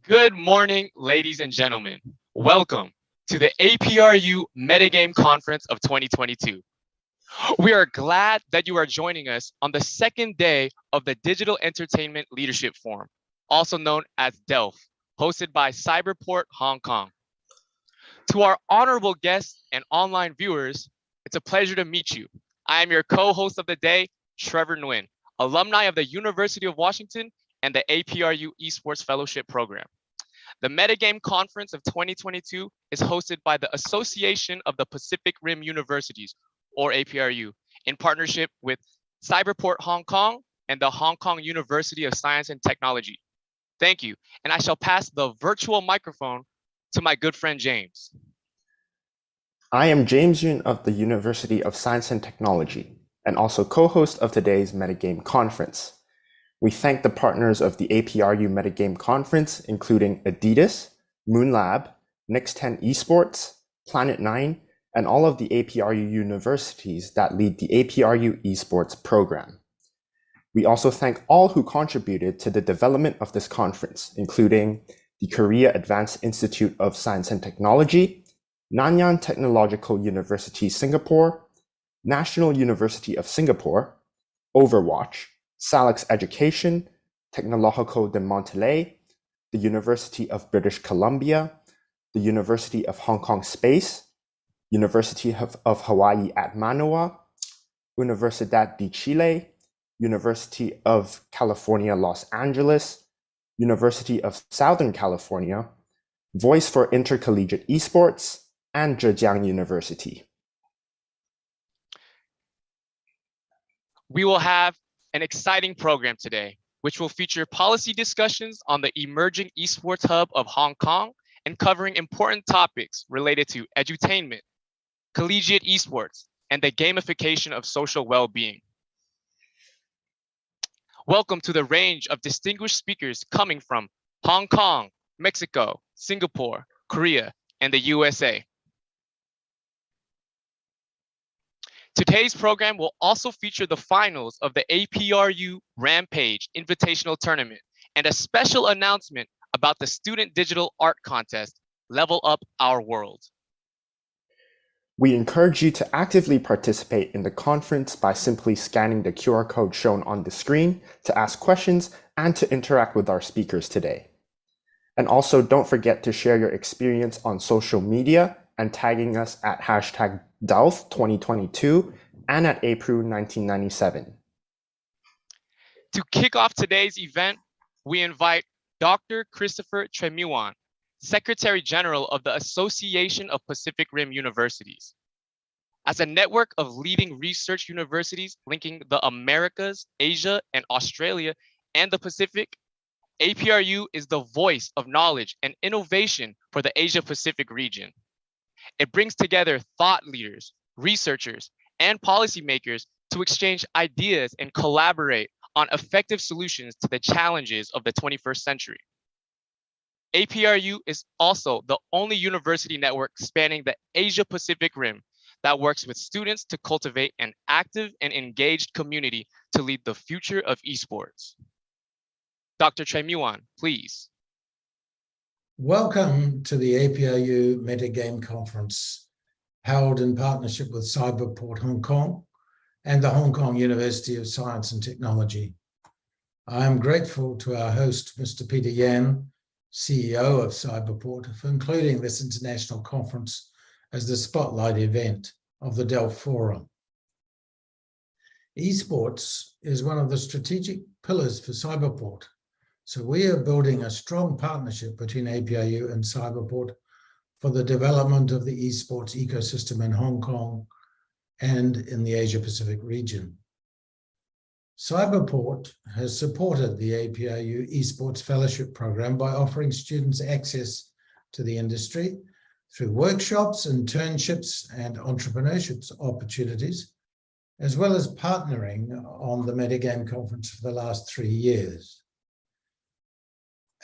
Good morning, ladies and gentlemen. Welcome to the APRU Metagame Conference of 2022. We are glad that you are joining us on the second day of the Digital Entertainment Leadership Forum, also known as DELF, hosted by Cyberport, Hong Kong. To our honorable guests and online viewers, it's a pleasure to meet you. I am your co-host of the day, Trevor Nguyen, alumni of the University of Washington and the APRU Esports Fellowship Program. The Metagame Conference of 2022 is hosted by the Association of the Pacific Rim Universities, or APRU, in partnership with Cyberport Hong Kong and the Hong Kong University of Science and Technology. Thank you, and I shall pass the virtual microphone to my good friend James. I am James Yun of the University of Science and Technology, and also co-host of today's Metagame Conference. We thank the partners of the APRU Metagame Conference, including Adidas, Moonlab, Next 10 Esports, Planet 9, and all of the APRU universities that lead the APRU Esports program. We also thank all who contributed to the development of this conference, including the Korea Advanced Institute of Science and Technology, Nanyang Technological University Singapore, National University of Singapore, Overwatch, Salix Education, Tecnológico de Monterrey, the University of British Columbia, the University of Hong Kong Space, University of Hawaii at Manoa, Universidad de Chile, University of California, Los Angeles, University of Southern California, Voice for Intercollegiate Esports, and Zhejiang University. We will have an exciting program today, which will feature policy discussions on the emerging esports hub of Hong Kong and covering important topics related to edutainment, collegiate esports, and the gamification of social well-being. Welcome to the range of distinguished speakers coming from Hong Kong, Mexico, Singapore, Korea, and the USA. Today's program will also feature the finals of the APRU Rampage Invitational Tournament and a special announcement about the Student Digital Art Contest, Level Up Our World. We encourage you to actively participate in the conference by simply scanning the QR code shown on the screen to ask questions and to interact with our speakers today. And also don't forget to share your experience on social media and tagging us at #DELF 2022 and at APRU 1997. To kick off today's event, we invite Dr. Christopher Tremuan, Secretary General of the Association of Pacific Rim Universities. As a network of leading research universities linking the Americas, Asia, and Australia, and the Pacific, APRU is the voice of knowledge and innovation for the Asia-Pacific region. It brings together thought leaders, researchers, and policymakers to exchange ideas and collaborate on effective solutions to the challenges of the 21st century. APRU is also the only university network spanning the Asia-Pacific Rim that works with students to cultivate an active and engaged community to lead the future of esports. Dr. Tremuan, please. Welcome to the APRU Metagame Conference, held in partnership with Cyberport Hong Kong and the Hong Kong University of Science and Technology. I am grateful to our host, Mr. Peter Yan, CEO of Cyberport, for including this international conference as the spotlight event of the DELF Forum. Esports is one of the strategic pillars for Cyberport. So we are building a strong partnership between APRU and Cyberport for the development of the esports ecosystem in Hong Kong and in the Asia-Pacific region. Cyberport has supported the APRU Esports Fellowship Program by offering students access to the industry through workshops, internships, and entrepreneurship opportunities, as well as partnering on the Metagame Conference for the last 3 years.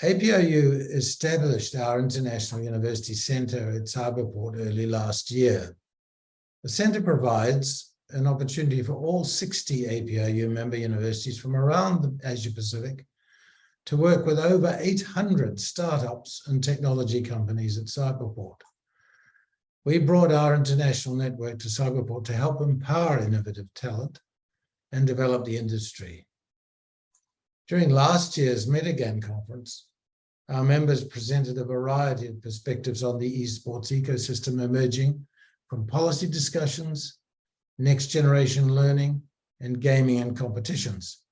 APRU established our International University Centre at Cyberport early last year. The centre provides an opportunity for all 60 APRU member universities from around the Asia Pacific to work with over 800 startups and technology companies at Cyberport. We brought our international network to Cyberport to help empower innovative talent and develop the industry. During last year's Metagame Conference, our members presented a variety of perspectives on the esports ecosystem emerging from policy discussions, next generation learning, and gaming and competitions.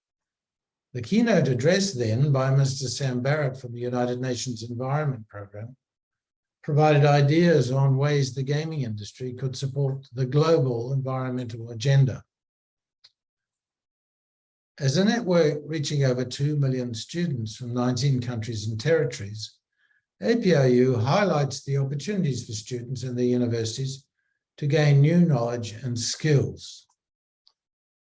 The keynote address then by Mr. Sam Barrett from the United Nations Environment Programme provided ideas on ways the gaming industry could support the global environmental agenda. As a network reaching over 2 million students from 19 countries and territories, APRU highlights the opportunities for students in their universities to gain new knowledge and skills.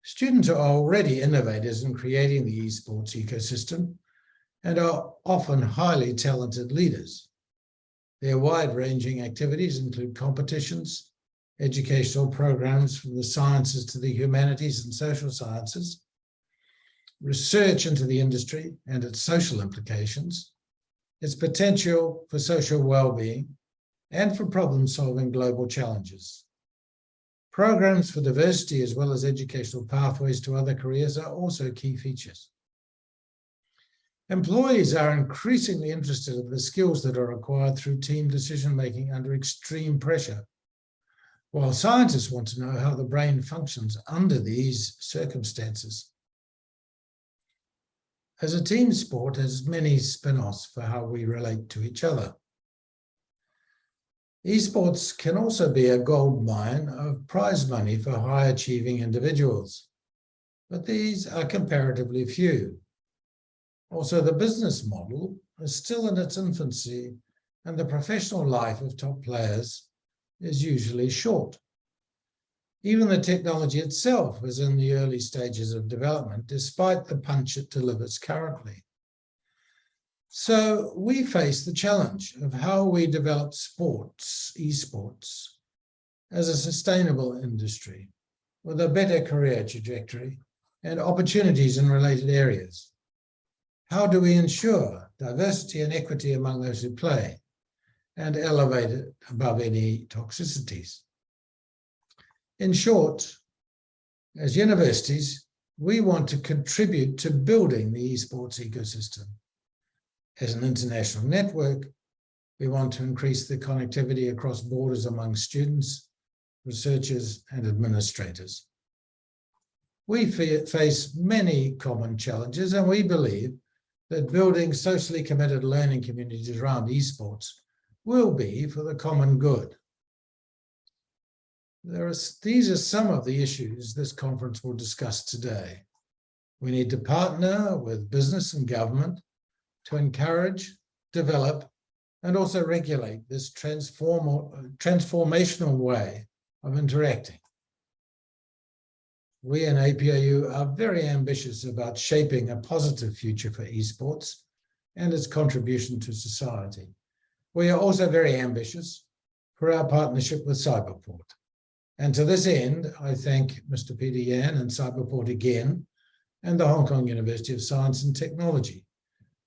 Students are already innovators in creating the esports ecosystem and are often highly talented leaders. Their wide-ranging activities include competitions, educational programs from the sciences to the humanities and social sciences, research into the industry and its social implications, its potential for social well-being, and for problem-solving global challenges. Programs for diversity as well as educational pathways to other careers are also key features. Employees are increasingly interested in the skills that are required through team decision-making under extreme pressure, while scientists want to know how the brain functions under these circumstances. As a team sport, has many spin-offs for how we relate to each other. Esports can also be a goldmine of prize money for high-achieving individuals, but these are comparatively few. Also, the business model is still in its infancy, and the professional life of top players is usually short. Even the technology itself is in the early stages of development, despite the punch it delivers currently. So we face the challenge of how we develop sports, esports, as a sustainable industry with a better career trajectory and opportunities in related areas. How do we ensure diversity and equity among those who play and elevate it above any toxicities? In short, as universities, we want to contribute to building the esports ecosystem. As an international network, we want to increase the connectivity across borders among students, researchers, and administrators. We face many common challenges, and we believe that building socially committed learning communities around esports will be for the common good. These are some of the issues this conference will discuss today. We need to partner with business and government to encourage, develop, and also regulate this transformational way of interacting. We in APRU are very ambitious about shaping a positive future for esports and its contribution to society. We are also very ambitious for our partnership with Cyberport. And to this end, I thank Mr. Peter Yan and Cyberport again, and the Hong Kong University of Science and Technology,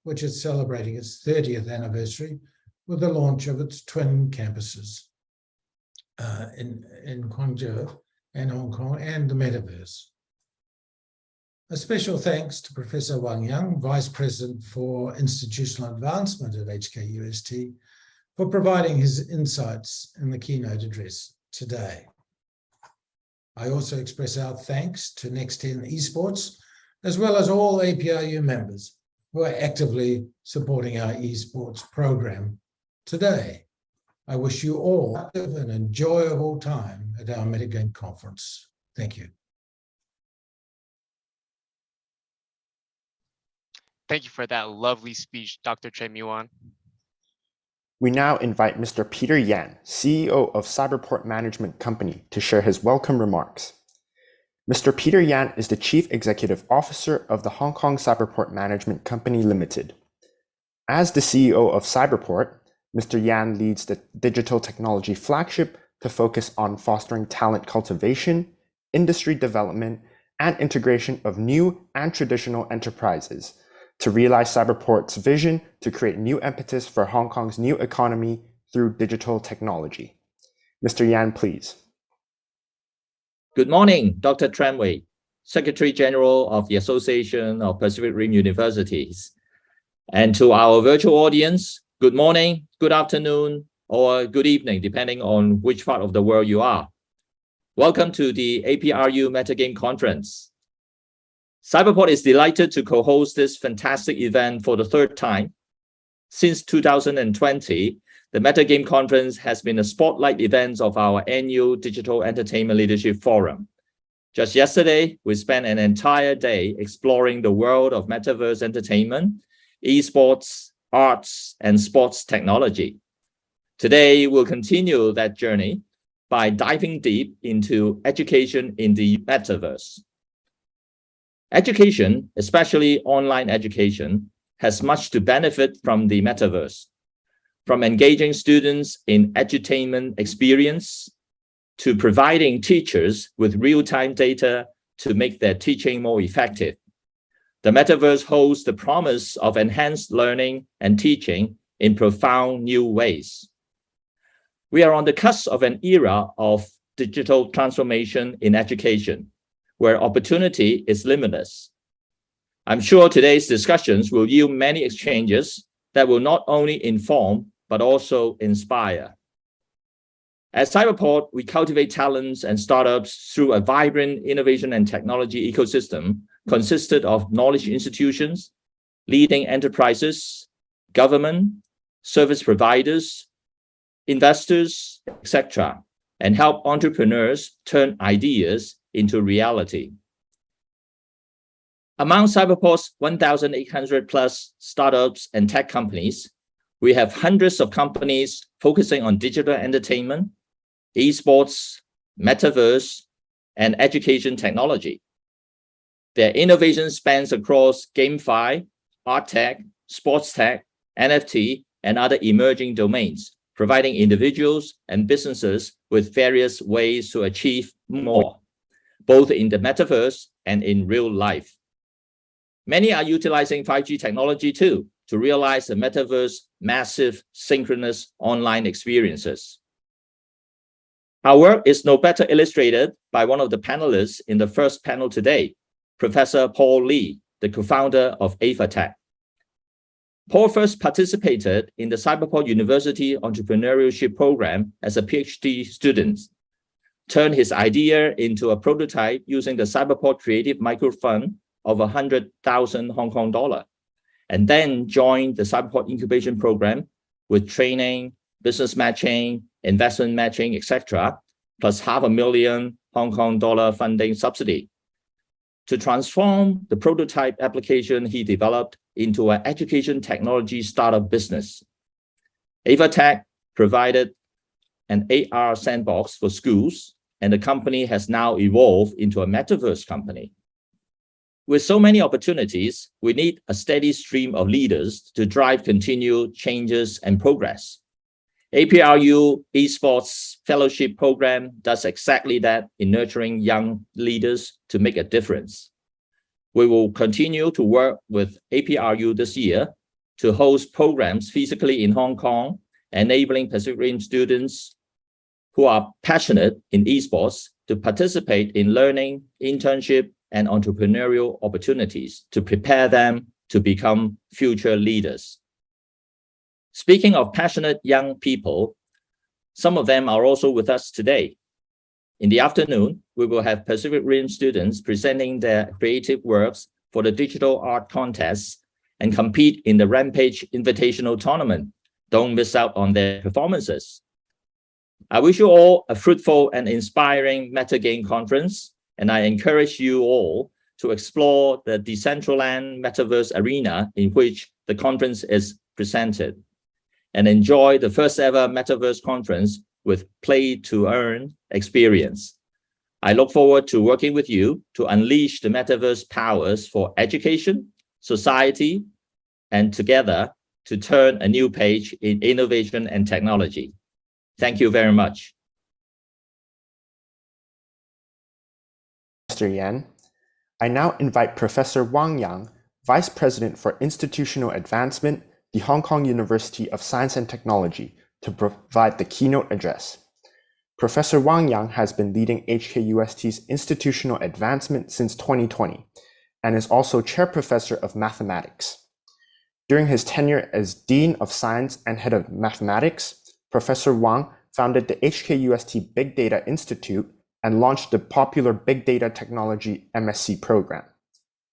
which is celebrating its 30th anniversary with the launch of its twin campuses in Guangzhou and Hong Kong and the Metaverse. A special thanks to Professor Wang, Vice President for Institutional Advancement at HKUST, for providing his insights in the keynote address today. I also express our thanks to Next10 Esports, as well as all APRU members who are actively supporting our esports program today. I wish you all an enjoyable time at our Metagame Conference. Thank you. Thank you for that lovely speech, Dr. Tremuan. We now invite Mr. Peter Yan, CEO of Cyberport Management Company, to share his welcome remarks. Mr. Peter Yan is the Chief Executive Officer of the Hong Kong Cyberport Management Company Limited. As the CEO of Cyberport, Mr. Yan leads the digital technology flagship to focus on fostering talent cultivation, industry development, and integration of new and traditional enterprises to realize Cyberport's vision to create new impetus for Hong Kong's new economy through digital technology. Mr. Yan, please. Good morning, Dr. Tremuan, Secretary General of the Association of Pacific Rim Universities. And to our virtual audience, good morning, good afternoon, or good evening, depending on which part of the world you are. Welcome to the APRU Metagame Conference. Cyberport is delighted to co-host this fantastic event for the third time. Since 2020, the Metagame Conference has been a spotlight event of our annual Digital Entertainment Leadership Forum. Just yesterday, we spent an entire day exploring the world of Metaverse entertainment, esports, arts, and sports technology. Today, we'll continue that journey by diving deep into education in the Metaverse. Education, especially online education, has much to benefit from the Metaverse. From engaging students in edutainment experience to providing teachers with real-time data to make their teaching more effective. The Metaverse holds the promise of enhanced learning and teaching in profound new ways. We are on the cusp of an era of digital transformation in education, where opportunity is limitless. I'm sure today's discussions will yield many exchanges that will not only inform, but also inspire. At Cyberport, we cultivate talents and startups through a vibrant innovation and technology ecosystem consisted of knowledge institutions, leading enterprises, government, service providers, investors, etc., and help entrepreneurs turn ideas into reality. Among Cyberport's 1,800 plus startups and tech companies, we have hundreds of companies focusing on digital entertainment, esports, metaverse, and education technology. Their innovation spans across GameFi, art tech, sports tech, NFT, and other emerging domains, providing individuals and businesses with various ways to achieve more, both in the metaverse and in real life. Many are utilizing 5G technology too, to realize the metaverse massive synchronous online experiences. Our work is no better illustrated by one of the panelists in the first panel today, Professor Pauly, the co-founder of APRU. Paul first participated in the Cyberport University Entrepreneurship Program as a PhD student, turned his idea into a prototype using the Cyberport Creative Microfund of 100,000 Hong Kong dollar, and then joined the Cyberport Incubation Program with training, business matching, investment matching, etc., plus $500,000 Hong Kong dollar funding subsidy to transform the prototype application he developed into an education technology startup business. APRU provided an AR sandbox for schools, and the company has now evolved into a metaverse company. With so many opportunities, we need a steady stream of leaders to drive continued changes and progress. APRU Esports Fellowship Program does exactly that in nurturing young leaders to make a difference. We will continue to work with APRU this year to host programs physically in Hong Kong, enabling Pacific Rim students who are passionate in esports to participate in learning, internship, and entrepreneurial opportunities to prepare them to become future leaders. Speaking of passionate young people, some of them are also with us today. In the afternoon, we will have Pacific Rim students presenting their creative works for the digital art contest and compete in the Rampage Invitational Tournament. Don't miss out on their performances. I wish you all a fruitful and inspiring Metagame Conference, and I encourage you all to explore the Decentralized Metaverse arena in which the conference is presented, and enjoy the first ever Metaverse conference with play to earn experience. I look forward to working with you to unleash the Metaverse powers for education, society, and together to turn a new page in innovation and technology. Thank you very much. Mr. Yan. I now invite Professor Wang Vice President for Institutional Advancement, the Hong Kong University of Science and Technology, to provide the keynote address. Professor Wang has been leading HKUST's institutional advancement since 2020 and is also Chair Professor of Mathematics. During his tenure as Dean of Science and Head of Mathematics, Professor Wang founded the HKUST Big Data Institute and launched the popular Big Data Technology MSc program.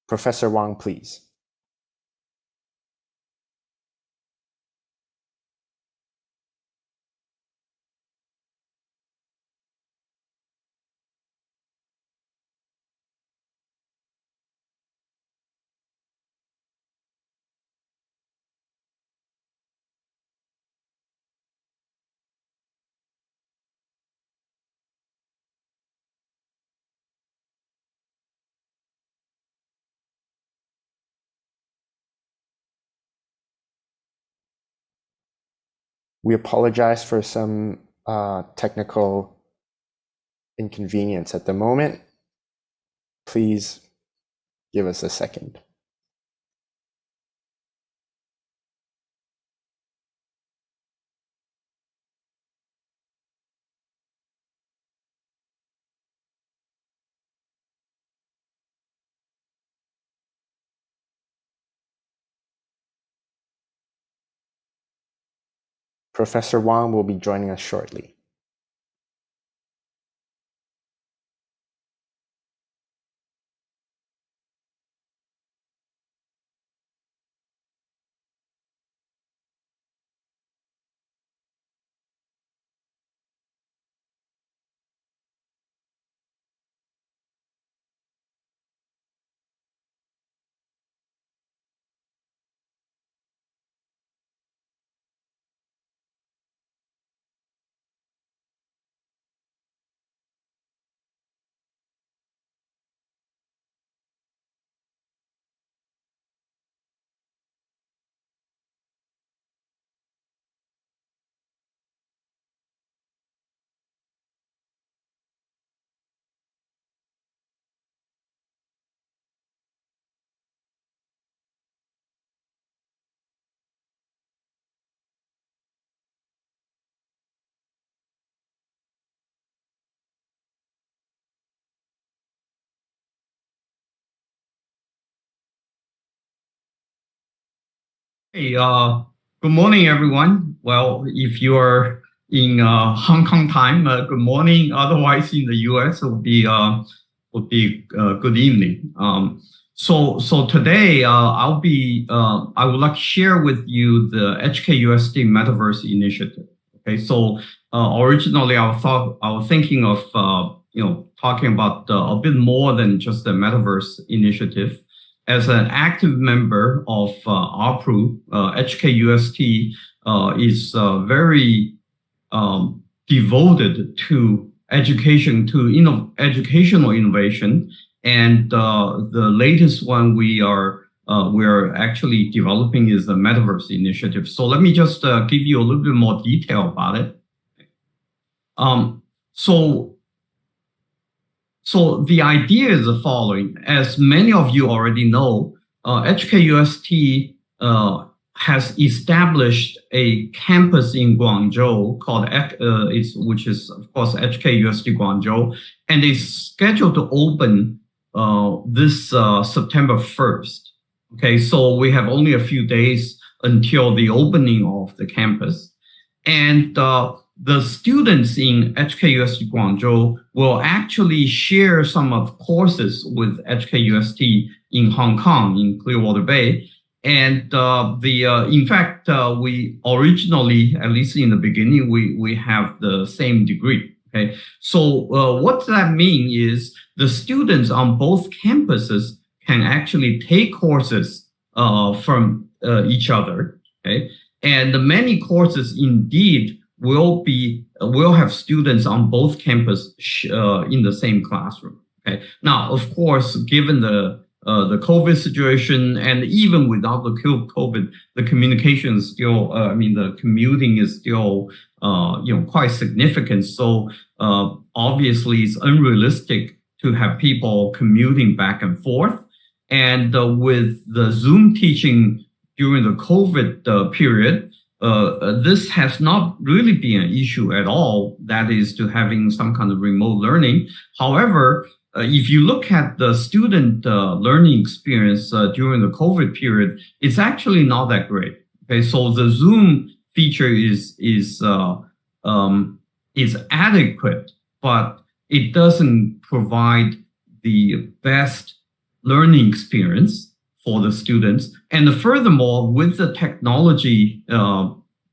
Professor Wang, please. We apologize for some technical inconvenience at the moment. Please give us a second. Professor Wang will be joining us shortly. Hey, good morning, everyone. Well, if you are in Hong Kong time, good morning. Otherwise, in the US, it would be good evening. So today, I would like to share with you the HKUST Metaverse Initiative. Okay, so originally, I was thinking of talking about a bit more than just the Metaverse Initiative. As an active member of APRU, HKUST is very devoted to education, to educational innovation, and the latest one we are actually developing is the Metaverse Initiative. So let me just give you a little bit more detail about it. So the idea is the following. As many of you already know, HKUST has established a campus in Guangzhou called which is of course HKUST Guangzhou, and is scheduled to open this September 1st. Okay, so we have only a few days until the opening of the campus, and the students in HKUST Guangzhou will actually share some of courses with HKUST in Hong Kong, in Clearwater Bay. And in fact, we originally, at least in the beginning, we have the same degree. Okay, so what that means is the students on both campuses can actually take courses from each other. Okay, and many courses indeed will have students on both campuses in the same classroom. Okay. Now, of course, given the COVID situation, and even without the COVID, the communication is still, the commuting is still, quite significant. So obviously, it's unrealistic to have people commuting back and forth. And with the Zoom teaching during the COVID period, this has not really been an issue at all. That is to having some kind of remote learning. However, if you look at the student learning experience during the COVID period, it's actually not that great. Okay, so the Zoom feature is adequate, but it doesn't provide the best learning experience for the students. And furthermore, with the technology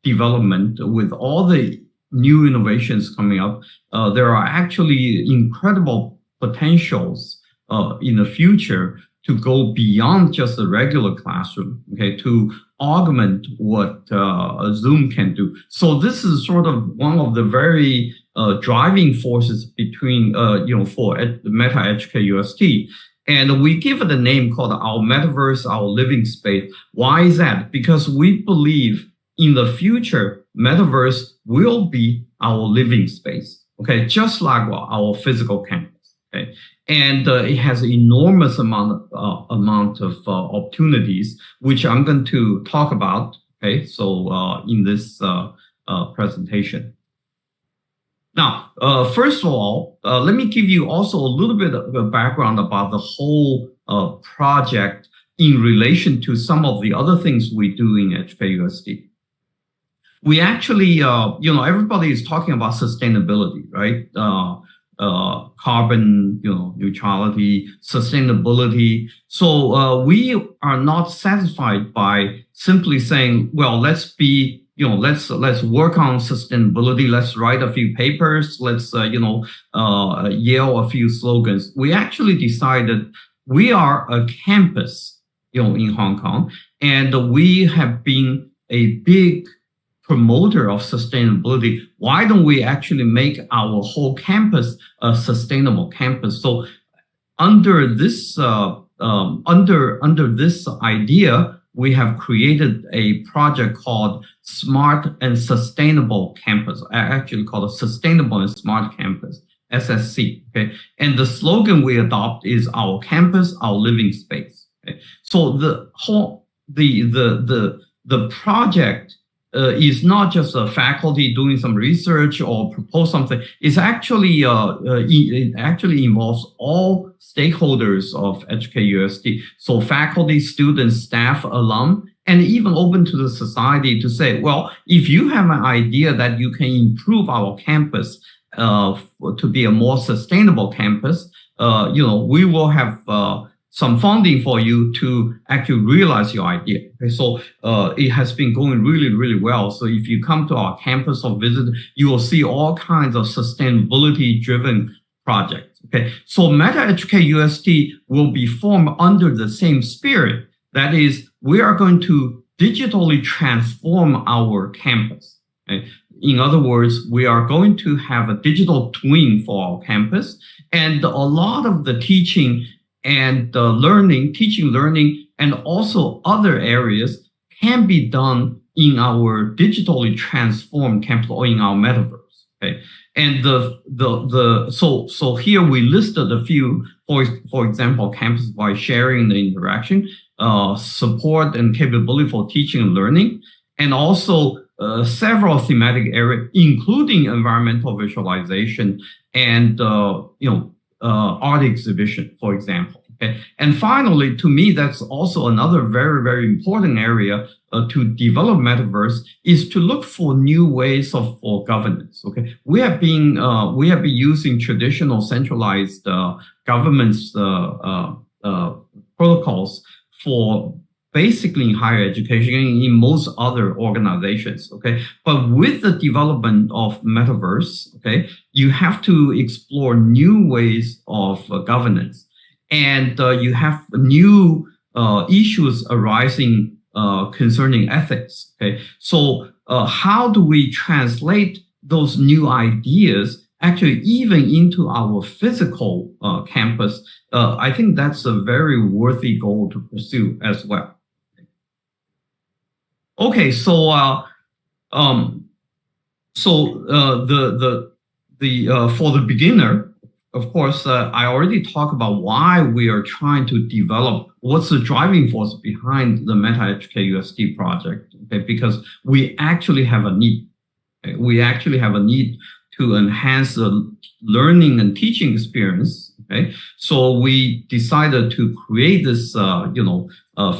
development, with all the new innovations coming up, there are actually incredible potentials in the future to go beyond just a regular classroom, okay, to augment what Zoom can do. So this is sort of one of the very driving forces between, for Meta HKUST. And we give it a name called our Metaverse, our living space. Why is that? Because we believe in the future, Metaverse will be our living space, okay, just like our physical campus, okay? And it has enormous amount of opportunities, which I'm going to talk about, okay, so in this presentation. Now, first of all, let me give you also a little bit of a background about the whole project in relation to some of the other things we do in HKUST. We actually, everybody is talking about sustainability, right? Carbon, neutrality, sustainability. So we are not satisfied by simply saying, well, let's be let's work on sustainability. Let's write a few papers. Let's, yell a few slogans. We actually decided we are a campus, in Hong Kong, and we have been a big promoter of sustainability. Why don't we actually make our whole campus a sustainable campus? So under this, under this idea, we have created a project called Smart and Sustainable Campus. I actually call it Sustainable and Smart Campus, SSC. Okay, and the slogan we adopt is our campus, our living space. Okay, so the whole the project is not just a faculty doing some research or propose something. It's actually it actually involves all stakeholders of HKUST. So faculty, students, staff, alum, and even open to the society to say, well, if you have an idea that you can improve our campus to be a more sustainable campus, we will have some funding for you to actually realize your idea. Okay, so it has been going really, really well. So if you come to our campus or visit, you will see all kinds of sustainability-driven projects. Okay, so Meta HKUST will be formed under the same spirit. That is, we are going to digitally transform our campus. Okay? In other words, we are going to have a digital twin for our campus, and a lot of the teaching and teaching, learning, and also other areas can be done in our digitally transformed campus or in our metaverse. Okay, and so here we listed a few, for example, campus-wide sharing the interaction, support and capability for teaching and learning, and also several thematic areas, including environmental visualization and art exhibition, for example. Okay, and finally, to me, that's also another very, very important area to develop metaverse is to look for new ways for governance. Okay, we have been using traditional centralized governance protocols for basically in higher education and in most other organizations. Okay, but with the development of metaverse, okay, you have to explore new ways of governance. And you have new issues arising concerning ethics. Okay, so how do we translate those new ideas actually even into our physical campus? I think that's a very worthy goal to pursue as well. Okay, so for the beginner. of course, I already talked about why we are trying to develop, what's the driving force behind the Meta HKUST project, okay? Because we actually have a need. Okay? We actually have a need to enhance the learning and teaching experience, okay? So we decided to create this,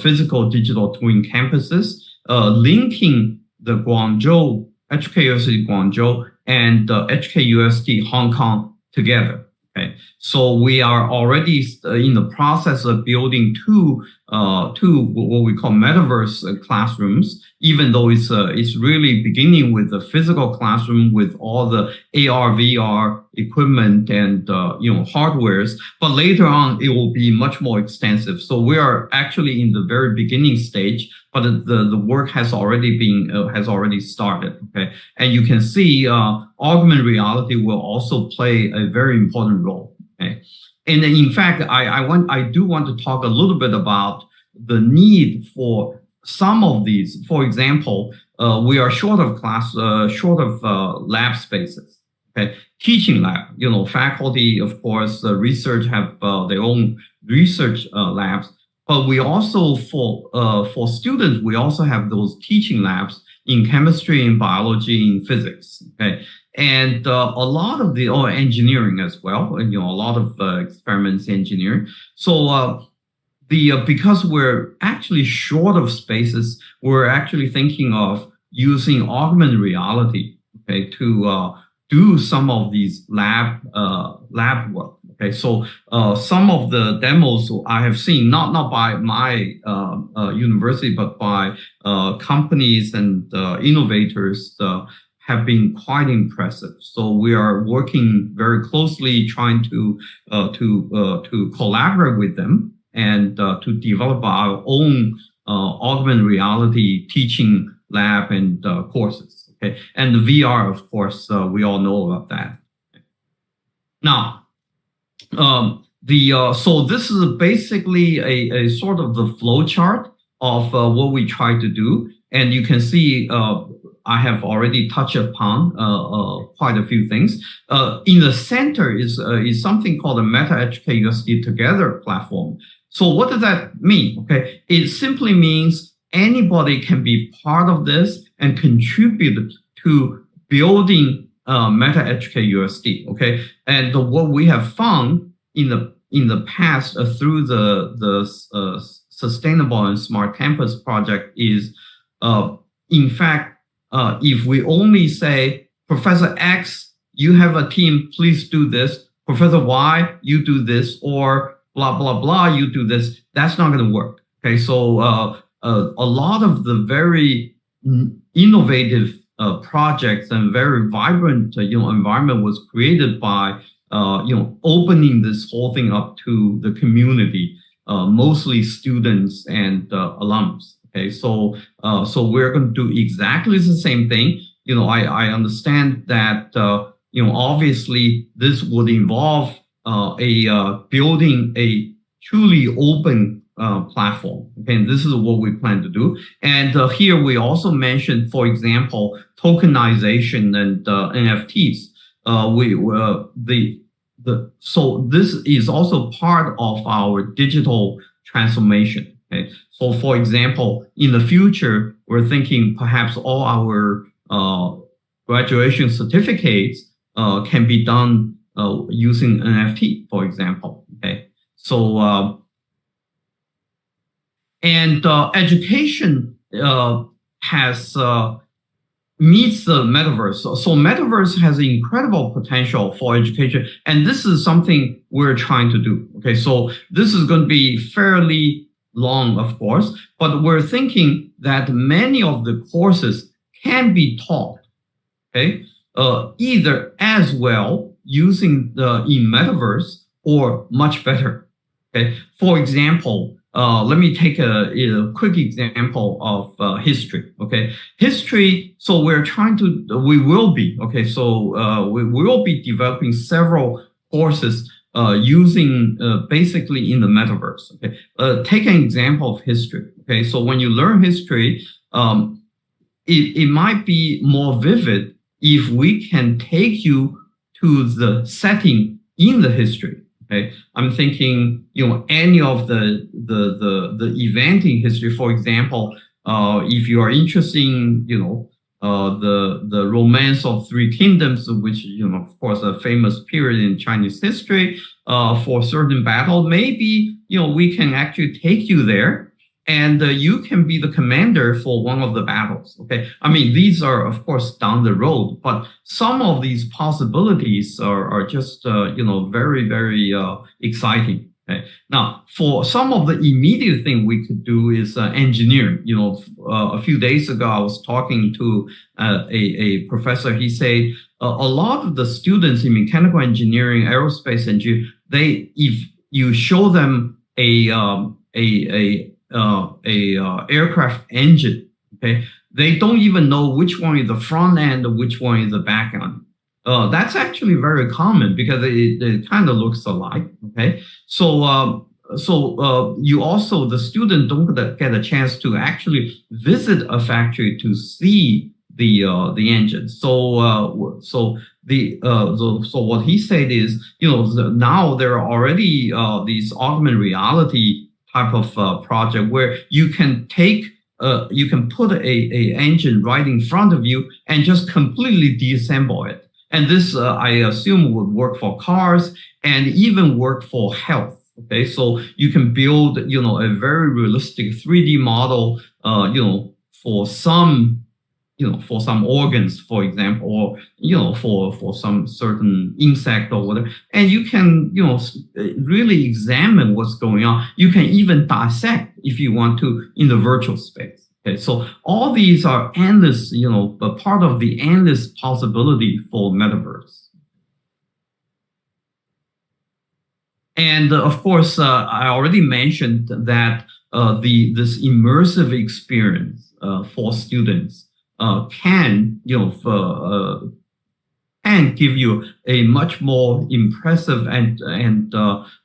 physical digital twin campuses, linking the Guangzhou, HKUST Guangzhou and HKUST Hong Kong together. Okay, so we are already in the process of building two what we call metaverse classrooms. Even though it's really beginning with the physical classroom with all the AR, VR equipment and hardwares, but later on it will be much more extensive. So we are actually in the very beginning stage, but the work has already started. Okay, and you can see augmented reality will also play a very important role. Okay, and in fact, I do want to talk a little bit about the need for some of these. For example, we are short of lab spaces. Okay, teaching lab. Faculty, of course, research have their own research labs. But we also, for students, we also have those teaching labs in chemistry, in biology, in physics, okay? And a lot of the, engineering as well, and, a lot of experiments engineering. So because we're actually short of spaces, we're actually thinking of using augmented reality, okay, to do some of these lab work. Okay, so some of the demos I have seen, not by my university, but by companies and innovators, have been quite impressive. So we are working very closely, trying to collaborate with them and to develop our own augmented reality teaching lab and courses. Okay, and the VR, of course, we all know about that. Now, so this is basically a sort of the flow chart of what we try to do, and you can see I have already touched upon quite a few things. In the center is something called a Meta HKUST Together platform. So what does that mean? Okay, it simply means anybody can be part of this and contribute to building Meta HKUST. Okay, and what we have found in the past through the Sustainable and Smart Campus project is, in fact, if we only say, Professor X, you have a team, please do this. Professor Y, you do this, or blah, blah, blah, you do this. That's not going to work. Okay, so a lot of the very innovative projects and very vibrant environment was created by opening this whole thing up to the community, mostly students and alums. Okay, so we're going to do exactly the same thing. I understand that obviously this would involve building a truly open platform. Okay, and this is what we plan to do. And here we also mentioned, for example, tokenization and NFTs. So this is also part of our digital transformation. Okay, so for example, in the future, we're thinking perhaps all our graduation certificates can be done using NFT, for example. Okay, so and education has meets the metaverse. So metaverse has incredible potential for education, and this is something we're trying to do. Okay, so this is going to be fairly long, of course, but we're thinking that many of the courses can be taught, okay, either as well using in metaverse or much better. Okay, for example, let me take a quick example of history. Okay, history. So we will be developing several courses using basically in the metaverse. Okay, take an example of history. Okay, so when you learn history, it might be more vivid if we can take you to the setting in the history. Okay, I'm thinking, any of the event in history. For example, if you are interested in, the romance of three kingdoms, which, of course, a famous period in Chinese history, for certain battle, maybe, we can actually take you there, and you can be the commander for one of the battles. Okay, I mean, these are, of course, down the road, but some of these possibilities are just, very, very exciting. Okay. Now, for some of the immediate thing we could do is engineering. A few days ago, I was talking to a professor. He said a lot of the students in mechanical engineering, aerospace engineering, if you show them a aircraft engine, okay, they don't even know which one is the front end and which one is the back end. That's actually very common because it kind of looks alike. Okay, so you also, the student don't get a chance to actually visit a factory to see the engine. So what he said is, now there are already these augmented reality type of project where you can take you can put a engine right in front of you and just completely deassemble it. And this, I assume, would work for cars and even work for health. Okay, so you can build, a very realistic 3D model, for some, for some organs, for example, or, for some certain insect or whatever. And you can, really examine what's going on. You can even dissect if you want to in the virtual space. Okay, so all these are endless, but part of the endless possibility for metaverse. And of course, I already mentioned that this immersive experience for students can, can give you a much more impressive and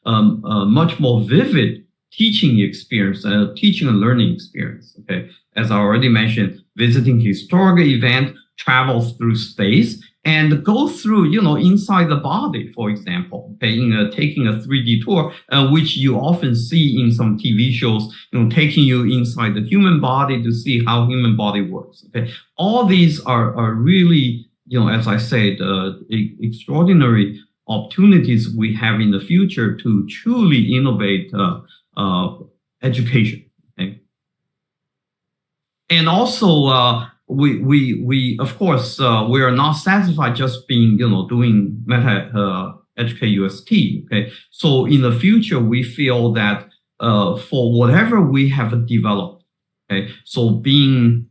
much more vivid teaching experience, teaching and learning experience. Okay, as I already mentioned, visiting historical event, travel through space, and go through, inside the body, for example, okay, taking a 3D tour, which you often see in some TV shows, taking you inside the human body to see how human body works. Okay, all these are really, as I said, extraordinary opportunities we have in the future to truly innovate education. Okay? And also, we of course, we are not satisfied just being, doing HKUST. Okay, so in the future, we feel that for whatever we have developed, okay, so being,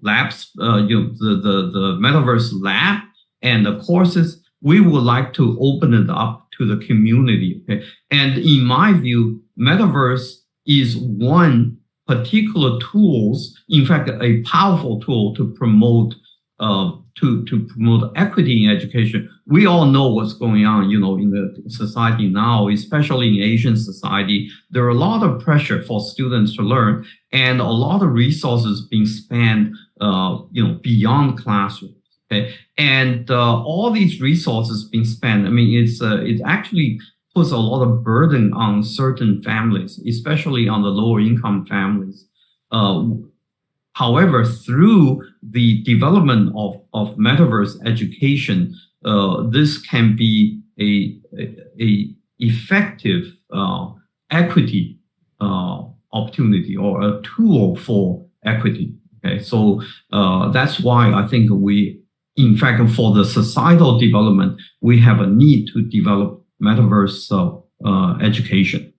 labs, the Metaverse lab and the courses, we would like to open it up to the community. Okay, and in my view, Metaverse is one particular tools, in fact, a powerful tool to promote to promote equity in education. We all know what's going on, in the society now, especially in Asian society. There are a lot of pressure for students to learn, and a lot of resources being spent, beyond classrooms. Okay, and all these resources being spent, I mean, it actually puts a lot of burden on certain families, especially on the lower income families. However, through the development of metaverse education, this can be a effective equity opportunity or a tool for equity. Okay, so that's why I think we, in fact, for the societal development, we have a need to develop metaverse education.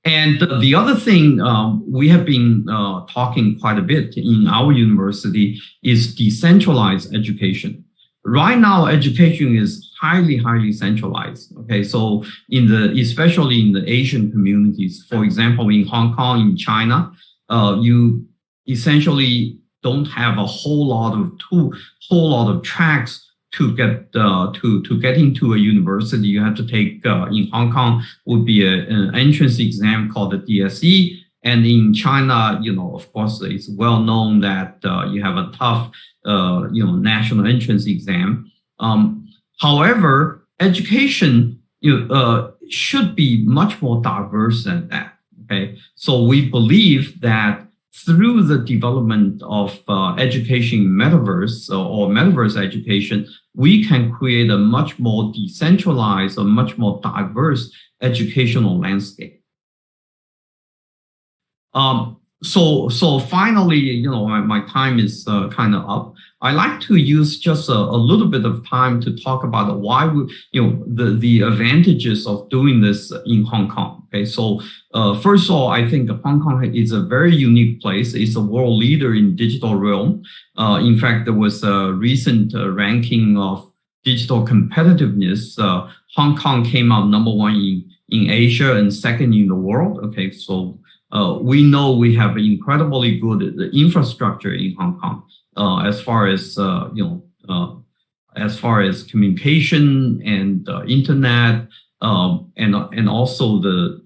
And the other thing we have been talking quite a bit in our university is decentralized education. Right now, education is highly centralized. Okay, so especially in the Asian communities, for example, in Hong Kong, in China, you essentially don't have a whole lot of tracks to get into a university. You have to take, in Hong Kong, would be an entrance exam called the DSE. And in China, of course, it's well known that you have a tough, national entrance exam. However, education should be much more diverse than that. Okay, so we believe that through the development of education in metaverse or metaverse education, we can create a much more decentralized or much more diverse educational landscape. So finally, my time is kind of up. I like to use just a little bit of time to talk about why the advantages of doing this in Hong Kong. Okay, so first of all, I think Hong Kong is a very unique place. It's a world leader in digital realm. In fact, there was a recent ranking of digital competitiveness. Hong Kong came out #1 in Asia and second in the world. Okay, so we know we have incredibly good infrastructure in Hong Kong as far as communication and internet and also the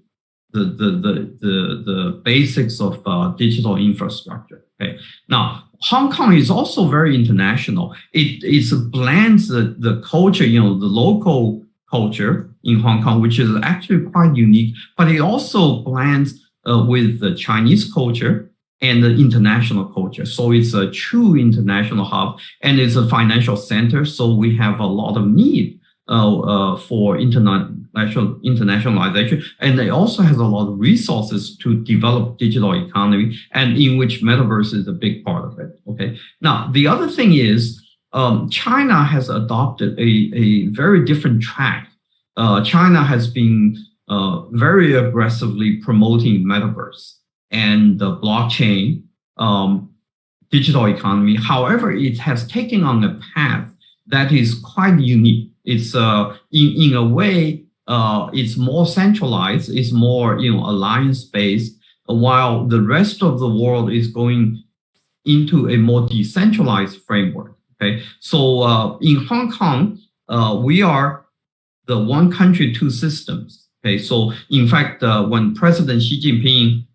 basics of digital infrastructure. Okay, now Hong Kong is also very international. It blends the culture, the local culture in Hong Kong, which is actually quite unique, but it also blends with the Chinese culture and the international culture. So it's a true international hub, and it's a financial center. So we have a lot of need for internationalization, and it also has a lot of resources to develop digital economy, and in which metaverse is a big part of it. Okay. Now the other thing is China has adopted a very different track. China has been very aggressively promoting metaverse and the blockchain, digital economy. However, it has taken on a path that is quite unique. It's in a way, it's more centralized, it's more alliance-based, while the rest of the world is going into a more decentralized framework. Okay, so in Hong Kong, we are the one country, two systems. Okay, so in fact, when President Xi Jinping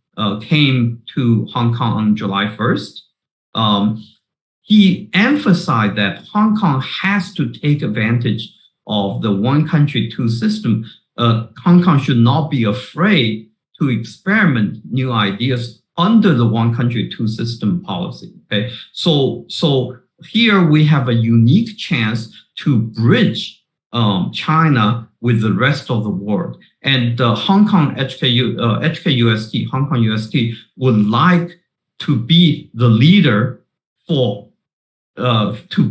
came to Hong Kong on July 1st, he emphasized that Hong Kong has to take advantage of the one country, two system. Hong Kong should not be afraid to experiment new ideas under the one country, two system policy. Okay, so here we have a unique chance to bridge China with the rest of the world. And Hong Kong HKUST, Hong Kong UST would like to be the leader to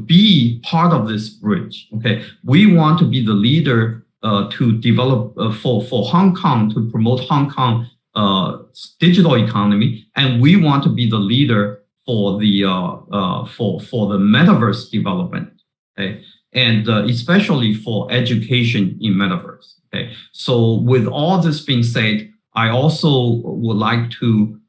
be part of this bridge. Okay, we want to be the leader to develop for Hong Kong, to promote Hong Kong digital economy, and we want to be the leader for the metaverse development. Okay, and especially for education in metaverse. Okay, so with all this being said, I also would like to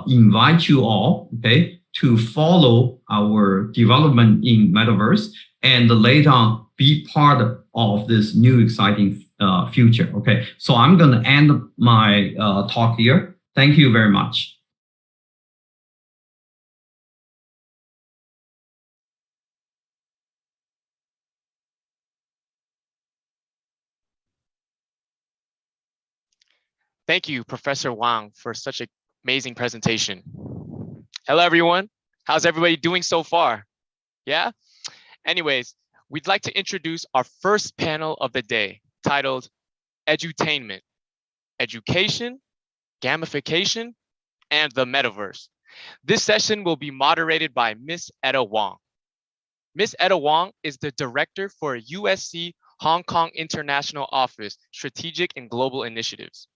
invite you all, okay, to follow our development in metaverse and later on be part of this new exciting future. Okay, so I'm going to end my talk here. Thank you very much. Thank you, Professor Wang, for such an amazing presentation. Hello, everyone. How's everybody doing so far? Yeah? Anyways, we'd like to introduce our first panel of the day, titled Edutainment, Education, Gamification, and the Metaverse. This session will be moderated by Ms. Etta Wang. Ms. Etta Wang is the Director for USC Hong Kong International Office, Strategic and Global Initiatives.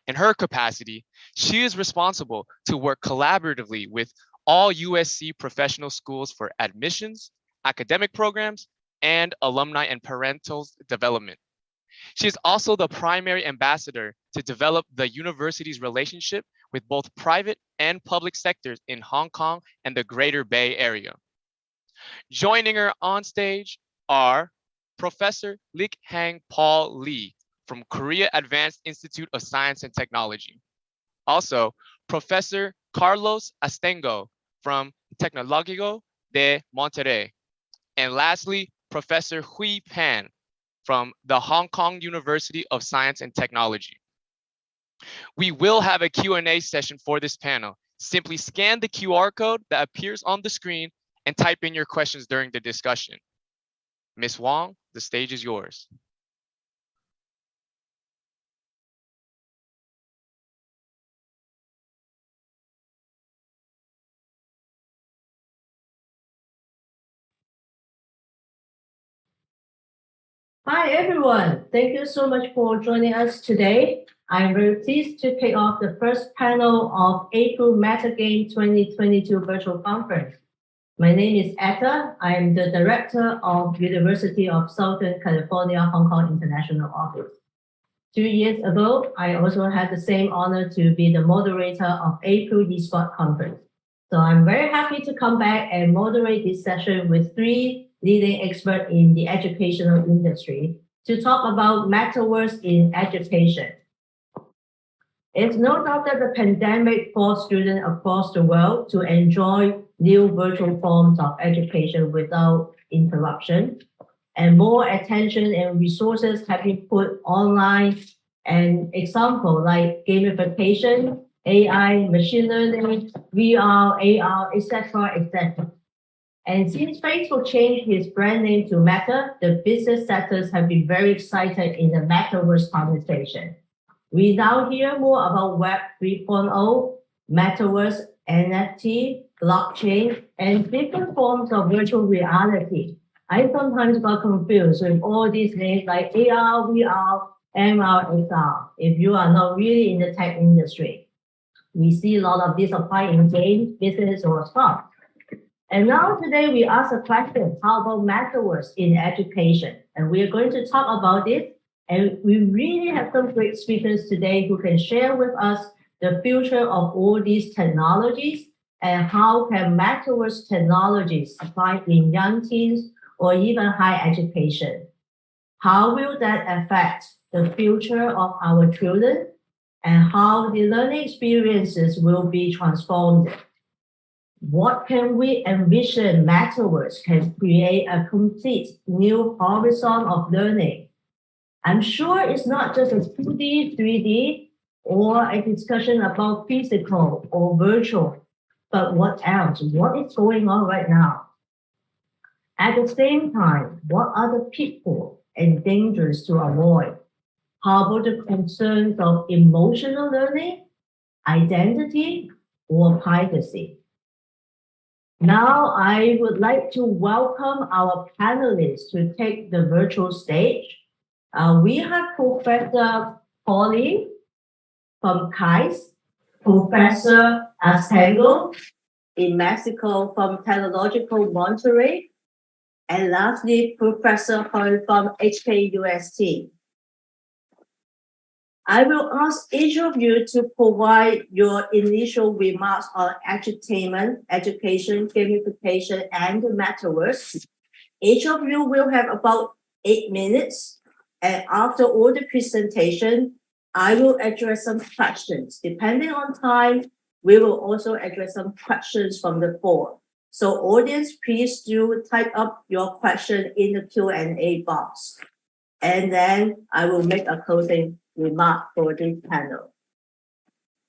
In her capacity, she is responsible to work collaboratively with all USC professional schools for admissions, academic programs, and alumni and parental development. She is also the primary ambassador to develop the university's relationship with both private and public sectors in Hong Kong and the Greater Bay Area. Joining her on stage are Professor Lik Hang Pauly from Korea Advanced Institute of Science and Technology. Also, Professor Carlos Astengo from Tecnológico de Monterrey. And lastly, Professor Hui Pan from the Hong Kong University of Science and Technology. We will have a Q&A session for this panel. Simply scan the QR code that appears on the screen and type in your questions during the discussion. Ms. Wang, the stage is yours. Hi, everyone. Thank you so much for joining us today. I'm very pleased to kick off the first panel of APRU Metagame 2022 virtual conference. My name is Etta. I am the director of University of Southern California, Hong Kong International Office. 2 years ago, I also had the same honor to be the moderator of APRU Esports Conference. So I'm very happy to come back and moderate this session with 3 leading experts in the educational industry to talk about Metaverse in education. It's no doubt that the pandemic forced students across the world to enjoy new virtual forms of education without interruption, and more attention and resources have been put online. And example like gamification, AI, machine learning, VR, AR, etc., etc. And since Facebook changed his brand name to Meta, the business sectors have been very excited in the Metaverse conversation. We now hear more about Web 3.0, Metaverse, NFT, blockchain, and different forms of virtual reality. I sometimes got confused with all these names like AR, VR, MR, XR, if you are not really in the tech industry. We see a lot of this apply in games, business, or sports. And now today we ask a question, how about Metaverse in education? And we are going to talk about it. And we really have some great speakers today who can share with us the future of all these technologies and how can Metaverse technologies apply in young teens or even higher education. How will that affect the future of our children and how the learning experiences will be transformed? What can we envision Metaverse can create a complete new horizon of learning? I'm sure it's not just a 2D, 3D, or a discussion about physical or virtual, but what else? What is going on right now? At the same time, what are the pitfalls and dangers to avoid? How about the concerns of emotional learning, identity, or privacy? Now, I would like to welcome our panelists to take the virtual stage. We have Professor Pauly from HKUST, Professor Astengo in Mexico from Technological Monterrey, and lastly, Professor Holly from HKUST. I will ask each of you to provide your initial remarks on edutainment, education, gamification, and the Metaverse. Each of you will have about 8 minutes. And after all the presentation, I will address some questions. Depending on time, we will also address some questions from the floor. So audience, please do type up your question in the Q&A box. And then I will make a closing remark for this panel.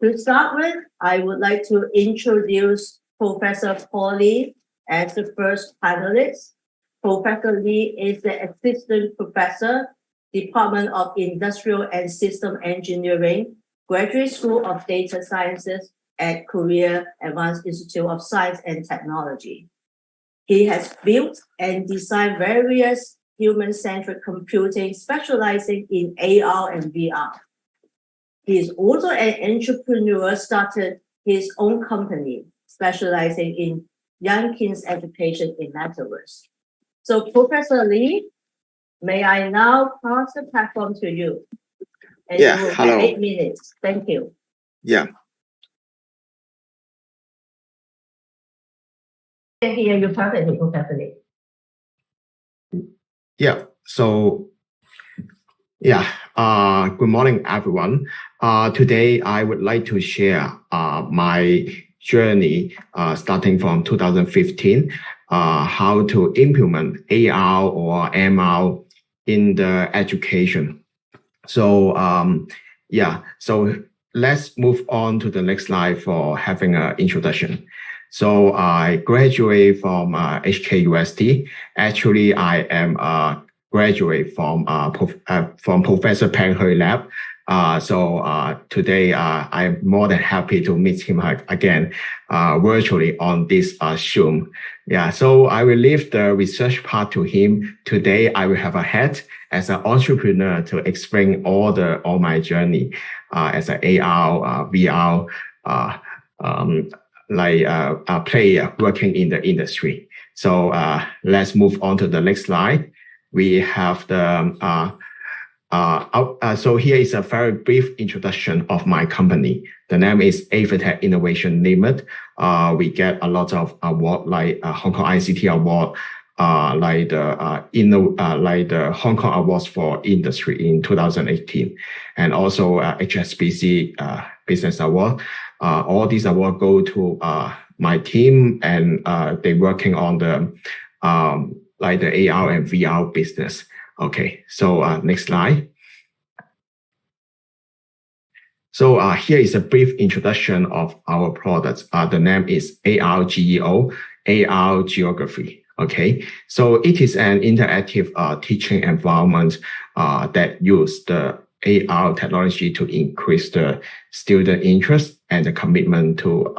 To start with, I would like to introduce Professor Pauly as the first panelist. Professor Lee is the Assistant Professor, Department of Industrial and System Engineering, Graduate School of Data Sciences at Korea Advanced Institute of Science and Technology. He has built and designed various human-centric computing, specializing in AR and VR. He is also an entrepreneur, started his own company, specializing in young kids' education in Metaverse. So Professor Lee, may I now pass the platform to you? And you will have 8 minutes. Thank you. Yeah. I can hear you perfectly, Professor Lee. Yeah. So, good morning, everyone. Today, I would like to share my journey starting from 2015, how to implement AR or MR in the education. So so let's move on to the next slide for having an introduction. So I graduate from HKUST. Actually, I am a graduate from Professor Peng Hui Lab. Today I'm more than happy to meet him again virtually on this Zoom. So I will leave the research part to him. Today I will have a hat as an entrepreneur to explain all my journey as an AR, VR player working in the industry. So let's move on to the next slide. We have the so here is a very brief introduction of my company. The name is APRU Innovation Limited. We get a lot of award like Hong Kong ICT Award, like the Hong Kong Awards for Industry in 2018, and also HSBC Business Award. All these awards go to my team, and they're working on the like the AR and VR business. Okay, so next slide. So here is a brief introduction of our products. The name is ARGEO, AR Geography. Okay, so it is an interactive teaching environment that uses the AR technology to increase the student interest and the commitment to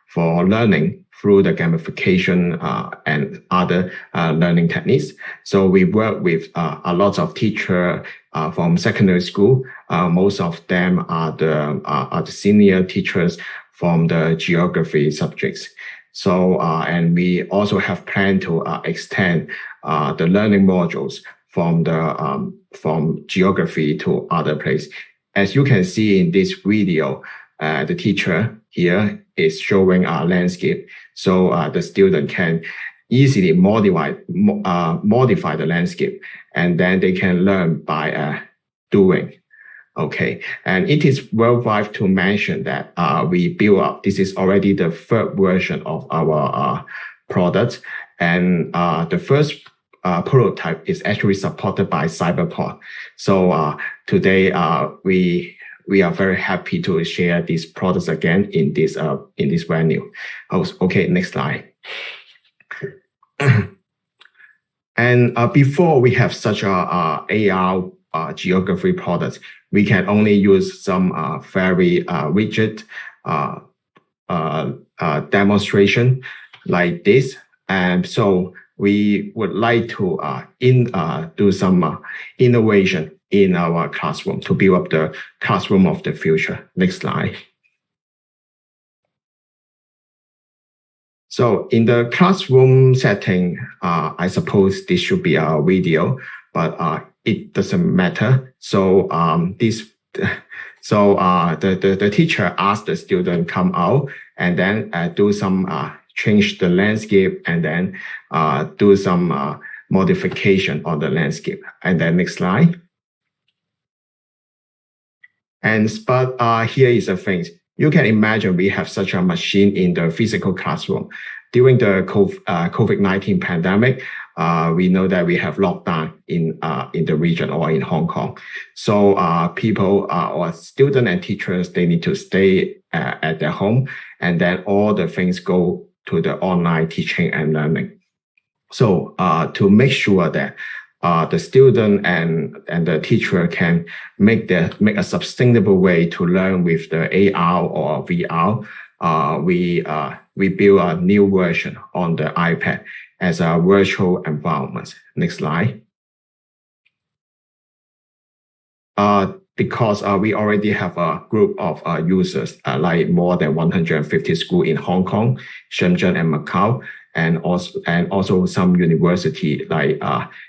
for learning through the gamification and other learning techniques. So we work with a lot of teachers from secondary school. Most of them are the senior teachers from the geography subjects. So and we also have planned to extend the learning modules from the from geography to other places. As you can see in this video, the teacher here is showing a landscape, so the student can easily modify the landscape, and then they can learn by doing. Okay, and it is worthwhile to mention that we build up. This is already the third version of our product, and the first prototype is actually supported by Cyberport. So today we are very happy to share these products again in this venue. Okay, next slide. And before we have such a AR geography product, we can only use some very rigid demonstration like this. And so we would like to do some innovation in our classroom to build up the classroom of the future. Next slide. So in the classroom setting, I suppose this should be a video, but it doesn't matter. So the teacher asked the student come out and then do some change the landscape, and then do some modification on the landscape. And then next slide. But here is the thing. You can imagine we have such a machine in the physical classroom. During the COVID-19 pandemic, we know that we have lockdown in the region or in Hong Kong. So people or students and teachers, they need to stay at their home, and then all the things go to the online teaching and learning. So to make sure that the student and the teacher can make a sustainable way to learn with the AR or VR, we build a new version on the iPad as a virtual environment. Next slide. Because we already have a group of users, like more than 150 schools in Hong Kong, Shenzhen, and Macau, and also some university like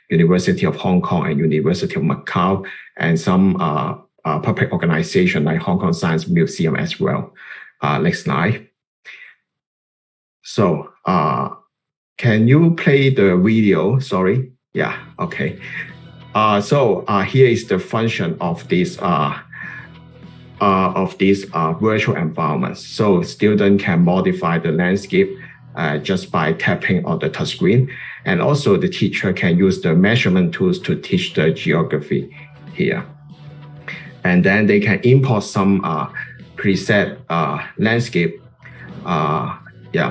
University of Hong Kong and University of Macau, and some public organization like Hong Kong Science Museum as well. Next slide. So can you play the video? Sorry. Yeah. Okay. So here is the function of this virtual environments. So students can modify the landscape just by tapping on the touchscreen. And also the teacher can use the measurement tools to teach the geography here. And then they can import some preset landscape.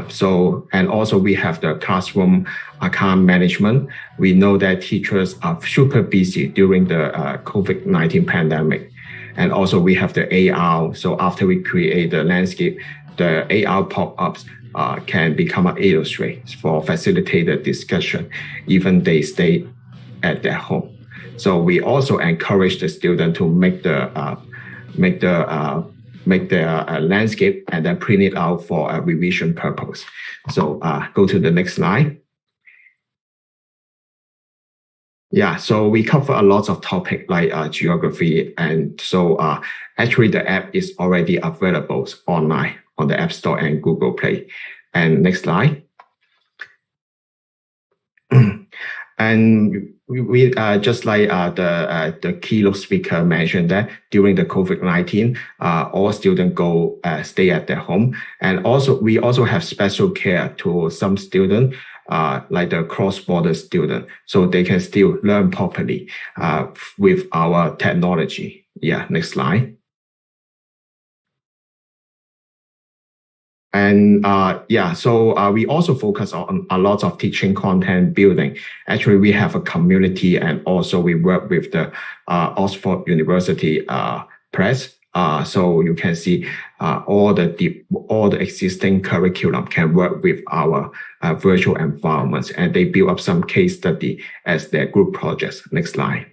So, and also we have the classroom account management. We know that teachers are super busy during the COVID-19 pandemic. And also we have the AR. So after we create the landscape, the AR pop-ups can become an illustrate for facilitated discussion, even they stay at their home. So we also encourage the student to make the landscape and then print it out for a revision purpose. So go to the next slide. Yeah, so we cover a lot of topics like geography, and so actually the app is already available online on the App Store and Google Play. And next slide. And we just like the keynote speaker mentioned that during the COVID-19, all students go stay at their home, and also we also have special care to some students, like the cross-border student, so they can still learn properly with our technology. Yeah, next slide. And so we also focus on a lot of teaching content building. Actually, we have a community, and also we work with the Oxford University Press. So you can see all the existing curriculum can work with our virtual environments, and they build up some case study as their group projects. Next slide.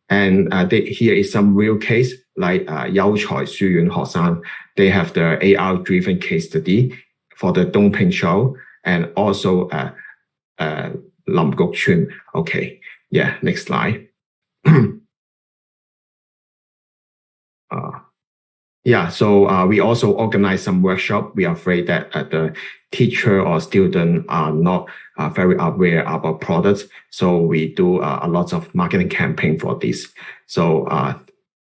And here is some real case, like 優才書院學生, they have the AR-driven case study for the Dongping show, and also Lam Gok Chun. Okay, yeah, next slide. So we also organize some workshop. We are afraid that the teacher or student are not very aware about products. So we do a lot of marketing campaign for this. So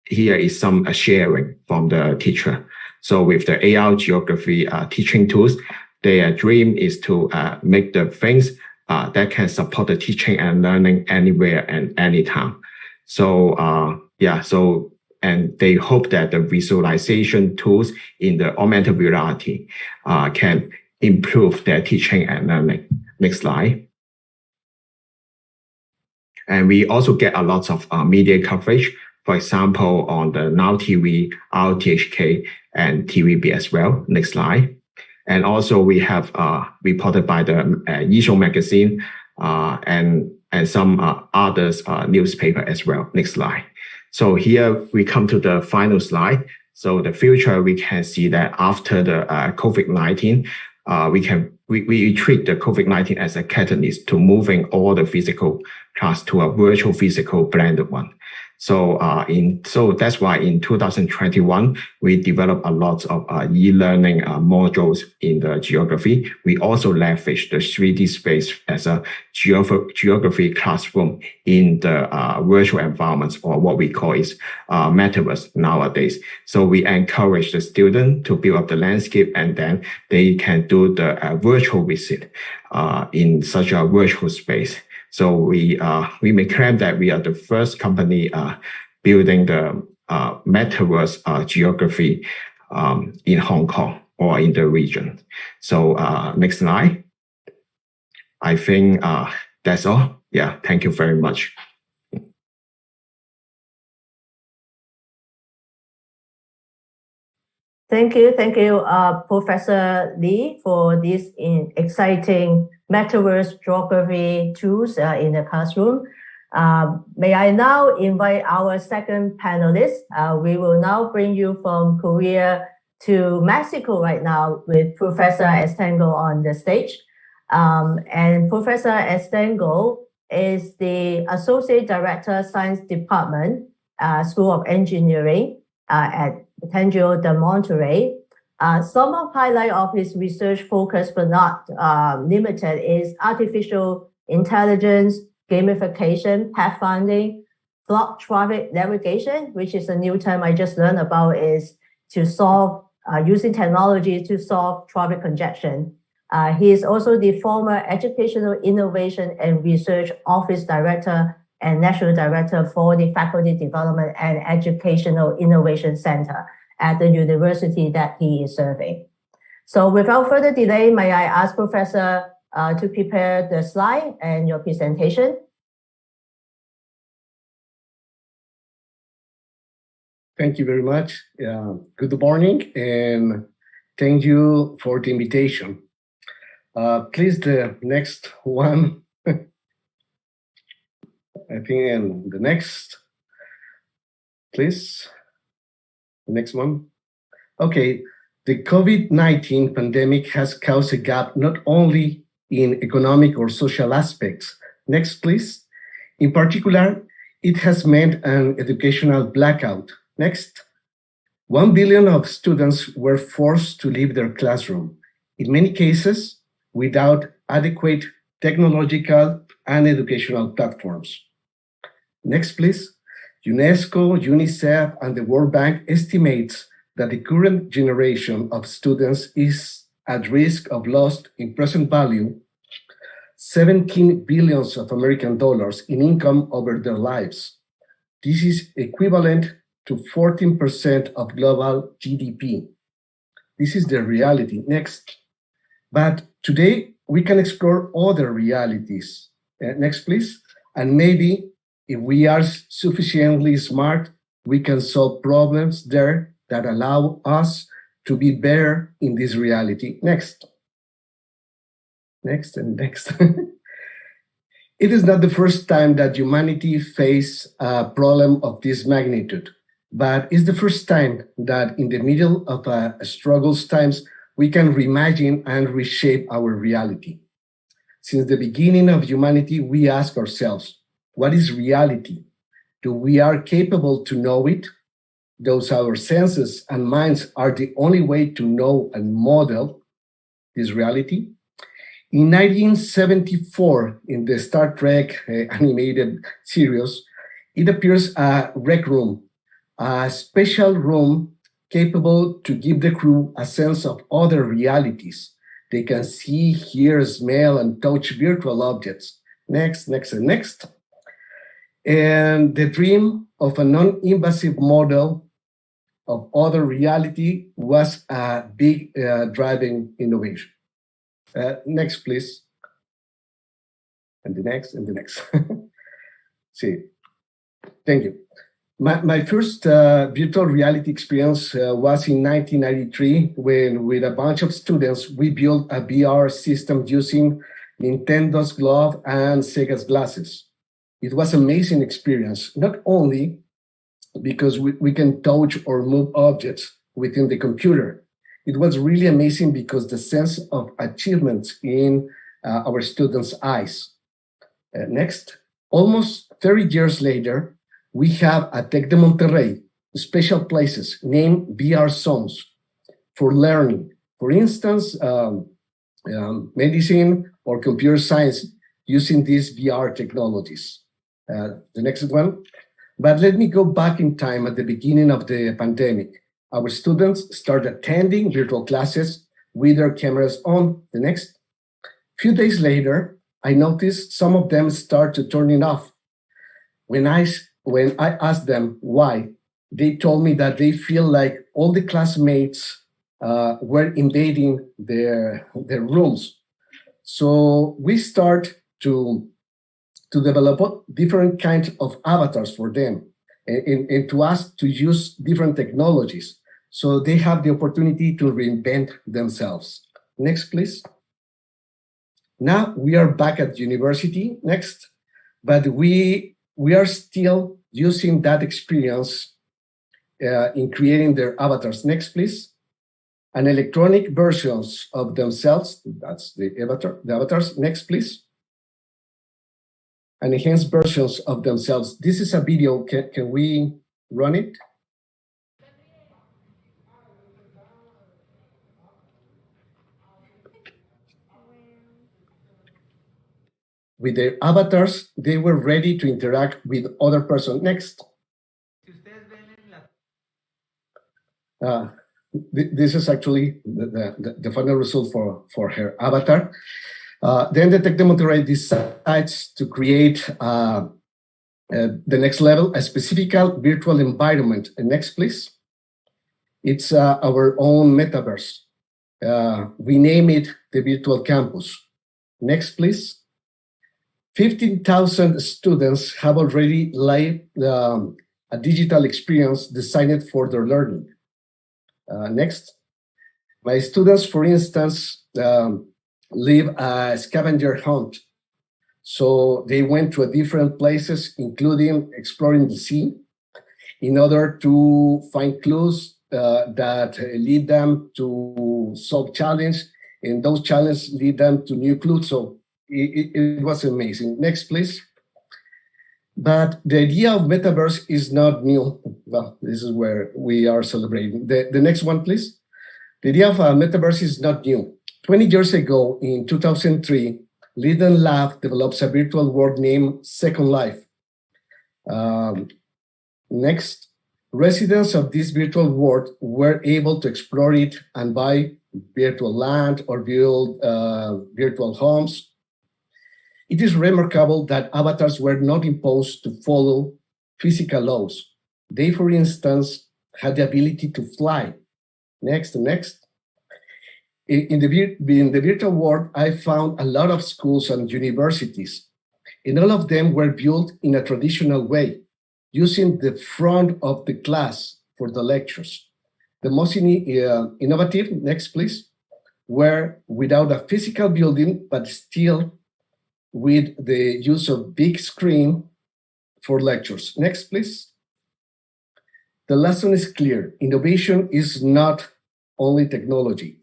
here is some sharing from the teacher. So with the AR geography teaching tools, their dream is to make the things that can support the teaching and learning anywhere and anytime. So and they hope that the visualization tools in the augmented reality can improve their teaching and learning. Next slide. And we also get a lot of media coverage, for example, on the Now TV, RTHK, and TVB as well. Next slide. And also we have reported by the Yishou magazine and some others newspaper as well. Next slide. So here we come to the final slide. So the future, we can see that after the COVID-19, we treat the COVID-19 as a catalyst to moving all the physical class to a virtual physical blended one. So that's why in 2021 we developed a lot of e-learning modules in the geography. We also leverage the 3D space as a geography classroom in the virtual environments, or what we call is Metaverse nowadays. So we encourage the student to build up the landscape, and then they can do the virtual visit in such a virtual space. So we may claim that we are the first company building the Metaverse geography in Hong Kong or in the region. So next slide. I think that's all. Yeah, thank you very much. Thank you, Professor Lee, for this exciting Metaverse geography tools in the classroom. May I now invite our second panelist. We will now bring you from Korea to Mexico right now with Professor Estengo on the stage. And Professor Estengo is the Associate Director, Science Department, School of Engineering at Tangio de Monterrey. Some of highlight of his research focus, but not limited, is artificial intelligence, gamification, pathfinding, block traffic navigation, which is a new term I just learned about, is to solve using technology to solve traffic congestion. He is also the former Educational Innovation and Research Office Director and National Director for the Faculty Development and Educational Innovation Center at the university that he is serving. So without further delay, may I ask Professor to prepare the slide and your presentation? Thank you very much. Good morning, and thank you for the invitation. Please, the next one. I think, and the next, please. The next one. Okay, the COVID-19 pandemic has caused a gap not only in economic or social aspects. Next, please. In particular, it has meant an educational blackout. Next. 1 billion of students were forced to leave their classroom, in many cases without adequate technological and educational platforms. Next, please. UNESCO, UNICEF, and the World Bank estimates that the current generation of students is at risk of loss in present value 17 billions of American dollars in income over their lives. This is equivalent to 14% of global GDP. This is the reality. Next. But today we can explore other realities. Next, please. And maybe if we are sufficiently smart, we can solve problems there that allow us to be better in this reality. Next. Next and next. It is not the first time that humanity faces a problem of this magnitude, but it's the first time that in the middle of struggles times, we can reimagine and reshape our reality. Since the beginning of humanity, we ask ourselves, what is reality? Do we are capable to know it? Those our senses and minds are the only way to know and model this reality. In 1974, in the Star Trek animated series, it appears a rec room, a special room capable to give the crew a sense of other realities. They can see, hear, smell, and touch virtual objects. Next, next, and next. And the dream of a non-invasive model of other reality was a big driving innovation. Next, please. And the next, and the next. See, thank you. My first virtual reality experience was in 1993 when, with a bunch of students, we built a VR system using Nintendo's glove and Sega's glasses. It was an amazing experience, not only because we can touch or move objects within the computer. It was really amazing because the sense of achievement in our students' eyes. Next, almost 30 years later, we have at Tec de Monterrey special places named VR zones for learning. For instance, medicine or computer science using these VR technologies. The next one. But let me go back in time at the beginning of the pandemic. Our students started attending virtual classes with their cameras on. The next. Few days later, I noticed some of them start to turn it off. When I asked them why, they told me that they feel like all the classmates were invading their rooms. So we start to develop different kinds of avatars for them and to ask to use different technologies so they have the opportunity to reinvent themselves. Next, please. Now we are back at university. Next, but we are still using that experience in creating their avatars. Next, please. And electronic versions of themselves. That's the avatars. Next, please. And enhanced versions of themselves. This is a video. Can we run it? With their avatars, they were ready to interact with other person. Next. this is actually the final result for her avatar. Then the Tec de Monterrey decides to create the next level, a specific virtual environment. And next, please. It's our own metaverse. We name it the virtual campus. Next, please. 15,000 students have already lived a digital experience designed for their learning. Next. My students, for instance, live a scavenger hunt. So they went to different places, including exploring the sea, in order to find clues that lead them to solve challenge, and those challenges lead them to new clues. So it was amazing. Next, please. But the idea of metaverse is not new. Well, this is where we are celebrating. The next one, please. The idea of a metaverse is not new. 20 years ago, in 2003, Leiden Lab develops a virtual world named Second Life. Next, residents of this virtual world were able to explore it and buy virtual land or build virtual homes. It is remarkable that avatars were not imposed to follow physical laws. They, for instance, had the ability to fly. Next. In the virtual world, I found a lot of schools and universities, and all of them were built in a traditional way, using the front of the class for the lectures. The most innovative, next please, were without a physical building, but still with the use of big screen for lectures. Next, please. The lesson is clear. Innovation is not only technology.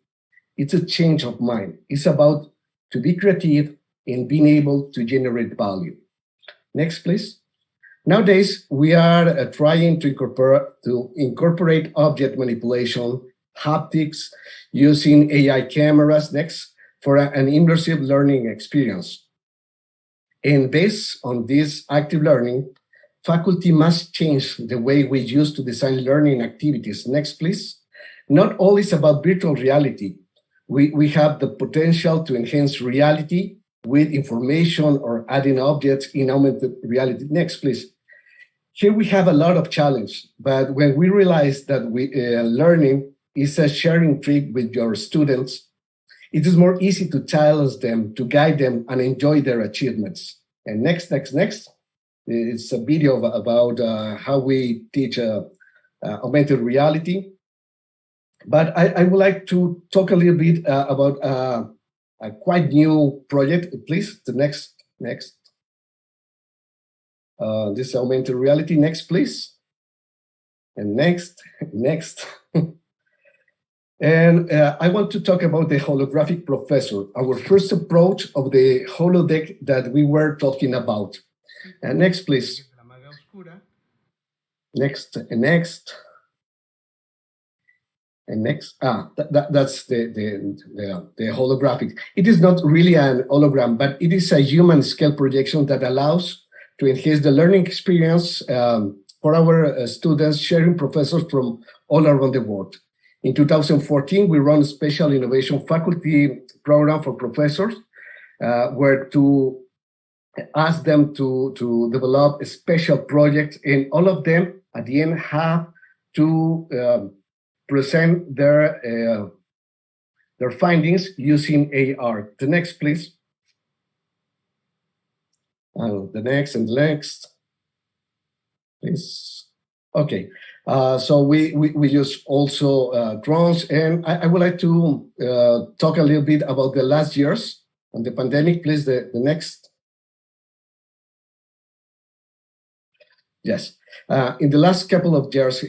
It's a change of mind. It's about to be creative and being able to generate value. Next, please. Nowadays, we are trying to incorporate object manipulation, haptics, using AI cameras, next, for an immersive learning experience. And based on this active learning, faculty must change the way we used to design learning activities. Next, please. Not all is about virtual reality. We have the potential to enhance reality with information or adding objects in augmented reality. Next, please. Here we have a lot of challenge, but when we realize that learning is a sharing trip with your students, it is more easy to challenge them, to guide them, and enjoy their achievements. And next. It's a video about how we teach augmented reality. But I would like to talk a little bit about a quite new project. Please, the next. This augmented reality. Next, please. And next. And I want to talk about the Holographic Professor, our first approach of the holodeck that we were talking about. And next, please. Next. And next, that's the holographic. It is not really an hologram, but it is a human scale projection that allows to enhance the learning experience for our students, sharing professors from all around the world. In 2014, we run a special innovation faculty program for professors, where to ask them to develop a special project, and all of them at the end have to present their findings using AR. The next, please. The next, please. Okay, so we use also drones, and I would like to talk a little bit about the last years on the pandemic. Please, the next. Yes. In the last couple of years,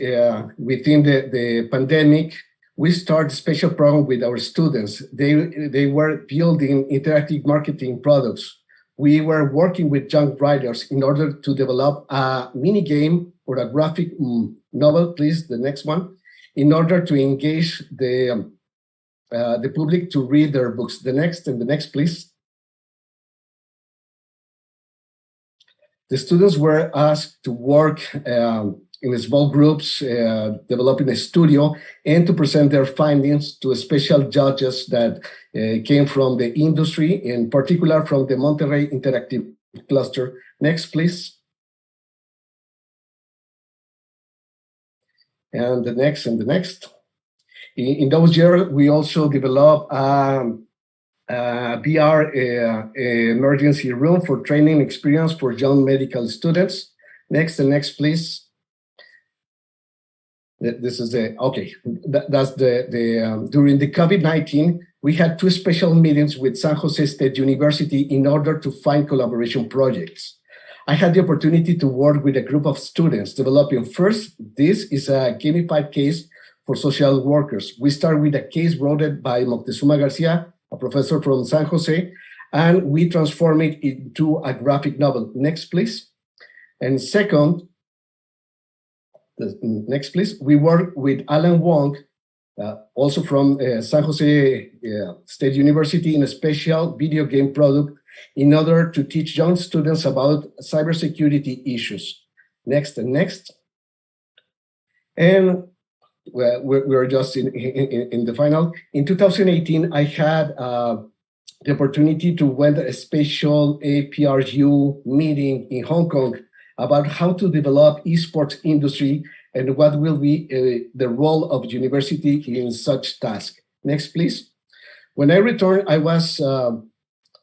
within the pandemic, we started a special program with our students. They were building interactive marketing products. We were working with young writers in order to develop a mini game or a graphic novel, please, the next one, in order to engage the public to read their books. The next, please. The students were asked to work in small groups, developing a studio, and to present their findings to special judges that came from the industry, in particular from the Monterrey Interactive Cluster. Next, please. And the next, and the next. In those years, we also developed VR emergency room for training experience for young medical students. Next, and next, please. This is that's during the COVID-19, we had 2 special meetings with San Jose State University in order to find collaboration projects. I had the opportunity to work with a group of students developing first, this is a gamified case for social workers. We start with a case wrote by Moctezuma Garcia, a professor from San Jose, and we transform it into a graphic novel. Next, please. And second, next, please. We work with Alan Wang, also from San Jose State University, in a special video game product in order to teach young students about cybersecurity issues. Next and next. And we're just in the final. In 2018, I had the opportunity to went a special APRU meeting in Hong Kong about how to develop esports industry and what will be the role of university in such task. Next, please. When I returned, I was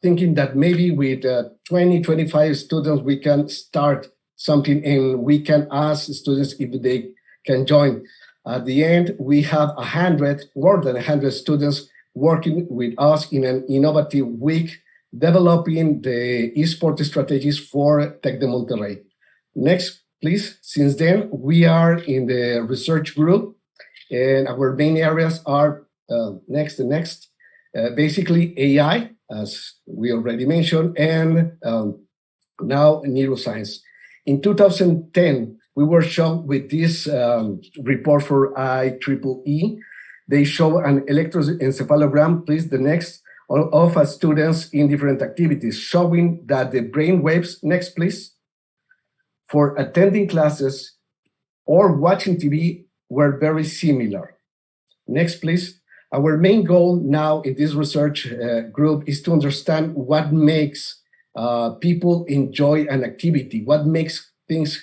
thinking that maybe with 20, 25 students, we can start something and we can ask students if they can join. At the end, we have more than 100 students working with us in an innovative week, developing the esports strategies for Tec de Monterrey. Next, please. Since then, we are in the research group, and our main areas are next and next. Basically, AI, as we already mentioned, and now neuroscience. In 2010, we were shown with this report for IEEE. They show an electroencephalogram, please, the next, of students in different activities, showing that the brain waves, next, please, for attending classes or watching TV were very similar. Next, please. Our main goal now in this research group is to understand what makes people enjoy an activity, what makes things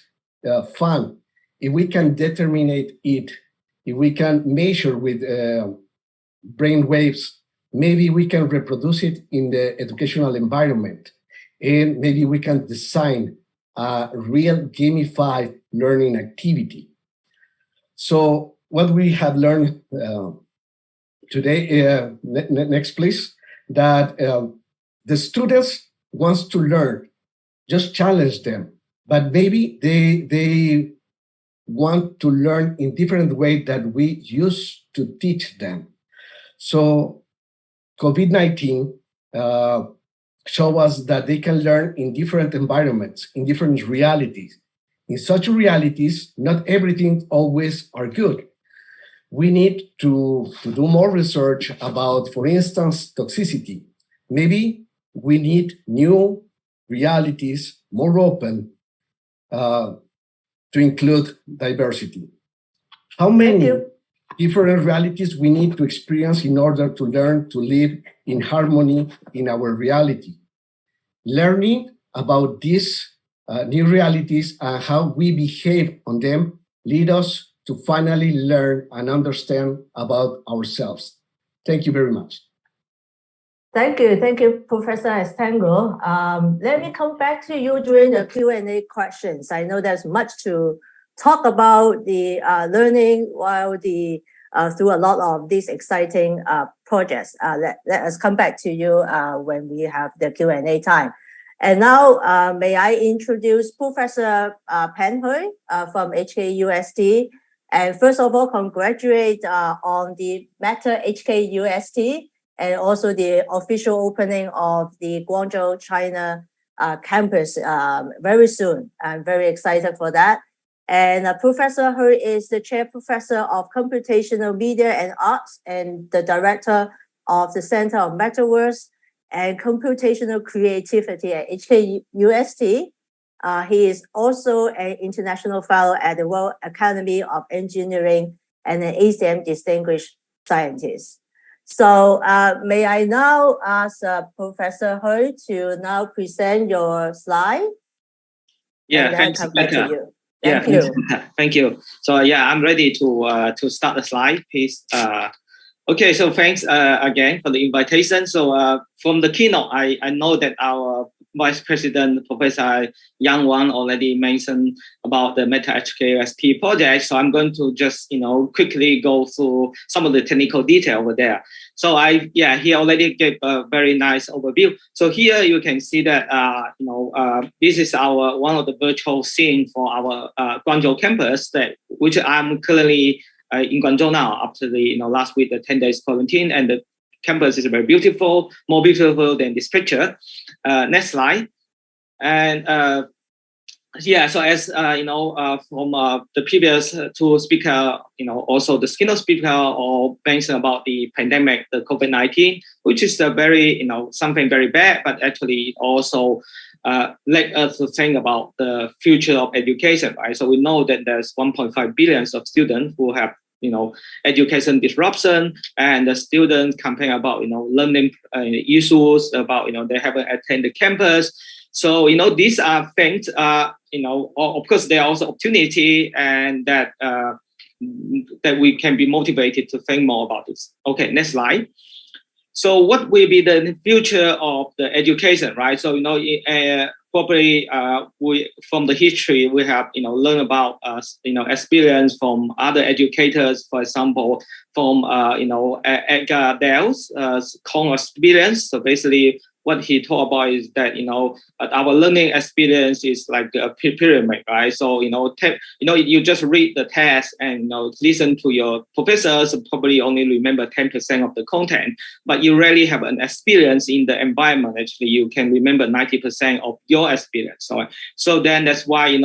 fun. If we can determine it, if we can measure with brain waves, maybe we can reproduce it in the educational environment, and maybe we can design a real gamified learning activity. So what we have learned today, next please, that the students wants to learn, just challenge them, but maybe they want to learn in different way that we used to teach them. So COVID-19 show us that they can learn in different environments, in different realities. In such realities, not everything always are good. We need to do more research about, for instance, toxicity. Maybe we need new realities, more open, to include diversity. How many different realities we need to experience in order to learn to live in harmony in our reality? Learning about these new realities and how we behave on them lead us to finally learn and understand about ourselves. Thank you very much. Thank you, Professor Estango. Let me come back to you during the Q&A questions. I know there's much to talk about the learning while through a lot of these exciting projects. Let us come back to you when we have the Q&A time. And now, may I introduce Professor Pan Hui from HKUST. And first of all, congratulate on the Meta HKUST and also the official opening of the Guangzhou, China campus very soon. I'm very excited for that. And Professor Hui is the Chair Professor of Computational Media and Arts and the Director of the Center of Metaverse and Computational Creativity at HKUST. He is also an international fellow at the World Academy of Engineering and an ACM Distinguished Scientist. So may I now ask Professor Hui to now present your slide? Yeah, thanks, Becca. Thank you. Thank you. So yeah, I'm ready to start the slide, please. Okay, so thanks again for the invitation. So from the keynote, I know that our Vice President, Professor Wang already mentioned about the Meta HKUST project. So I'm going to just, quickly go through some of the technical detail over there. So he already gave a very nice overview. So here you can see that, this is one of the virtual scene for our Guangzhou campus, which I'm currently in Guangzhou now after the, last week, the 10 days quarantine, and the campus is very beautiful, more beautiful than this picture. Next slide. And so as from the previous two speaker, also the keynote speaker all mentioned about the pandemic, the COVID-19, which is a very, something very bad, but actually also led us to think about the future of education, right? So we know that there's 1.5 billion of students who have education disruption, and the students complain about, learning issues, about, they haven't attended campus. So, these are things, of course, there are also opportunity, and that we can be motivated to think more about this. Okay, next slide. So what will be the future of the education, right? So, probably we from the history we have learned about experience from other educators, for example from Edgar Dell's Chong experience. So basically what he taught about is that our learning experience is like a pyramid, right? So you just read the test and listen to your professors, probably only remember 10% of the content, but you really have an experience in the environment. Actually, you can remember 90% of your experience. So then that's why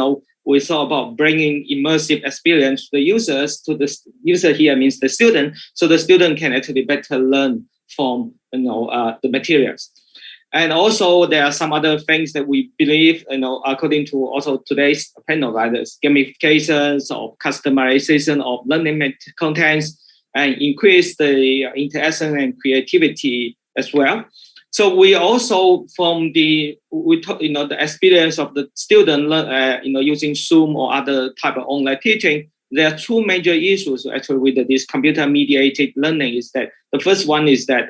we thought about bringing immersive experience to the users. To the user here means the student, so the student can actually better learn from the materials. And also there are some other things that we believe, according to also today's panel, right? There's gamifications or customization of learning contents, and increase the interaction and creativity as well. So we also the experience of the student, using Zoom or other type of online teaching. There are two major issues actually with this computer-mediated learning. Is that the first one is that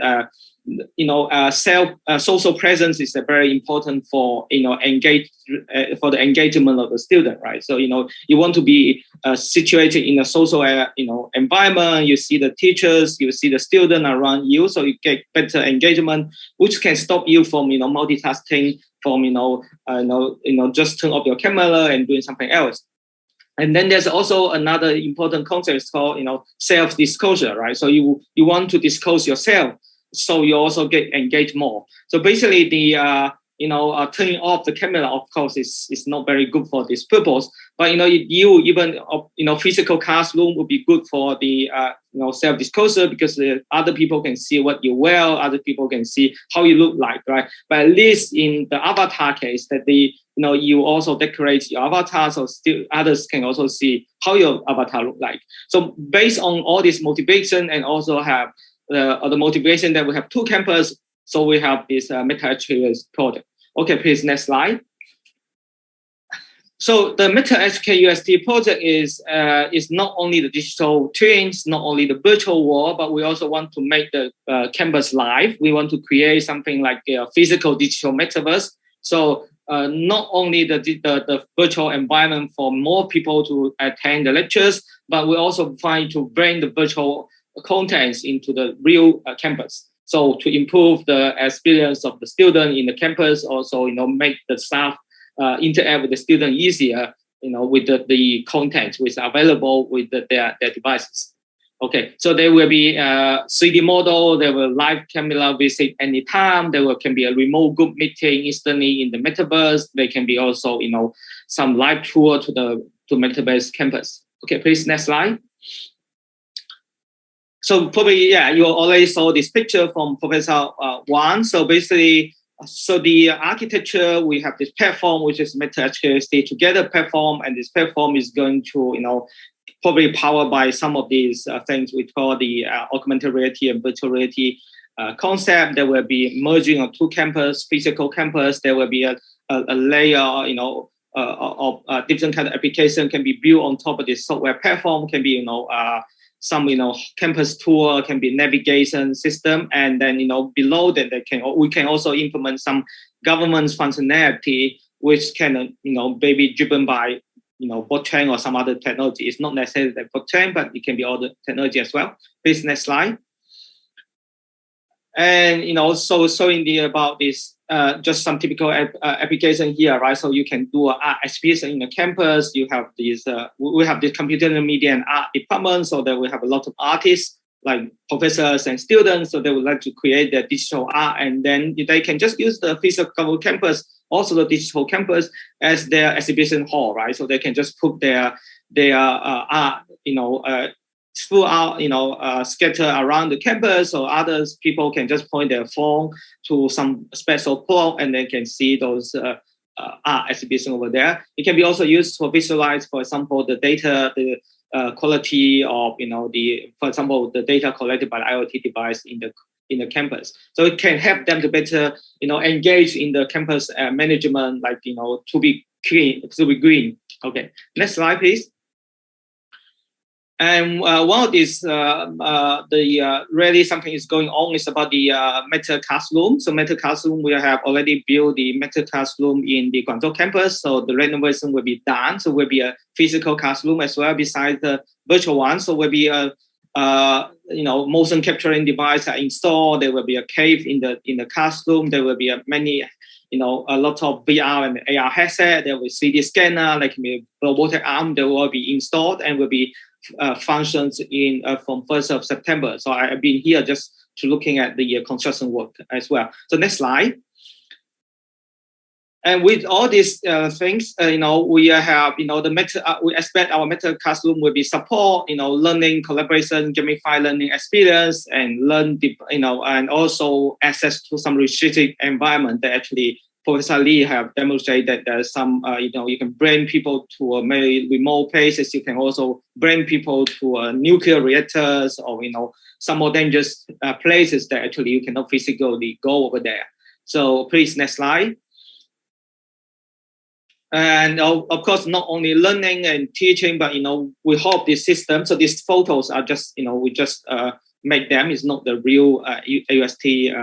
social presence is very important for for the engagement of the student, right? So you want to be situated in a social environment. You see the teachers, you see the student around you, so you get better engagement, which can stop you from multitasking, from just turn off your camera and doing something else. And then there's also another important concept called self-disclosure, right? So you want to disclose yourself, so you also get engaged more. So basically the turning off the camera, of course, is not very good for this purpose. But physical classroom would be good for the self-disclosure, because the other people can see what you wear, other people can see how you look like, right? But at least in the avatar case, that you also decorate your avatar, so still others can also see how your avatar look like. So based on all this motivation, and also have the motivation that we have two campuses, so we have this Meta HKUST project. Okay, please, next slide. So the Meta HKUST project is not only the digital twins, not only the virtual world, but we also want to make the campus live. We want to create something like a physical digital metaverse. So not only the virtual environment for more people to attend the lectures, but we also trying to bring the virtual contents into the real campus. So to improve the experience of the student in the campus, also make the staff interact with the student easier, with the content which are available with their devices. Okay, so there will be a 3D model, there will live camera visit anytime, can be a remote group meeting instantly in the metaverse. There can be also, some live tour to Metaverse campus. Okay, please, next slide. So probably, you already saw this picture from Professor Wang. So basically, So the architecture, we have this platform, which is HKUST together platform, and this platform is going to, probably powered by some of these things we call the augmented reality and virtual reality concept. There will be merging of two campus, physical campus. There will be a layer, of different kind of application can be built on top of this software platform. Can be, some campus tour, can be navigation system, and then below that we can also implement some governance functionality, which can maybe driven by blockchain or some other technology. It's not necessarily that blockchain, but it can be other technology as well. Please, next slide. And so showing about this just some typical application here, right? So you can do an art exhibition in the campus. You have these we have the computer and media and art department, so that we have a lot of artists like professors and students. So they would like to create their digital art, and then they can just use the physical campus, also the digital campus, as their exhibition hall, right? So they can just put their art, throughout, scatter around the campus, so others people can just point their phone to some special plot and they can see those art exhibition over there. It can be also used to visualize, for example, the data, the quality of, for example, the data collected by the IoT device in the campus. So it can help them to better, engage in the campus management, like, to be clean, to be green. Okay, next slide, please. And one of these, really something is going on is about the Meta Classroom. So Meta Classroom, we have already built the Meta Classroom in the Guangzhou campus. So the renovation will be done. So will be a physical classroom as well besides the virtual one. So will be a motion capturing device installed. There will be a cave in the classroom. There will be a lot of VR and AR headset. There will be 3D scanner, like robotic arm. There will be installed and will be functions in from 1st of September. So I've been here just to looking at the construction work as well. So next slide. And with all these things, we have, we expect our Meta Classroom will be support, learning, collaboration, gamified learning experience, and and also access to some restricted environment that actually Professor Lee have demonstrated that there's some, you can bring people to maybe remote places. You can also bring people to nuclear reactors or, some more dangerous places that actually you cannot physically go over there. So please, next slide. And of course, not only learning and teaching, but, we hope this system, so these photos are just, we just make them. It's not the real AUST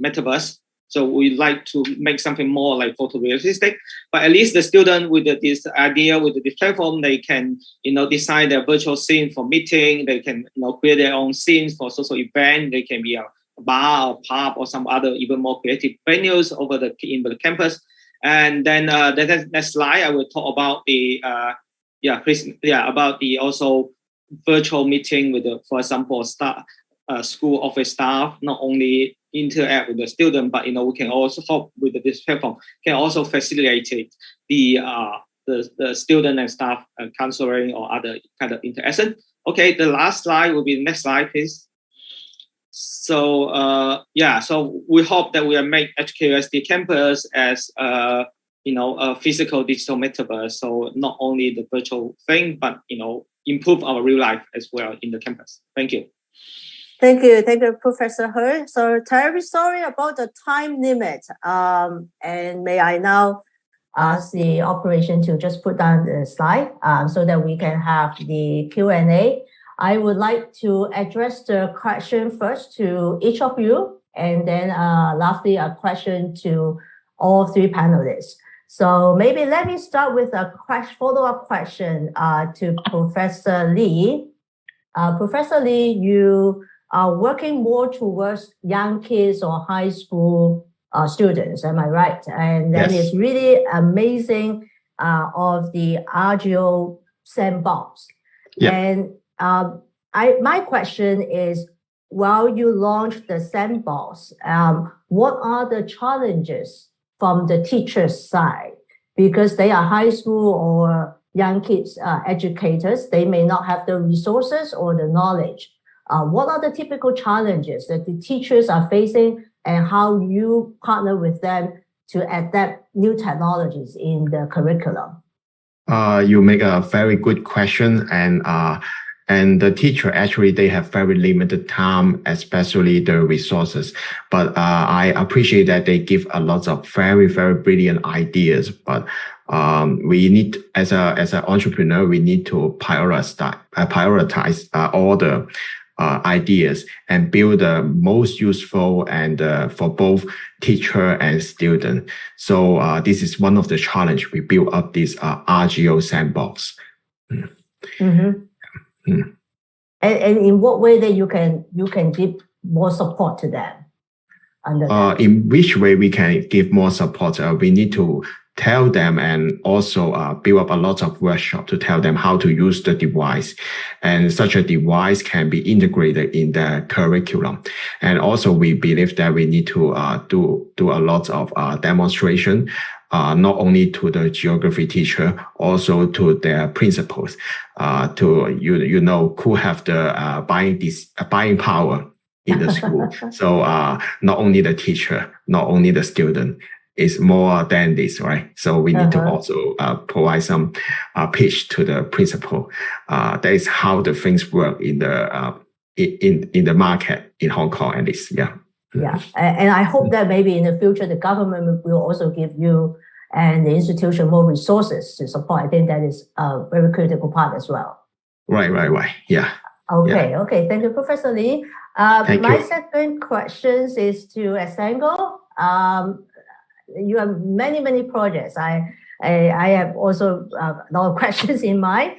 metaverse. So we like to make something more like photorealistic, but at least the student with this idea, with this platform, they can, design their virtual scene for meeting. They can, create their own scenes for social event. They can be a bar or pub or some other even more creative venues in the campus. And then the next slide, I will talk about the, about the also virtual meeting with the, for example, school office staff, not only interact with the student, but we can also hope with this platform can also facilitate the student and staff counseling or other kind of interaction. Okay, the last slide will be the next slide, please. So so we hope that we will make HKUST campus as a physical digital metaverse. So not only the virtual thing, but improve our real life as well in the campus. Thank you. Thank you, Professor He. So terribly sorry about the time limit. And may I now ask the operation to just put down the slide so that we can have the Q&A. I would like to address the question first to each of you, and then lastly, a question to all three panelists. So maybe let me start with a follow-up question to Professor Lee. Professor Lee, you are working more towards young kids or high school students, am I right? And that is really amazing of the APRU sandbox. Yeah. And my question is, while you launched the sandbox, what are the challenges from the teacher's side? Because they are high school or young kids educators, they may not have the resources or the knowledge. What are the typical challenges that the teachers are facing and how you partner with them to adapt new technologies in the curriculum? You make a very good question, and the teacher actually they have very limited time, especially the resources. But I appreciate that they give a lot of very brilliant ideas. But we need, as an entrepreneur, we need to prioritize all the ideas and build the most useful and for both teacher and student. So this is one of the challenge. We build up this RGO sandbox. And in what way that you can give more support to them? In which way we can give more support? We need to tell them and also build up a lot of workshop to tell them how to use the device, and such a device can be integrated in the curriculum. And also we believe that we need to do a lot of demonstration, not only to the geography teacher, also to their principals, to who have the buying power in the school. So not only the teacher, not only the student. Is more than this, right? So we need to also provide some pitch to the principal. That is how the things work in the market in Hong Kong, at least. Yeah. And I hope that maybe in the future the government will also give you and the institution more resources to support. I think that is a very critical part as well. Right. Yeah. Okay. Thank you, Professor Lee. My second question is to Asango. You have many projects. I have also a lot of questions in mind.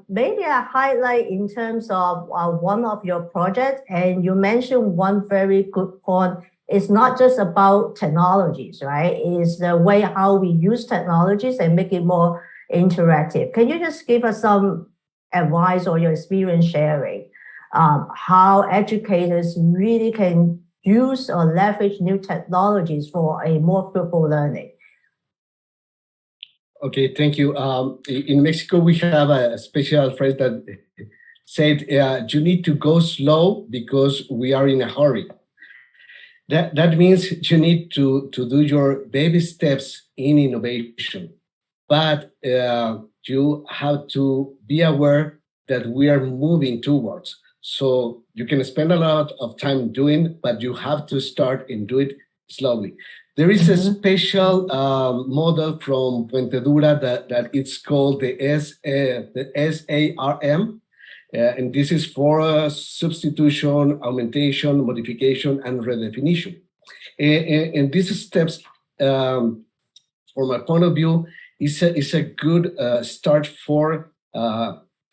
Maybe a highlight in terms of one of your projects, and you mentioned one very good point. It's not just about technologies, right? It's the way how we use technologies and make it more interactive. Can you just give us some advice or your experience sharing how educators really can use or leverage new technologies for a more fruitful learning? Okay, thank you. In Mexico, we have a special phrase that said, you need to go slow because we are in a hurry. That means you need to do your baby steps in innovation, but you have to be aware that we are moving towards. So you can spend a lot of time doing, but you have to start and do it slowly. There is a special model from Fuentedura that it's called the SARM, and this is for substitution, augmentation, modification, and redefinition. And these steps, from my point of view, is a good start for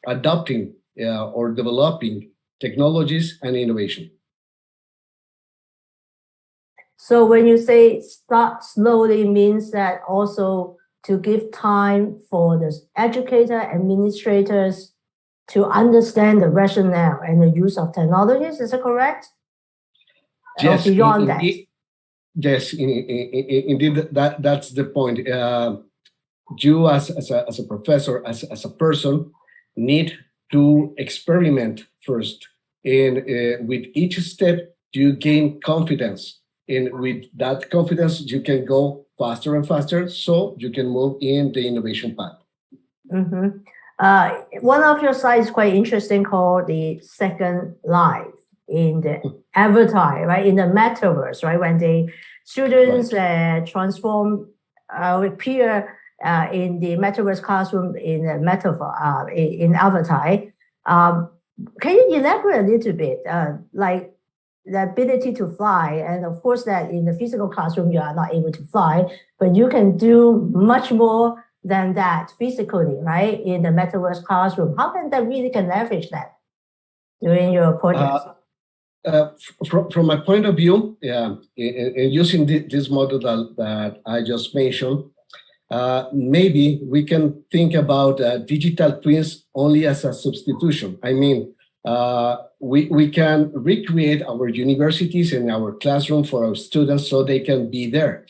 adopting or developing technologies and innovation. So when you say start slowly means that also to give time for the educator, administrators to understand the rationale and the use of technologies, is that correct? Yes, or beyond that? Yes, indeed, that's the point. You as a professor, as a person, need to experiment first, and with each step you gain confidence, and with that confidence you can go faster and faster, so you can move in the innovation path. One of your sites is quite interesting, called the Second Life in the avatar, right, in the metaverse, right, when the students transform appear in the metaverse classroom in the metaverse in avatar. Can you elaborate a little bit, like the ability to fly, and of course that in the physical classroom you are not able to fly, but you can do much more than that physically, right, in the metaverse classroom. How can that really can leverage that during your project? From my point of view, in using this model that I just mentioned, maybe we can think about digital twins only as a substitution. I mean, we can recreate our universities and our classroom for our students so they can be there.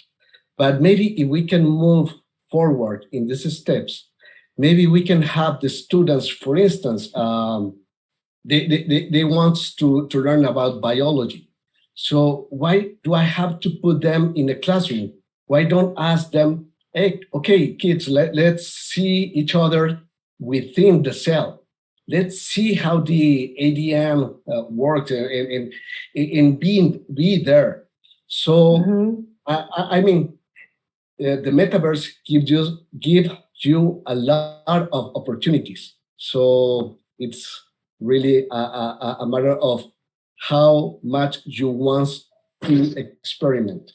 But maybe if we can move forward in these steps, maybe we can have the students, for instance, they want to learn about biology. So why do I have to put them in a classroom? Why don't ask them, hey, okay, kids, let's see each other within the cell. Let's see how the ADM works and be there. So, I mean, the metaverse gives you a lot of opportunities. So it's really a matter of how much you want to experiment.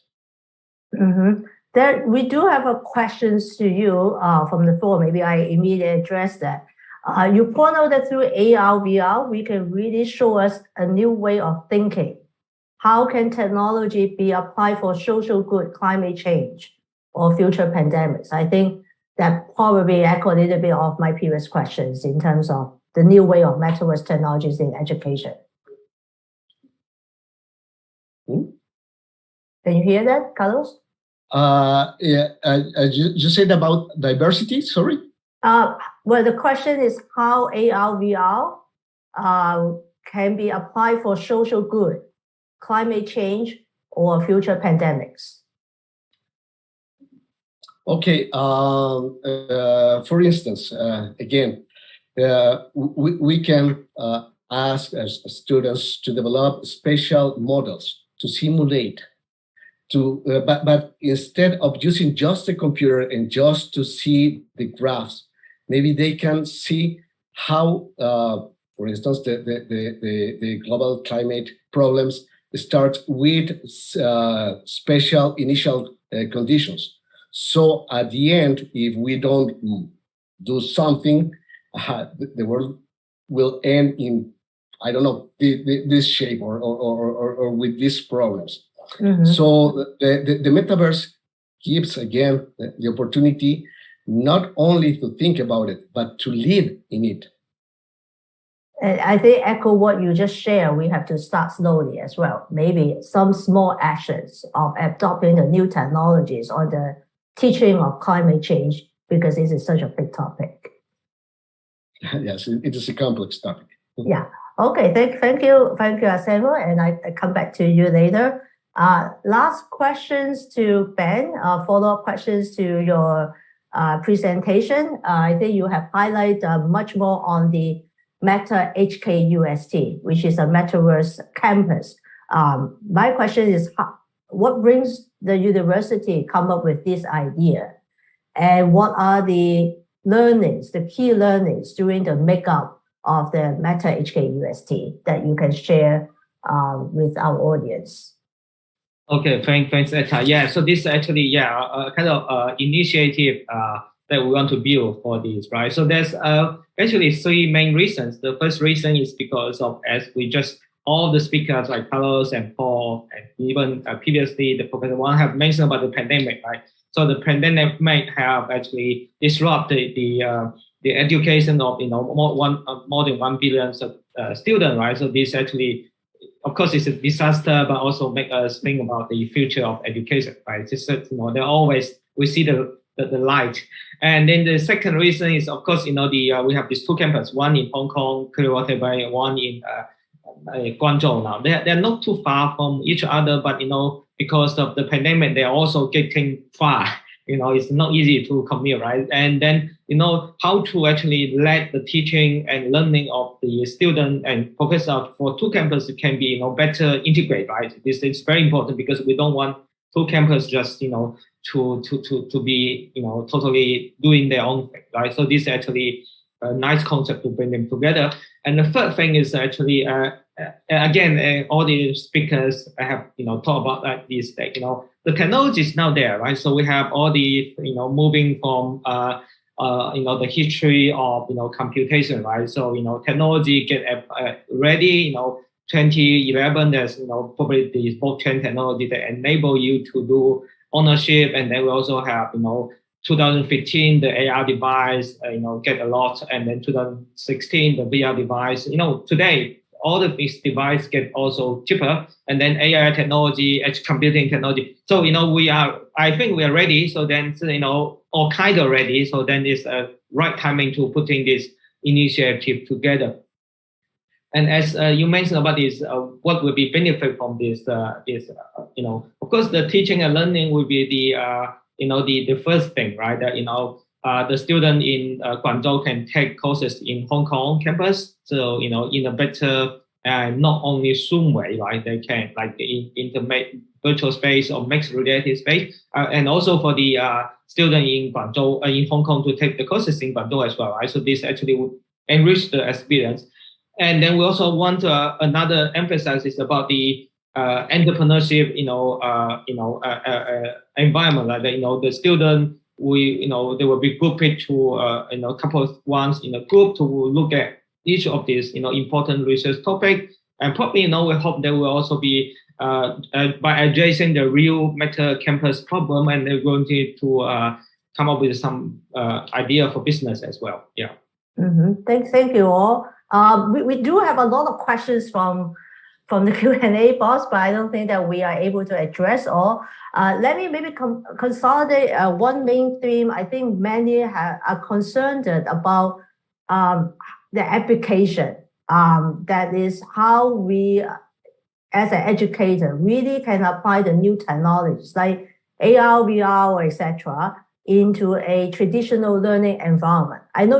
There, we do have a questions to you from the floor. Maybe I immediately address that. You point out that through AR, VR, we can really show us a new way of thinking. How can technology be applied for social good, climate change, or future pandemics? I think that probably echo a little bit of my previous questions in terms of the new way of metaverse technologies in education. Can you hear that, Carlos? You said about diversity, sorry? Well, the question is how AR, VR can be applied for social good, climate change, or future pandemics. Okay, for instance, again, we can ask as students to develop special models to simulate, but instead of using just a computer and just to see the graphs, maybe they can see how, for instance, the global climate problems start with special initial conditions. So at the end, if we don't do something, the world will end in, I don't know, this shape or with these problems. So the metaverse gives, again, the opportunity not only to think about it, but to live in it. And I think echo what you just shared, we have to start slowly as well. Maybe some small actions of adopting the new technologies or the teaching of climate change, because this is such a big topic. Yes, it is a complex topic. Yeah. Okay. Thank you, Samuel. And I come back to you later. Last questions to Ben. Follow-up questions to your presentation. I think you have highlighted much more on the Meta HKUST, which is a metaverse campus. My question is, what brings the university come up with this idea? And what are the learnings, the key learnings during the makeup of the Meta HKUST that you can share with our audience? Okay, thanks, Etta. Yeah, so this is actually, a kind of initiative that we want to build for this, right? So there's actually three main reasons. The first reason is because of, as we just, all the speakers like Carlos and Paul, and even previously the Professor Wang have mentioned about the pandemic, right? So the pandemic might have actually disrupted the education of more than 1 billion students, right? So this actually, of course, it's a disaster, but also make us think about the future of education, right? Just there always we see the light. And then the second reason is, of course, we have these two campuses, one in Hong Kong, Clearwater Bay, one in Guangzhou now. They're not too far from each other, but because of the pandemic, they're also getting far. It's not easy to commute, right? And then how to actually let the teaching and learning of the student and professor for two campuses can be better integrate, right? This is very important because we don't want two campuses just to be totally doing their own thing, right? So this is actually a nice concept to bring them together. And the third thing is actually again, all the speakers have talked about that is that the technology is now there, right? So we have all the moving from the history of computation, right? So technology get ready. 2011, there's probably the blockchain technology that enable you to do ownership, and then we also have 2015 the AR device get a lot, and then 2016 the VR device. Today all of these devices get also cheaper, and then AI technology, edge computing technology. So I think we are ready. So then all kind of ready. So then it's a right timing to putting this initiative together. And as you mentioned about this, what will be benefit from this? Of course, the teaching and learning will be the first thing, right? That the student in Guangzhou can take courses in Hong Kong campus. So in a better not only Zoom way, right? They can like in the virtual space or mixed reality space, and also for the student in Guangzhou, in Hong Kong to take the courses in Guangzhou as well, right? So this actually would enrich the experience. And then we also want another emphasis is about the entrepreneurship, environment. Like the student, they will be grouped to a couple of ones in a group to look at each of these important research topic, and probably we hope there will also be by addressing the real meta campus problem, and they're going to come up with some idea for business as well. Yeah. Mm-hmm. Thank you all. We do have a lot of questions from the Q&A box, but I don't think that we are able to address all. Let me maybe consolidate one main theme. I think many are concerned about the application. That is how we, as an educator, really can apply the new technologies like AR, VR, etc., into a traditional learning environment. I know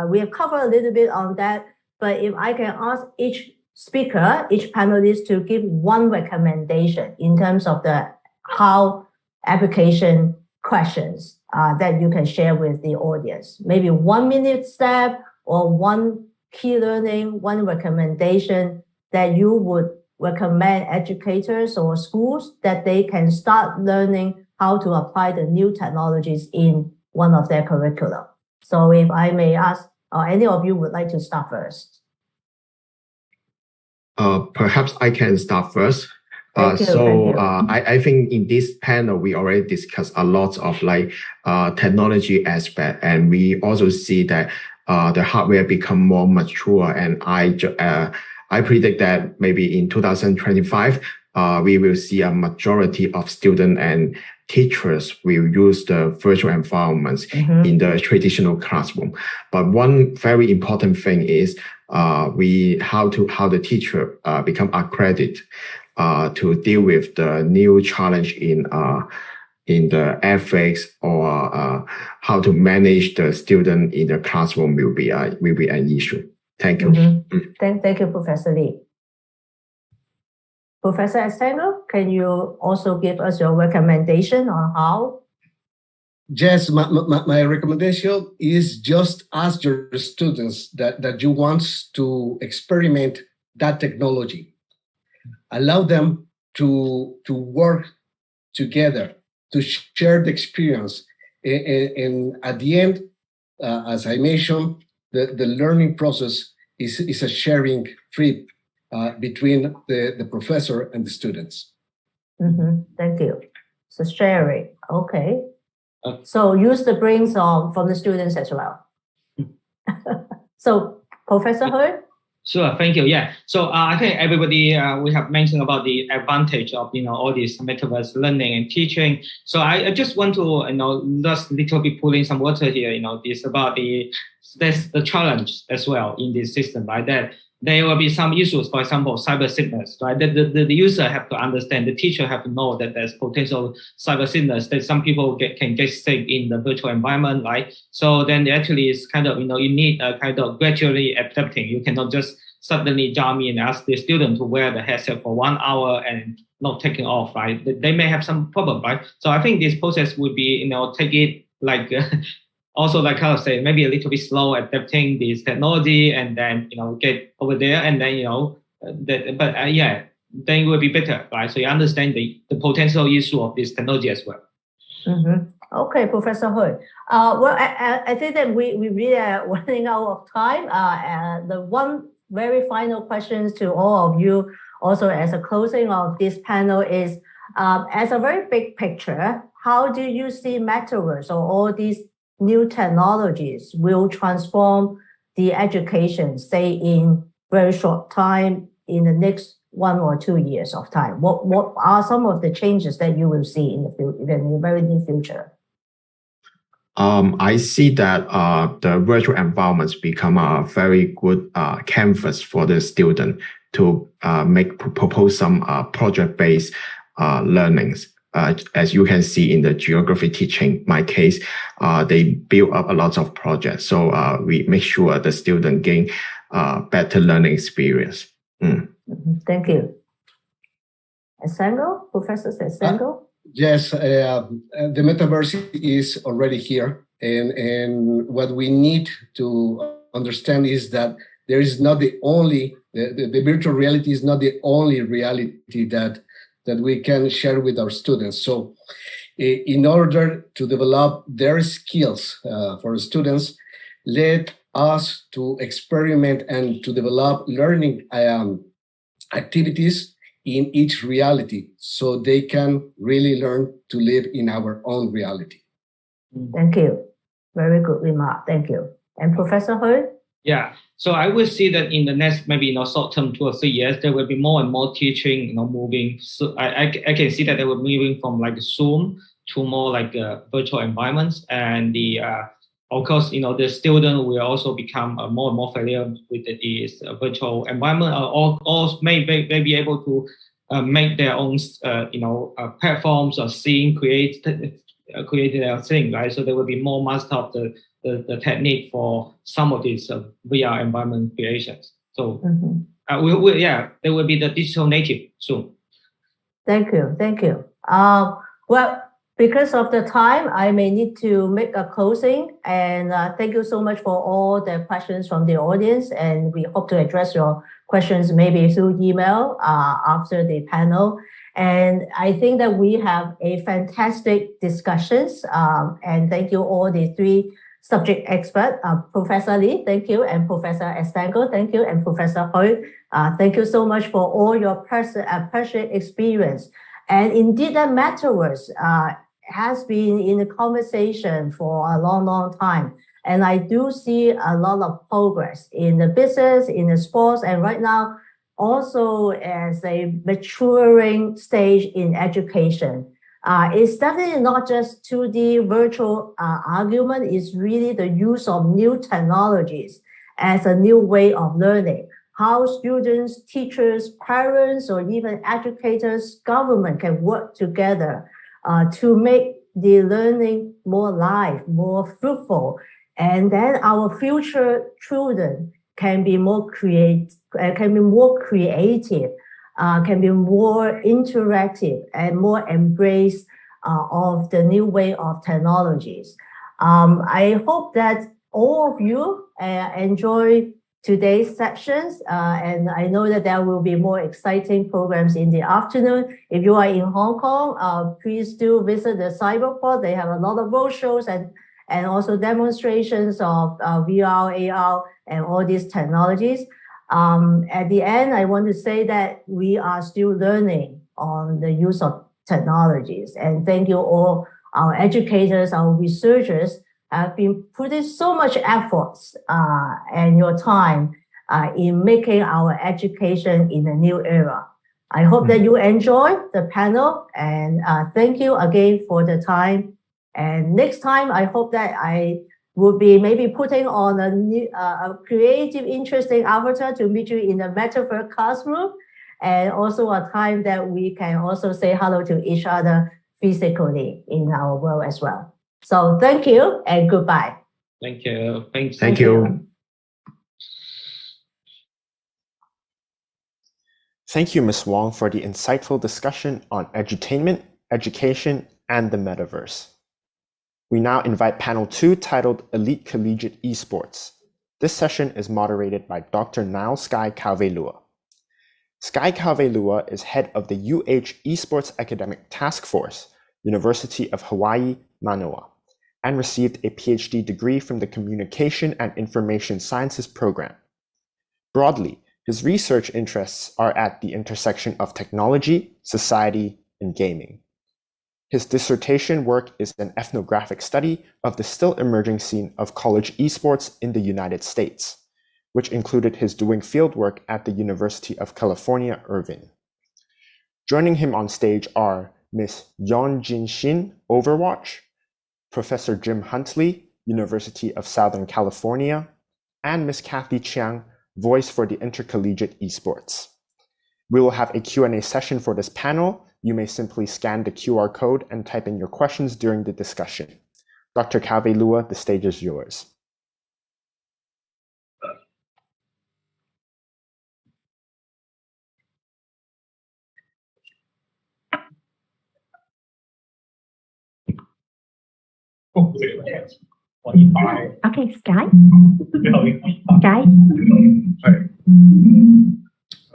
we have covered a little bit on that, but if I can ask each speaker, each panelist to give one recommendation in terms of the how application questions that you can share with the audience. Maybe 1 minute step or one key learning, one recommendation that you would recommend educators or schools that they can start learning how to apply the new technologies in one of their curriculum. So if I may ask, any of you would like to start first? Perhaps I can start first. I think in this panel, we already discussed a lot of technology aspect, and we also see that the hardware become more mature. And I predict that maybe in 2025, we will see a majority of students and teachers will use the virtual environments in the traditional classroom. But one very important thing is how the teacher become accredited to deal with the new challenge in the ethics, or how to manage the student in the classroom will be an issue. Thank you. Thank you, Professor Lee. Professor Estengo, can you also give us your recommendation on how? Yes, my recommendation is just ask your students that you want to experiment that technology. Allow them to work together, to share the experience. And at the end, as I mentioned, the learning process is a sharing trip between the professor and the students. Thank you. So sharing, okay. So use the brains from the students as well. So Professor Hkusd? Sure, thank you. Yeah, so I think everybody, we have mentioned about the advantage of all this metaverse learning and teaching. So I just want to just little bit put in some water here. This about that's the challenge as well in this system, right? That there will be some issues, for example, cyber sickness, right? The user have to understand, the teacher have to know that there's potential cyber sickness, that some people can get sick in the virtual environment, right? So then actually it's kind of, you need a kind of gradually adapting. You cannot just suddenly jump in and ask the student to wear the headset for 1 hour and not taking off, right? They may have some problem, right? So I think this process would be, take it like, also, like Carlos said, maybe a little bit slow adapting this technology, and then get over there, and then then it will be better, right? So you understand the potential issue of this technology as well. Okay, Professor Hkusd. Well, I think that we really are running out of time. The one very final question to all of you, also as a closing of this panel, is as a very big picture, how do you see Metaverse or all these new technologies will transform the education, say in very short time, in the next 1 or 2 years of time? What are some of the changes that you will see in the very near future? I see that the virtual environments become a very good canvas for the student to propose some project-based learnings. As you can see in the geography teaching, my case, they build up a lot of projects. So we make sure the student gain better learning experience. Thank you. Estango, Professor Estango? Yes, the metaverse is already here. And what we need to understand is that there is not the only, the virtual reality is not the only reality that we can share with our students. So in order to develop their skills for the students, let us to experiment and to develop learning activities in each reality so they can really learn to live in our own reality. Thank you. Very good remark. Thank you. And Professor Hkusd? Yeah. So I will see that in the next maybe short term 2 or 3 years, there will be more and more teaching moving. So I can see that they were moving from like Zoom to more like virtual environments, and the of course the student will also become more and more familiar with this virtual environment, or may be able to make their own platforms or create their thing, right? So there will be more master of the technique for some of these VR environment creations. So there will be the digital native soon. Thank you. Thank you. Well, because of the time, I may need to make a closing. And thank you so much for all the questions from the audience. And we hope to address your questions maybe through email after the panel. And I think that we have a fantastic discussions. And thank you all the 3 subject experts, Professor Lee, thank you, and Professor Estango, thank you, and Professor Hkusd. Thank you so much for all your precious experience. And indeed, the Metaverse has been in the conversation for a long, long time. And I do see a lot of progress in the business, in the sports, and right now, also as a maturing stage in education. It's definitely not just 2D virtual argument, it's really the use of new technologies as a new way of learning. How students, teachers, parents, or even educators, government can work together to make the learning more live, more fruitful, and then our future children can be more creative, can be more interactive, and more embrace of the new way of technologies. I hope that all of you enjoy today's sessions, and I know that there will be more exciting programs in the afternoon. If you are in Hong Kong, please do visit the Cyberport. They have a lot of roadshows and also demonstrations of VR, AR, and all these technologies. At the end, I want to say that we are still learning on the use of technologies. And thank you all, our educators, our researchers have been putting so much efforts and your time in making our education in a new era. I hope that you enjoy the panel, and thank you again for the time. And next time, I hope that I will be maybe putting on a new, creative, interesting avatar to meet you in the Metaverse classroom, and also a time that we can also say hello to each other physically in our world as well. So thank you and goodbye. Thank you. Thanks. Thank you. Thank you, Ms. Wang, for the insightful discussion on edutainment, education, and the metaverse. We now invite panel 2 titled Elite Collegiate Esports. This session is moderated by Dr. Nao Sky Calvelua. Sky Calvelua is head of the UH Esports Academic Task Force, University of Hawaii, Manoa, and received a PhD degree from the Communication and Information Sciences program. Broadly, his research interests are at the intersection of technology, society, and gaming. His dissertation work is an ethnographic study of the still emerging scene of college esports in the United States, which included his doing fieldwork at the University of California, Irvine. Joining him on stage are Ms. Yeon Jin Shin, Overwatch, Professor Jim Huntley, University of Southern California, and Ms. Cathy Chan, Voice for the Intercollegiate Esports. We will have a Q&A session for this panel. You may simply scan the QR code and type in your questions during the discussion. Dr. Kavelua, the stage is yours. Okay, Sky. Sky. Hi.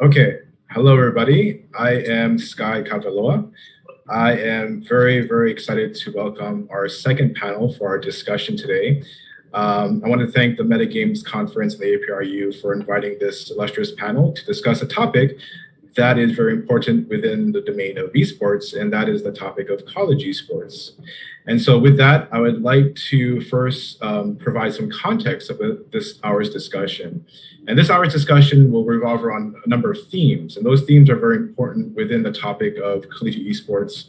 Okay. Hello, everybody. I am Sky Kaveloa. I am very, very excited to welcome our second panel for our discussion today. I want to thank the Metagames Conference and the APRU for inviting this illustrious panel to discuss a topic that is very important within the domain of esports, and that is the topic of college esports. And so with that, I would like to first provide some context of this hour's discussion. And this hour's discussion will revolve around a number of themes, and those themes are very important within the topic of collegiate esports.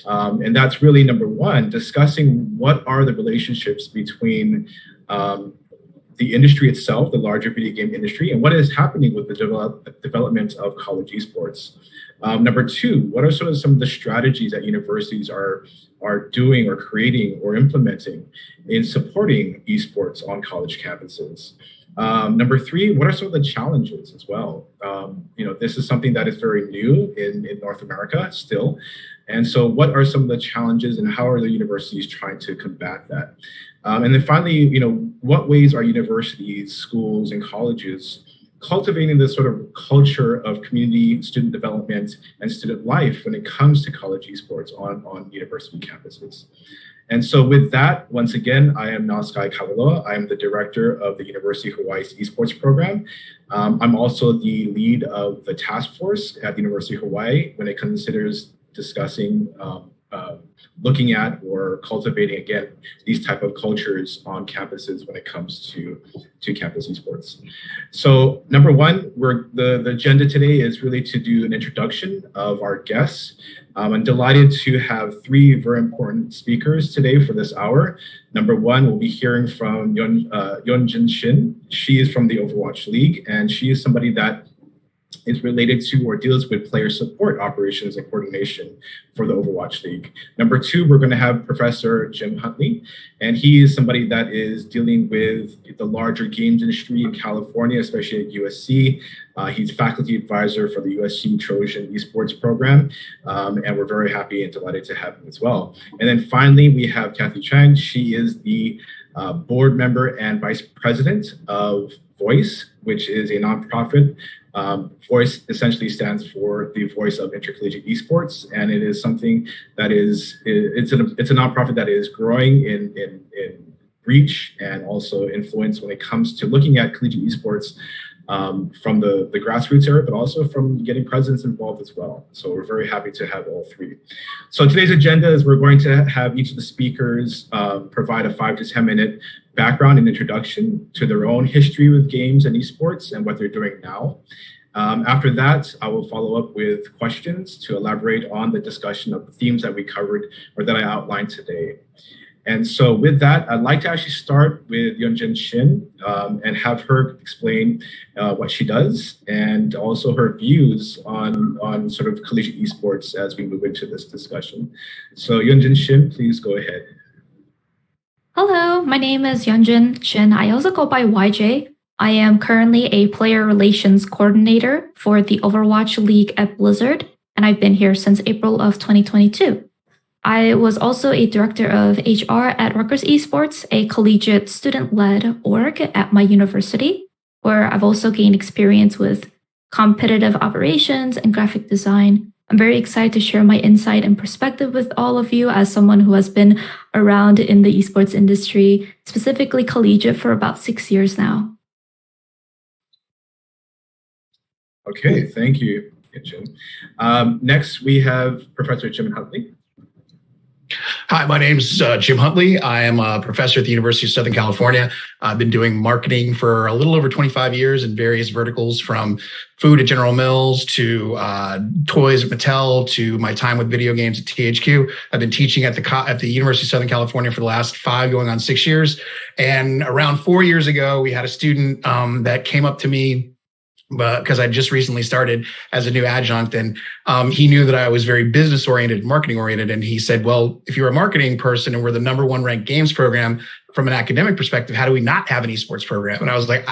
And that's really number one, discussing what are the relationships between the industry itself, the larger video game industry, and what is happening with the development of college esports. Number two, what are sort of some of the strategies that universities are doing or creating or implementing in supporting esports on college campuses? Number three, what are some of the challenges as well? This is something that is very new in North America still. And so what are some of the challenges and how are the universities trying to combat that? And then finally, what ways are universities, schools, and colleges cultivating this sort of culture of community student development and student life when it comes to college esports on university campuses? And so with that, once again, I am now Sky Kaveloa. I am the director of the University of Hawaii's esports program. I'm also the lead of the task force at the University of Hawaii when it considers discussing looking at or cultivating, again, these type of cultures on campuses when it comes to campus esports. So number one, the agenda today is really to do an introduction of our guests. I'm delighted to have three very important speakers today for this hour. Number one, we'll be hearing from Yeonjun Shin. She is from the Overwatch League, and she is somebody that is related to or deals with player support operations and coordination for the Overwatch League. Number two, we're going to have Professor Jim Huntley, and he is somebody that is dealing with the larger games industry in California, especially at USC. He's faculty advisor for the USC Trojan Esports program, and we're very happy and delighted to have him as well. And then finally, we have Cathy Chan. She is the board member and vice president of Voice, which is a nonprofit. Voice essentially stands for the voice of intercollegiate esports, and it is something that it's a nonprofit that is growing in reach and also influence when it comes to looking at collegiate esports from the grassroots area, but also from getting presidents involved as well. So we're very happy to have all three. So today's agenda is we're going to have each of the speakers provide a 5 to 10 minute background and introduction to their own history with games and esports and what they're doing now. After that, I will follow up with questions to elaborate on the discussion of the themes that we covered or that I outlined today. And so with that, I'd like to actually start with Yeonjun Shin and have her explain what she does and also her views on sort of collegiate esports as we move into this discussion. So Yeonjun Shin, please go ahead. Hello, my name is Yeonjun Shin. I also go by YJ. I am currently a player relations coordinator for the Overwatch League at Blizzard, and I've been here since April of 2022. I was also a director of HR at Rutgers Esports, a collegiate student-led org at my university, where I've also gained experience with competitive operations and graphic design. I'm very excited to share my insight and perspective with all of you as someone who has been around in the esports industry, specifically collegiate, for about 6 years now. Okay, thank you, Jim. Next, we have Professor Jim Huntley. Hi, my name's Jim Huntley. I am a professor at the University of Southern California. I've been doing marketing for a little over 25 years in various verticals, from food at General Mills to toys at Mattel to my time with video games at THQ. I've been teaching at the University of Southern California for the last 5 going on 6 years. And around 4 years ago, we had a student that came up to me because I just recently started as a new adjunct, and he knew that I was very business oriented, marketing oriented. And he said, well, if you're a marketing person and we're the #1 ranked games program from an academic perspective, how do we not have an esports program? And I was like,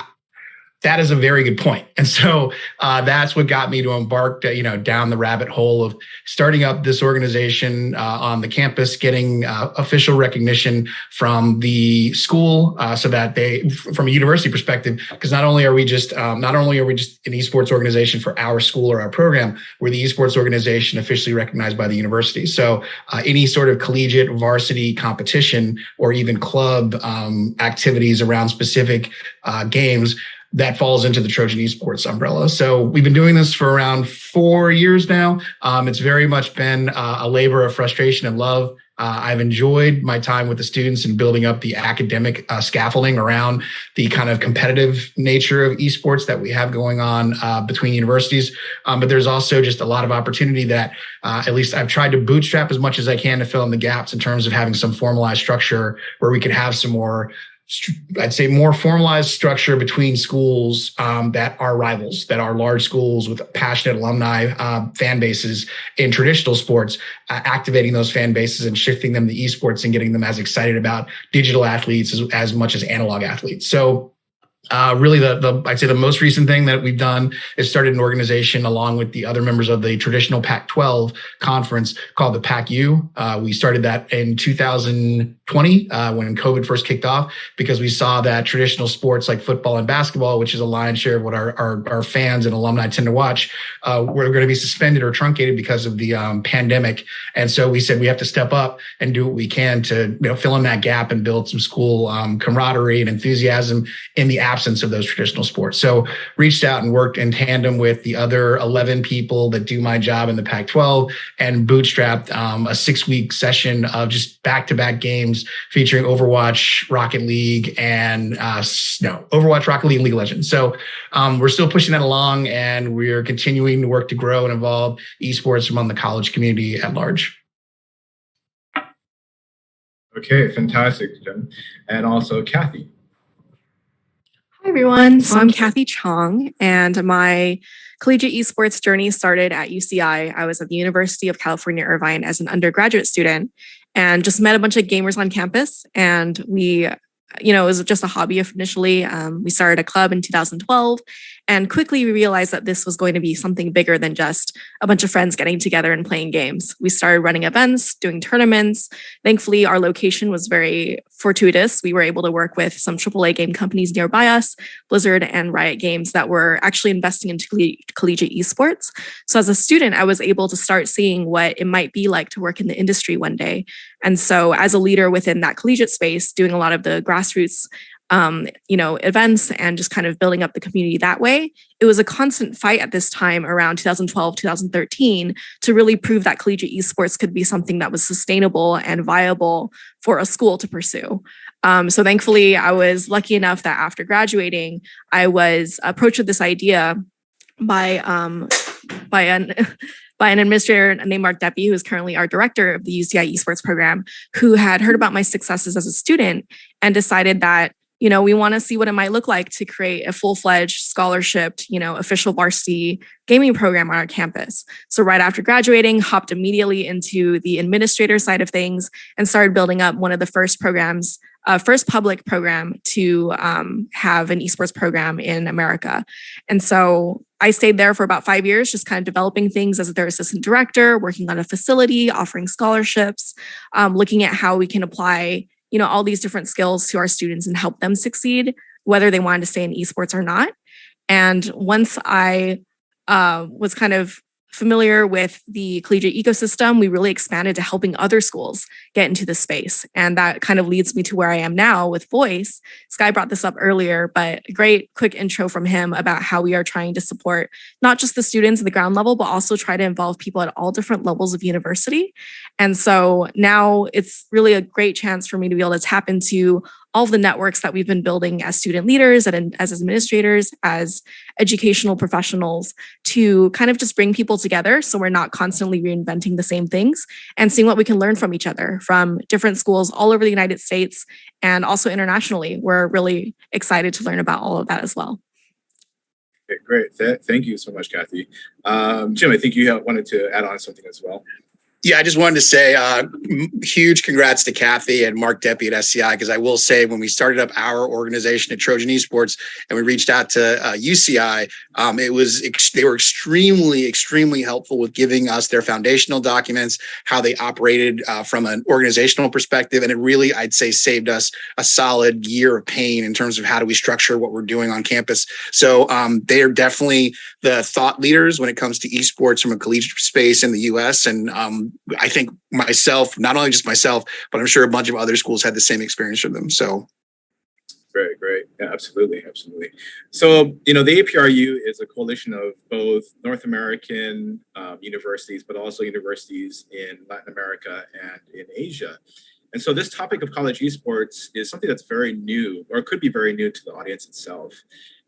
that is a very good point. And so that's what got me to embark, down the rabbit hole of starting up this organization on the campus, getting official recognition from the school, so that they, from a university perspective, because not only are we just an esports organization for our school or our program, we're the esports organization officially recognized by the university. So any sort of collegiate varsity competition or even club activities around specific games, that falls into the Trojan Esports umbrella. So we've been doing this for around 4 years now. It's very much been a labor of frustration and love. I've enjoyed my time with the students and building up the academic scaffolding around the kind of competitive nature of esports that we have going on between universities. But there's also just a lot of opportunity that at least I've tried to bootstrap as much as I can to fill in the gaps in terms of having some formalized structure where we could have some more, I'd say, more formalized structure between schools that are rivals, that are large schools with passionate alumni fan bases in traditional sports, activating those fan bases and shifting them to esports and getting them as excited about digital athletes as much as analog athletes. So really, I'd say the most recent thing that we've done is started an organization along with the other members of the traditional Pac-12 conference called the PAC-U. We started that in 2020 when COVID first kicked off, because we saw that traditional sports like football and basketball, which is a lion's share of what our fans and alumni tend to watch, were going to be suspended or truncated because of the pandemic. And so we said we have to step up and do what we can to fill in that gap and build some school camaraderie and enthusiasm in the absence of those traditional sports. So reached out and worked in tandem with the other 11 people that do my job in the Pac-12 and bootstrapped a 6-week session of just back-to-back games featuring Overwatch, Rocket League, and Overwatch, Rocket League, and League of Legends. So we're still pushing that along, and we're continuing to work to grow and evolve esports among the college community at large. Okay, fantastic, Jim. And also Cathy. Hi, everyone. So I'm Cathy Chong, and my collegiate esports journey started at UCI. I was at the University of California, Irvine as an undergraduate student and just met a bunch of gamers on campus. And we, it was just a hobby initially. We started a club in 2012, and quickly we realized that this was going to be something bigger than just a bunch of friends getting together and playing games. We started running events, doing tournaments. Thankfully, our location was very fortuitous. We were able to work with some AAA game companies nearby us, Blizzard and Riot Games, that were actually investing into collegiate esports. So as a student, I was able to start seeing what it might be like to work in the industry one day. And so as a leader within that collegiate space, doing a lot of the grassroots events and just kind of building up the community that way. It was a constant fight at this time around 2012, 2013 to really prove that collegiate esports could be something that was sustainable and viable for a school to pursue. So thankfully, I was lucky enough that after graduating, I was approached with this idea by an administrator named Mark Deppy, who is currently our director of the UCI esports program, who had heard about my successes as a student and decided that we want to see what it might look like to create a full-fledged scholarshiped, official varsity gaming program on our campus. So right after graduating, hopped immediately into the administrator side of things and started building up one of the first programs, first public program to have an esports program in America. And so I stayed there for about 5 years, just kind of developing things as their assistant director, working on a facility, offering scholarships, looking at how we can apply all these different skills to our students and help them succeed, whether they wanted to stay in esports or not. And once I was kind of familiar with the collegiate ecosystem, we really expanded to helping other schools get into the space. And that kind of leads me to where I am now with Voice. Sky brought this up earlier, but a great quick intro from him about how we are trying to support not just the students at the ground level, but also try to involve people at all different levels of university. And so now it's really a great chance for me to be able to tap into all of the networks that we've been building as student leaders and as administrators, as educational professionals, to kind of just bring people together so we're not constantly reinventing the same things, and seeing what we can learn from each other from different schools all over the United States and also internationally. We're really excited to learn about all of that as well. Okay, great. Thank you so much, Cathy. Jim, I think you wanted to add on something as well. Yeah, I just wanted to say huge congrats to Cathy and Mark Deppy at SCI, because I will say when we started up our organization at Trojan Esports and we reached out to UCI, they were extremely helpful with giving us their foundational documents, how they operated from an organizational perspective. And it really, I'd say, saved us a solid year of pain in terms of how do we structure what we're doing on campus. So they are definitely the thought leaders when it comes to esports from a collegiate space in the US. And I think myself, not only just myself, but I'm sure a bunch of other schools had the same experience from them. So Great. Yeah, absolutely. So, the APRU is a coalition of both North American universities, but also universities in Latin America and in Asia. And so this topic of college esports is something that's very new, or could be very new to the audience itself.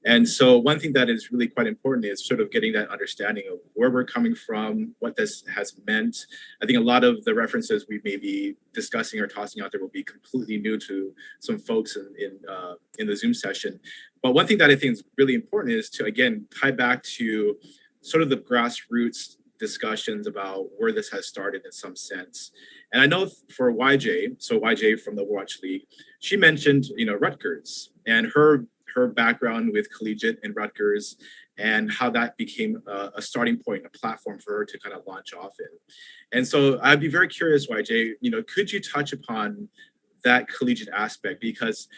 And so one thing that is really quite important is sort of getting that understanding of where we're coming from, what this has meant. I think a lot of the references we may be discussing or tossing out there will be completely new to some folks in the Zoom session. But one thing that I think is really important is to, again, tie back to sort of the grassroots discussions about where this has started in some sense. And I know for YJ, so YJ from the Overwatch League, she mentioned, Rutgers and her background with Collegiate and Rutgers, and how that became a starting point, a platform for her to kind of launch off in. And so I'd be very curious, YJ, could you touch upon that collegiate aspect? Because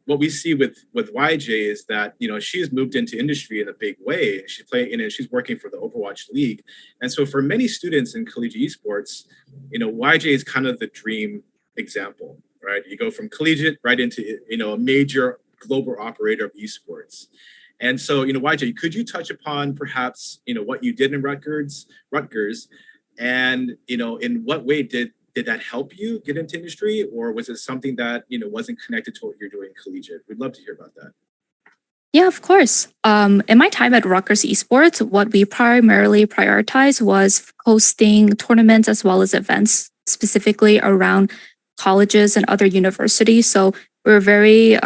what we see with YJ is that, she's moved into industry in a big way. She's working for the Overwatch League. And so for many students in collegiate esports, YJ is kind of the dream example, right? You go from Collegiate right into, a major global operator of esports. And so, YJ, could you touch upon perhaps, what you did in Rutgers, and, in what way did that help you get into industry, or was it something that, wasn't connected to what you're doing collegiate? We'd love to hear about that. Yeah, of course. In my time at Rutgers Esports, what we primarily prioritized was hosting tournaments as well as events, specifically around colleges and other universities. So we're very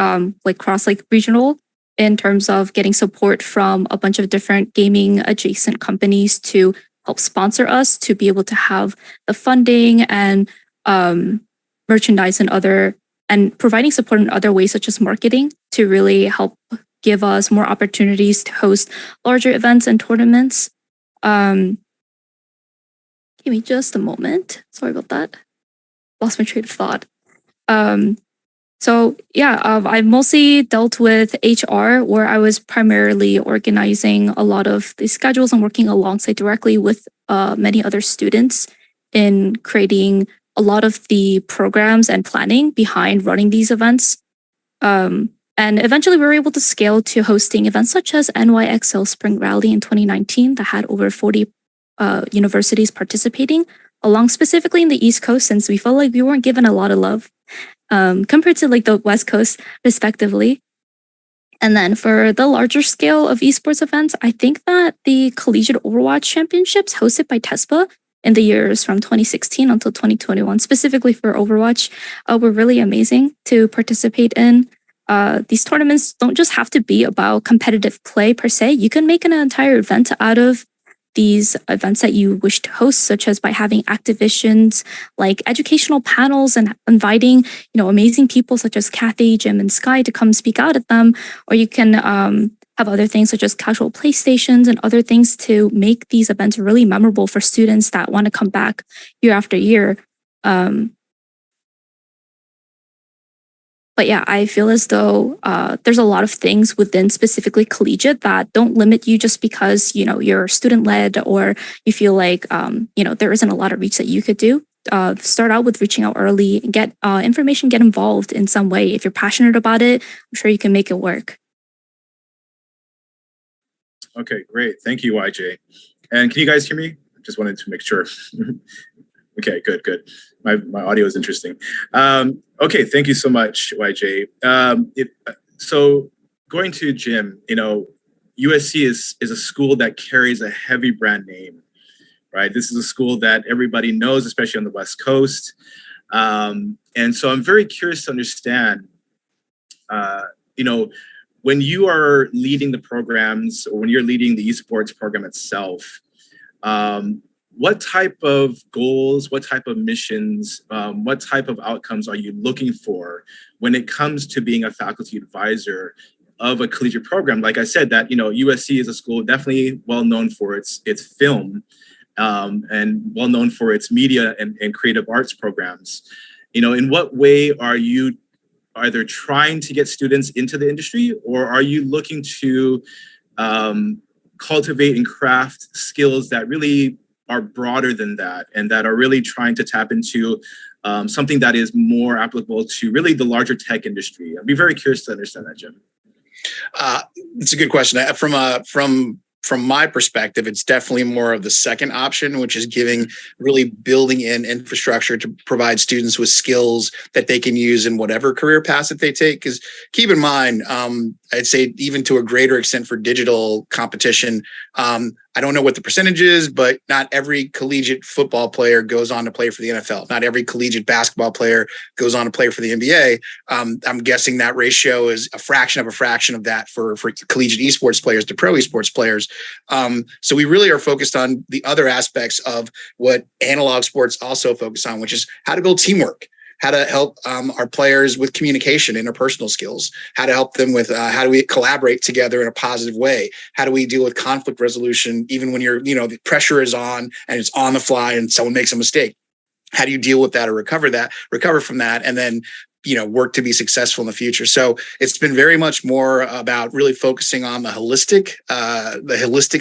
regional in terms of getting support from a bunch of different gaming adjacent companies to help sponsor us to be able to have the funding and merchandise and providing support in other ways such as marketing to really help give us more opportunities to host larger events and tournaments. Give me just a moment. Sorry about that. Lost my train of thought. I've mostly dealt with HR, where I was primarily organizing a lot of the schedules and working alongside directly with many other students in creating a lot of the programs and planning behind running these events. And eventually we were able to scale to hosting events such as NYXL Spring Rally in 2019 that had over 40 universities participating, along specifically in the East Coast, since we felt like we weren't given a lot of love compared to the West Coast respectively. And then for the larger scale of esports events, I think that the Collegiate Overwatch Championships hosted by TESPA in the years from 2016 until 2021, specifically for Overwatch, were really amazing to participate in. These tournaments don't just have to be about competitive play per se. You can make an entire event out of these events that you wish to host, such as by having activations like educational panels and inviting, amazing people such as Cathy, Jim, and Sky to come speak out at them. Or you can have other things such as casual playstations and other things to make these events really memorable for students that want to come back year after year. But yeah, I feel as though there's a lot of things within specifically collegiate that don't limit you just because, you know, you're student led or you feel like, you know, there isn't a lot of reach that you could do. Start out with reaching out early and get information, get involved in some way. If you're passionate about it, I'm sure you can make it work. Okay, great. Thank you, YJ. And can you guys hear me? Just wanted to make sure. Okay, good. My audio is interesting. Okay, thank you so much, YJ. So going to Jim, you know, USC is a school that carries a heavy brand name, right? This is a school that everybody knows, especially on the West Coast. And so I'm very curious to understand, you know, when you are leading the programs or when you're leading the esports program itself, what type of goals, what type of missions, what type of outcomes are you looking for when it comes to being a faculty advisor of a collegiate program? Like I said, that, you know, USC is a school definitely well known for its film and well known for its media and creative arts programs. You know, in what way are you either trying to get students into the industry, or are you looking to cultivate and craft skills that really are broader than that and that are really trying to tap into something that is more applicable to really the larger tech industry? I'd be very curious to understand that, Jim. It's a good question. From my perspective, it's definitely more of the second option, which is really building in infrastructure to provide students with skills that they can use in whatever career path that they take. Because keep in mind, I'd say even to a greater extent for digital competition, I don't know what the percentage is, but not every collegiate football player goes on to play for the NFL. Not every collegiate basketball player goes on to play for the NBA. I'm guessing that ratio is a fraction of that for collegiate esports players to pro esports players. So we really are focused on the other aspects of what analog sports also focus on, which is how to build teamwork, how to help our players with communication, interpersonal skills, how to help them with how do we collaborate together in a positive way? How do we deal with conflict resolution, even when the pressure is on and it's on the fly and someone makes a mistake? How do you deal with that or recover from that, and then work to be successful in the future? So it's been very much more about really focusing on the holistic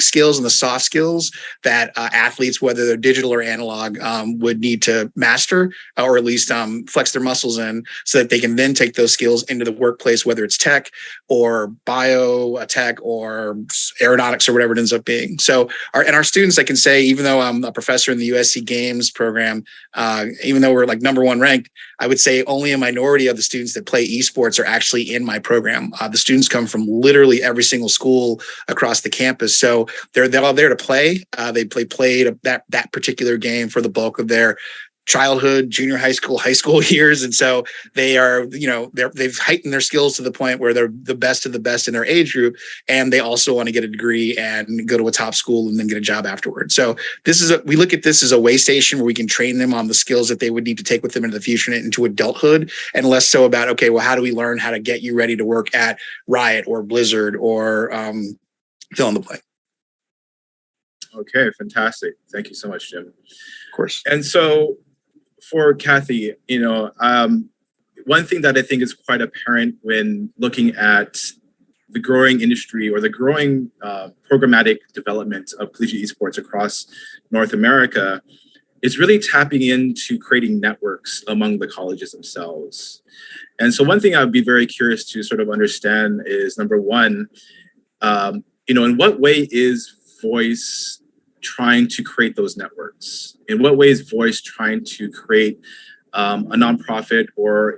skills and the soft skills that athletes, whether they're digital or analog, would need to master, or at least flex their muscles in, so that they can then take those skills into the workplace, whether it's tech or biotech or aeronautics or whatever it ends up being. So our students, I can say, even though I'm a professor in the USC Games program, even though we're like #1 ranked, I would say only a minority of the students that play esports are actually in my program. The students come from literally every single school across the campus. So they're all there to play. They played that particular game for the bulk of their childhood, junior high school years. And so they are, they've heightened their skills to the point where they're the best of the best in their age group. And they also want to get a degree and go to a top school and then get a job afterwards. So we look at this as a way station where we can train them on the skills that they would need to take with them into the future and into adulthood, and less so about, okay, well, how do we learn how to get you ready to work at Riot or Blizzard or fill in the blank. Okay, fantastic. Thank you so much, Jim. Of course. And so for Cathy, one thing that I think is quite apparent when looking at the growing industry or the growing programmatic development of collegiate esports across North America is really tapping into creating networks among the colleges themselves. And so one thing I'd be very curious to sort of understand is, number one, in what way is Voice trying to create those networks? In what way is Voice trying to create a nonprofit or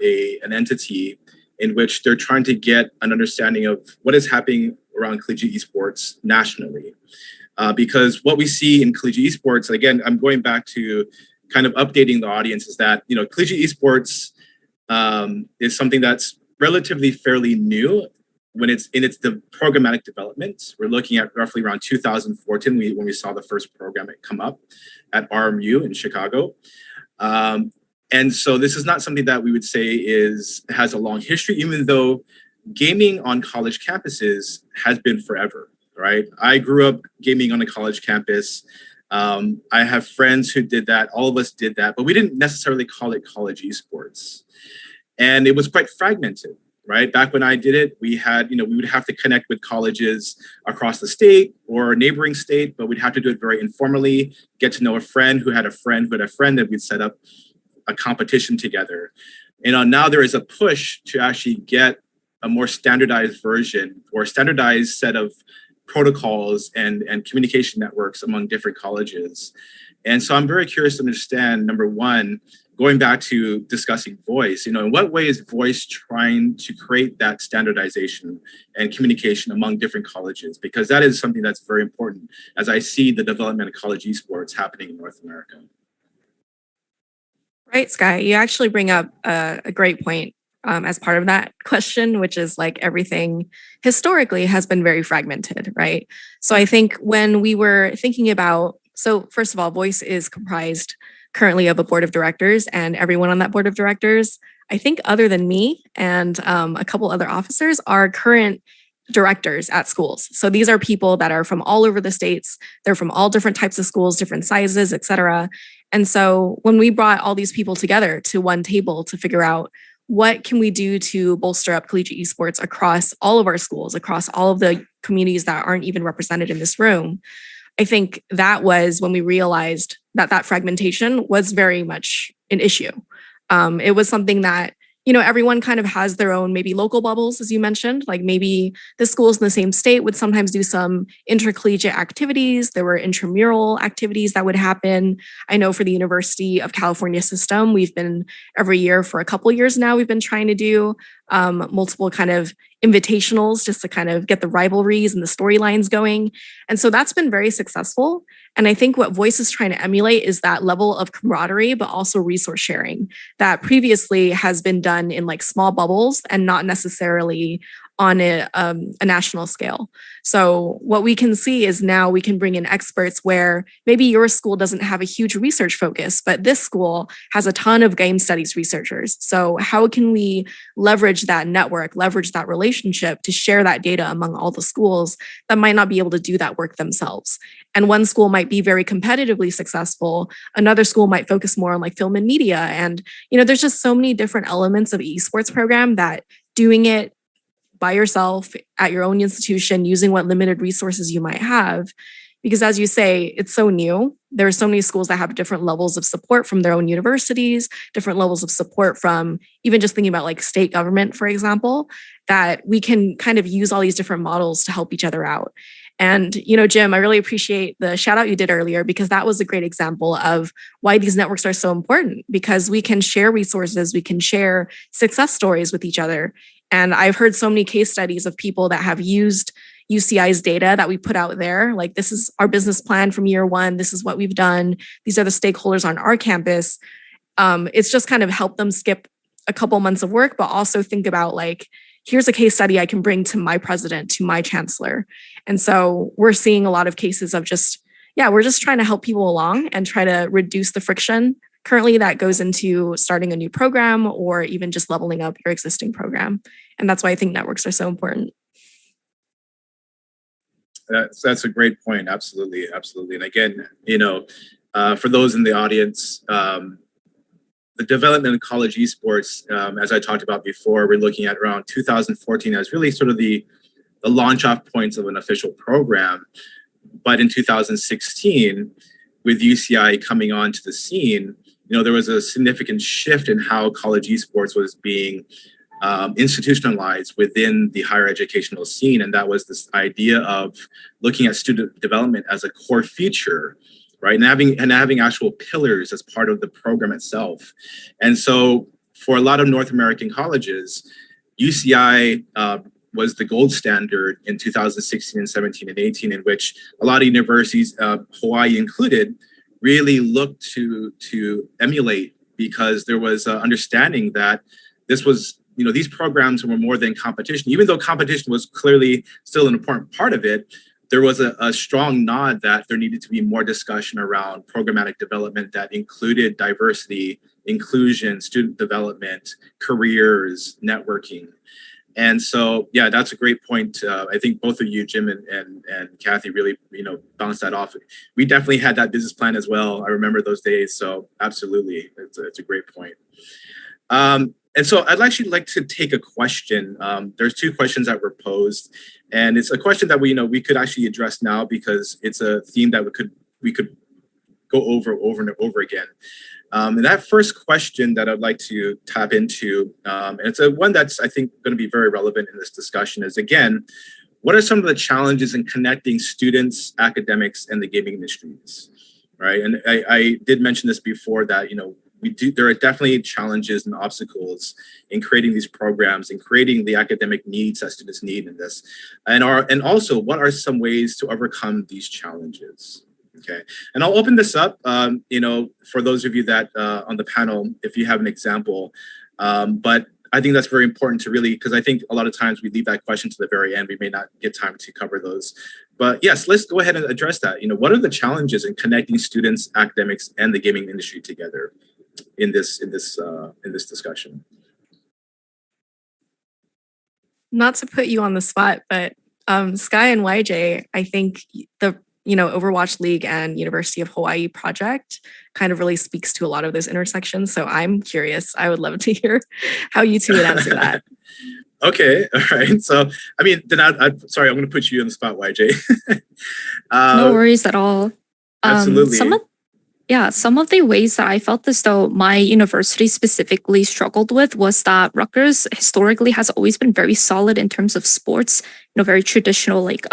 an entity in which they're trying to get an understanding of what is happening around collegiate esports nationally? Because what we see in collegiate esports, again, I'm going back to kind of updating the audience, is that collegiate esports is something that's relatively fairly new. When it's in the programmatic development, we're looking at roughly around 2014 when we saw the first program come up at RMU in Chicago. And so this is not something that we would say has a long history, even though gaming on college campuses has been forever, right? I grew up gaming on a college campus. I have friends who did that. All of us did that, but we didn't necessarily call it college esports. And it was quite fragmented, right? Back when I did it, we had, we would have to connect with colleges across the state or a neighboring state, but we'd have to do it very informally, get to know a friend who had a friend who had a friend, that we'd set up a competition together. And now there is a push to actually get a more standardized version or standardized set of protocols and communication networks among different colleges. And so I'm very curious to understand, number one, going back to discussing voice, in what way is voice trying to create that standardization and communication among different colleges? Because that is something that's very important as I see the development of college esports happening in North America. Right, Sky, you actually bring up a great point as part of that question, which is like everything historically has been very fragmented, right? So I think when we were thinking about, so first of all, voice is comprised currently of a board of directors, and everyone on that board of directors, I think other than me and a couple other officers, are current directors at schools. So these are people that are from all over the states. They're from all different types of schools, different sizes, et cetera. And so when we brought all these people together to one table to figure out what can we do to bolster up collegiate esports across all of our schools, across all of the communities that aren't even represented in this room, I think that was when we realized that that fragmentation was very much an issue. It was something that, everyone kind of has their own maybe local bubbles, as you mentioned, like maybe the schools in the same state would sometimes do some intercollegiate activities. There were intramural activities that would happen. I know for the University of California system, we've been every year for a couple of years now, we've been trying to do multiple kind of invitationals just to kind of get the rivalries and the storylines going. And so that's been very successful. And I think what Voice is trying to emulate is that level of camaraderie, but also resource sharing that previously has been done in like small bubbles and not necessarily on a national scale. So what we can see is now we can bring in experts where maybe your school doesn't have a huge research focus, but this school has a ton of game studies researchers. So how can we leverage that network, leverage that relationship to share that data among all the schools that might not be able to do that work themselves? And one school might be very competitively successful. Another school might focus more on like film and media. And, there's just so many different elements of esports program that doing it by yourself at your own institution, using what limited resources you might have. Because as you say, it's so new. There are so many schools that have different levels of support from their own universities, different levels of support from even just thinking about like state government, for example, that we can kind of use all these different models to help each other out. And, Jim, I really appreciate the shout out you did earlier, because that was a great example of why these networks are so important, because we can share resources, we can share success stories with each other. And I've heard so many case studies of people that have used UCI's data that we put out there. Like, this is our business plan from year one. This is what we've done. These are the stakeholders on our campus. It's just kind of helped them skip a couple months of work, but also think about like, here's a case study I can bring to my president, to my chancellor. And so we're seeing a lot of cases of we're just trying to help people along and try to reduce the friction currently that goes into starting a new program or even just leveling up your existing program. And that's why I think networks are so important. That's a great point. Absolutely. Absolutely. And again, for those in the audience, the development of college esports, as I talked about before, we're looking at around 2014 as really sort of the launch off points of an official program. But in 2016, with UCI coming onto the scene, there was a significant shift in how college esports was being institutionalized within the higher educational scene. And that was this idea of looking at student development as a core feature, right? And having actual pillars as part of the program itself. And so for a lot of North American colleges, UCI was the gold standard in 2016 and 17 and 18, in which a lot of universities, Hawaii included, really looked to emulate, because there was an understanding that this was, these programs were more than competition. Even though competition was clearly still an important part of it, there was a strong nod that there needed to be more discussion around programmatic development that included diversity, inclusion, student development, careers, networking. And so, yeah, that's a great point. I think both of you, Jim and Cathy, really, bounced that off. We definitely had that business plan as well. I remember those days. So absolutely, it's a great point. And so I'd actually like to take a question. There's two questions that were posed, and it's a question that we could actually address now because it's a theme that we could go over and over again. And that first question that I'd like to tap into, and it's one that's I think going to be very relevant in this discussion, is again, what are some of the challenges in connecting students, academics, and the gaming industries, right? And I did mention this before that there are definitely challenges and obstacles in creating these programs and creating the academic needs that students need in this, and also what are some ways to overcome these challenges? Okay, and I'll open this up, for those of you that on the panel, if you have an example, but I think that's very important to really, because I think a lot of times we leave that question to the very end. We may not get time to cover those, but yes, let's go ahead and address that. What are the challenges in connecting students, academics, and the gaming industry together in this discussion? Not to put you on the spot, but Sky and YJ, I think the Overwatch League and University of Hawaii project kind of really speaks to a lot of those intersections. So I'm curious. I would love to hear how you two would answer that. Okay, all right. So, I mean, then sorry, I'm going to put you on the spot, YJ. No worries at all. Absolutely. Some of the ways that I felt as though my university specifically struggled with was that Rutgers historically has always been very solid in terms of sports, very traditional, like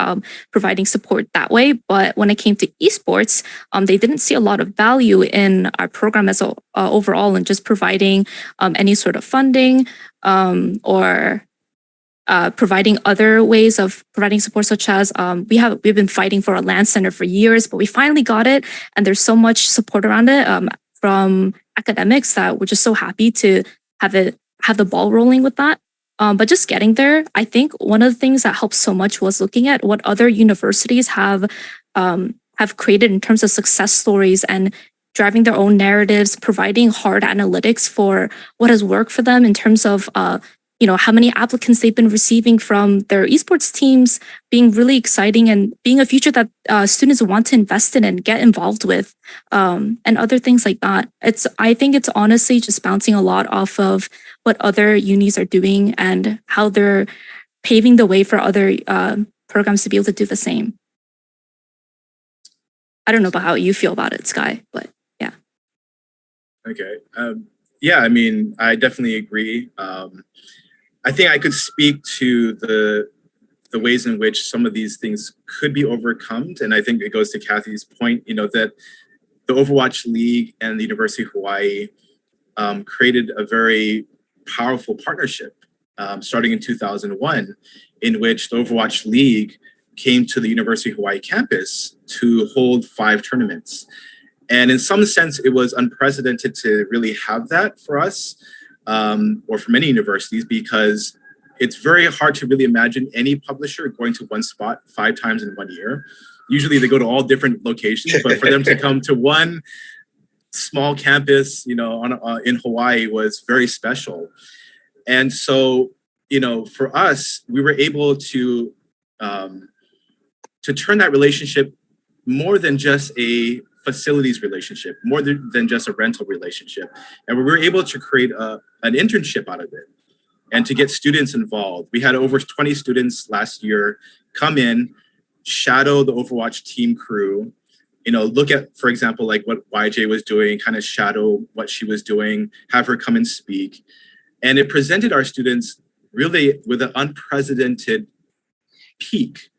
providing support that way. But when it came to esports, they didn't see a lot of value in our program as overall, and just providing any sort of funding or providing other ways of providing support, such as we've been fighting for a land center for years, but we finally got it, and there's so much support around it from academics that we're just so happy to have the ball rolling with that. But just getting there, I think one of the things that helped so much was looking at what other universities have created in terms of success stories and driving their own narratives, providing hard analytics for what has worked for them in terms of how many applicants they've been receiving from their esports teams, being really exciting and being a future that students want to invest in and get involved with, and other things like that. I think it's honestly just bouncing a lot off of what other unis are doing and how they're paving the way for other programs to be able to do the same. I don't know about how you feel about it, Sky, but yeah. Okay. Yeah, I mean, I definitely agree. I think I could speak to the ways in which some of these things could be overcome. And I think it goes to Cathy's point, that the Overwatch League and the University of Hawaii created a very powerful partnership starting in 2001, in which the Overwatch League came to the University of Hawaii campus to hold 5 tournaments. And in some sense, it was unprecedented to really have that for us. Or for many universities, because it's very hard to really imagine any publisher going to one spot 5 times in 1 year. Usually they go to all different locations, but for them to come to one small campus, in Hawaii was very special. And so, for us, we were able to turn that relationship more than just a facilities relationship, more than just a rental relationship. And we were able to create an internship out of it and to get students involved. We had over 20 students last year come in, shadow the Overwatch team crew, look at, for example, like what YJ was doing, kind of shadow what she was doing, have her come and speak. And it presented our students really with an unprecedented peak,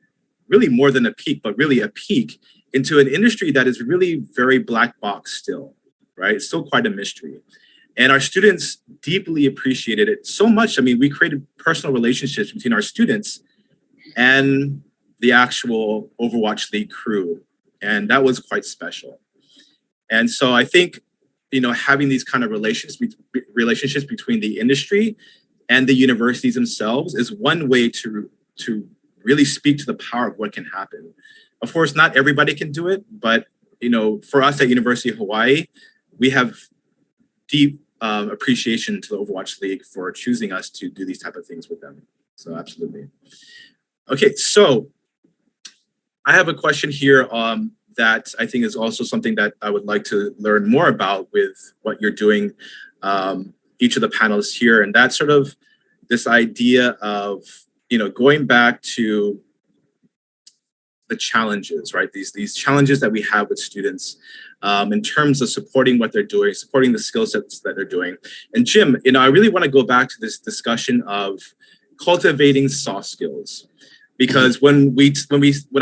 really more than a peak, but really a peak into an industry that is really very black box still, right? It's still quite a mystery. And our students deeply appreciated it so much. I mean, we created personal relationships between our students and the actual Overwatch League crew. And that was quite special. And so I think, having these kind of relationships between the industry and the universities themselves is one way to really speak to the power of what can happen. Of course, not everybody can do it, but for us at University of Hawaii, we have deep appreciation to the Overwatch League for choosing us to do these type of things with them. So absolutely. Okay, so I have a question here that I think is also something that I would like to learn more about with what you're doing. each of the panelists here, and that's sort of this idea of, going back to the challenges, right? These challenges that we have with students in terms of supporting what they're doing, supporting the skill sets that they're doing. And Jim, I really want to go back to this discussion of cultivating soft skills, because when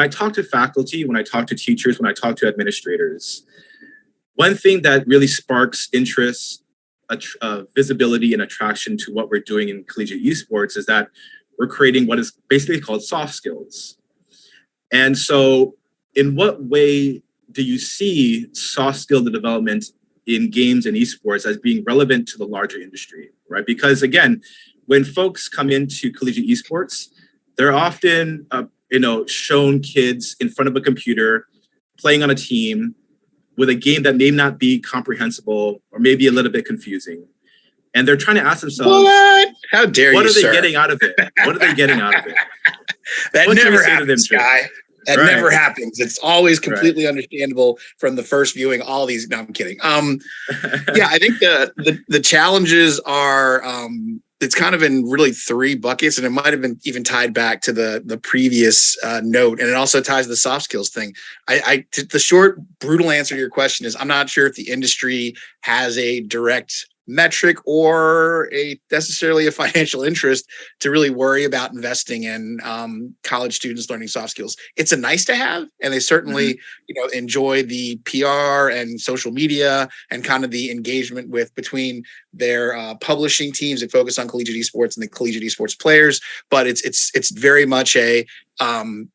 I talk to faculty, when I talk to teachers, when I talk to administrators, one thing that really sparks interest, visibility, and attraction to what we're doing in collegiate esports is that we're creating what is basically called soft skills. And so in what way do you see soft skill development in games and esports as being relevant to the larger industry, right? Because again, when folks come into collegiate esports, they're often, shown kids in front of a computer playing on a team with a game that may not be comprehensible or maybe a little bit confusing. And they're trying to ask themselves, what? How dare you, what are they sir? getting out of it? What are they getting out of it? That What can you never say to them, happens, Jim? Guy. That Right. never happens. It's always completely understandable from the first viewing. All these, no, I'm kidding. Yeah, I think the challenges are it's kind of in really three buckets, and it might have been even tied back to the previous note, and it also ties to the soft skills thing. The short, brutal answer to your question is I'm not sure if the industry has a direct metric or necessarily a financial interest to really worry about investing in college students learning soft skills. It's a nice to have, and they certainly enjoy the PR and social media and kind of the engagement between their publishing teams that focus on collegiate esports and the collegiate esports players. But it's very much and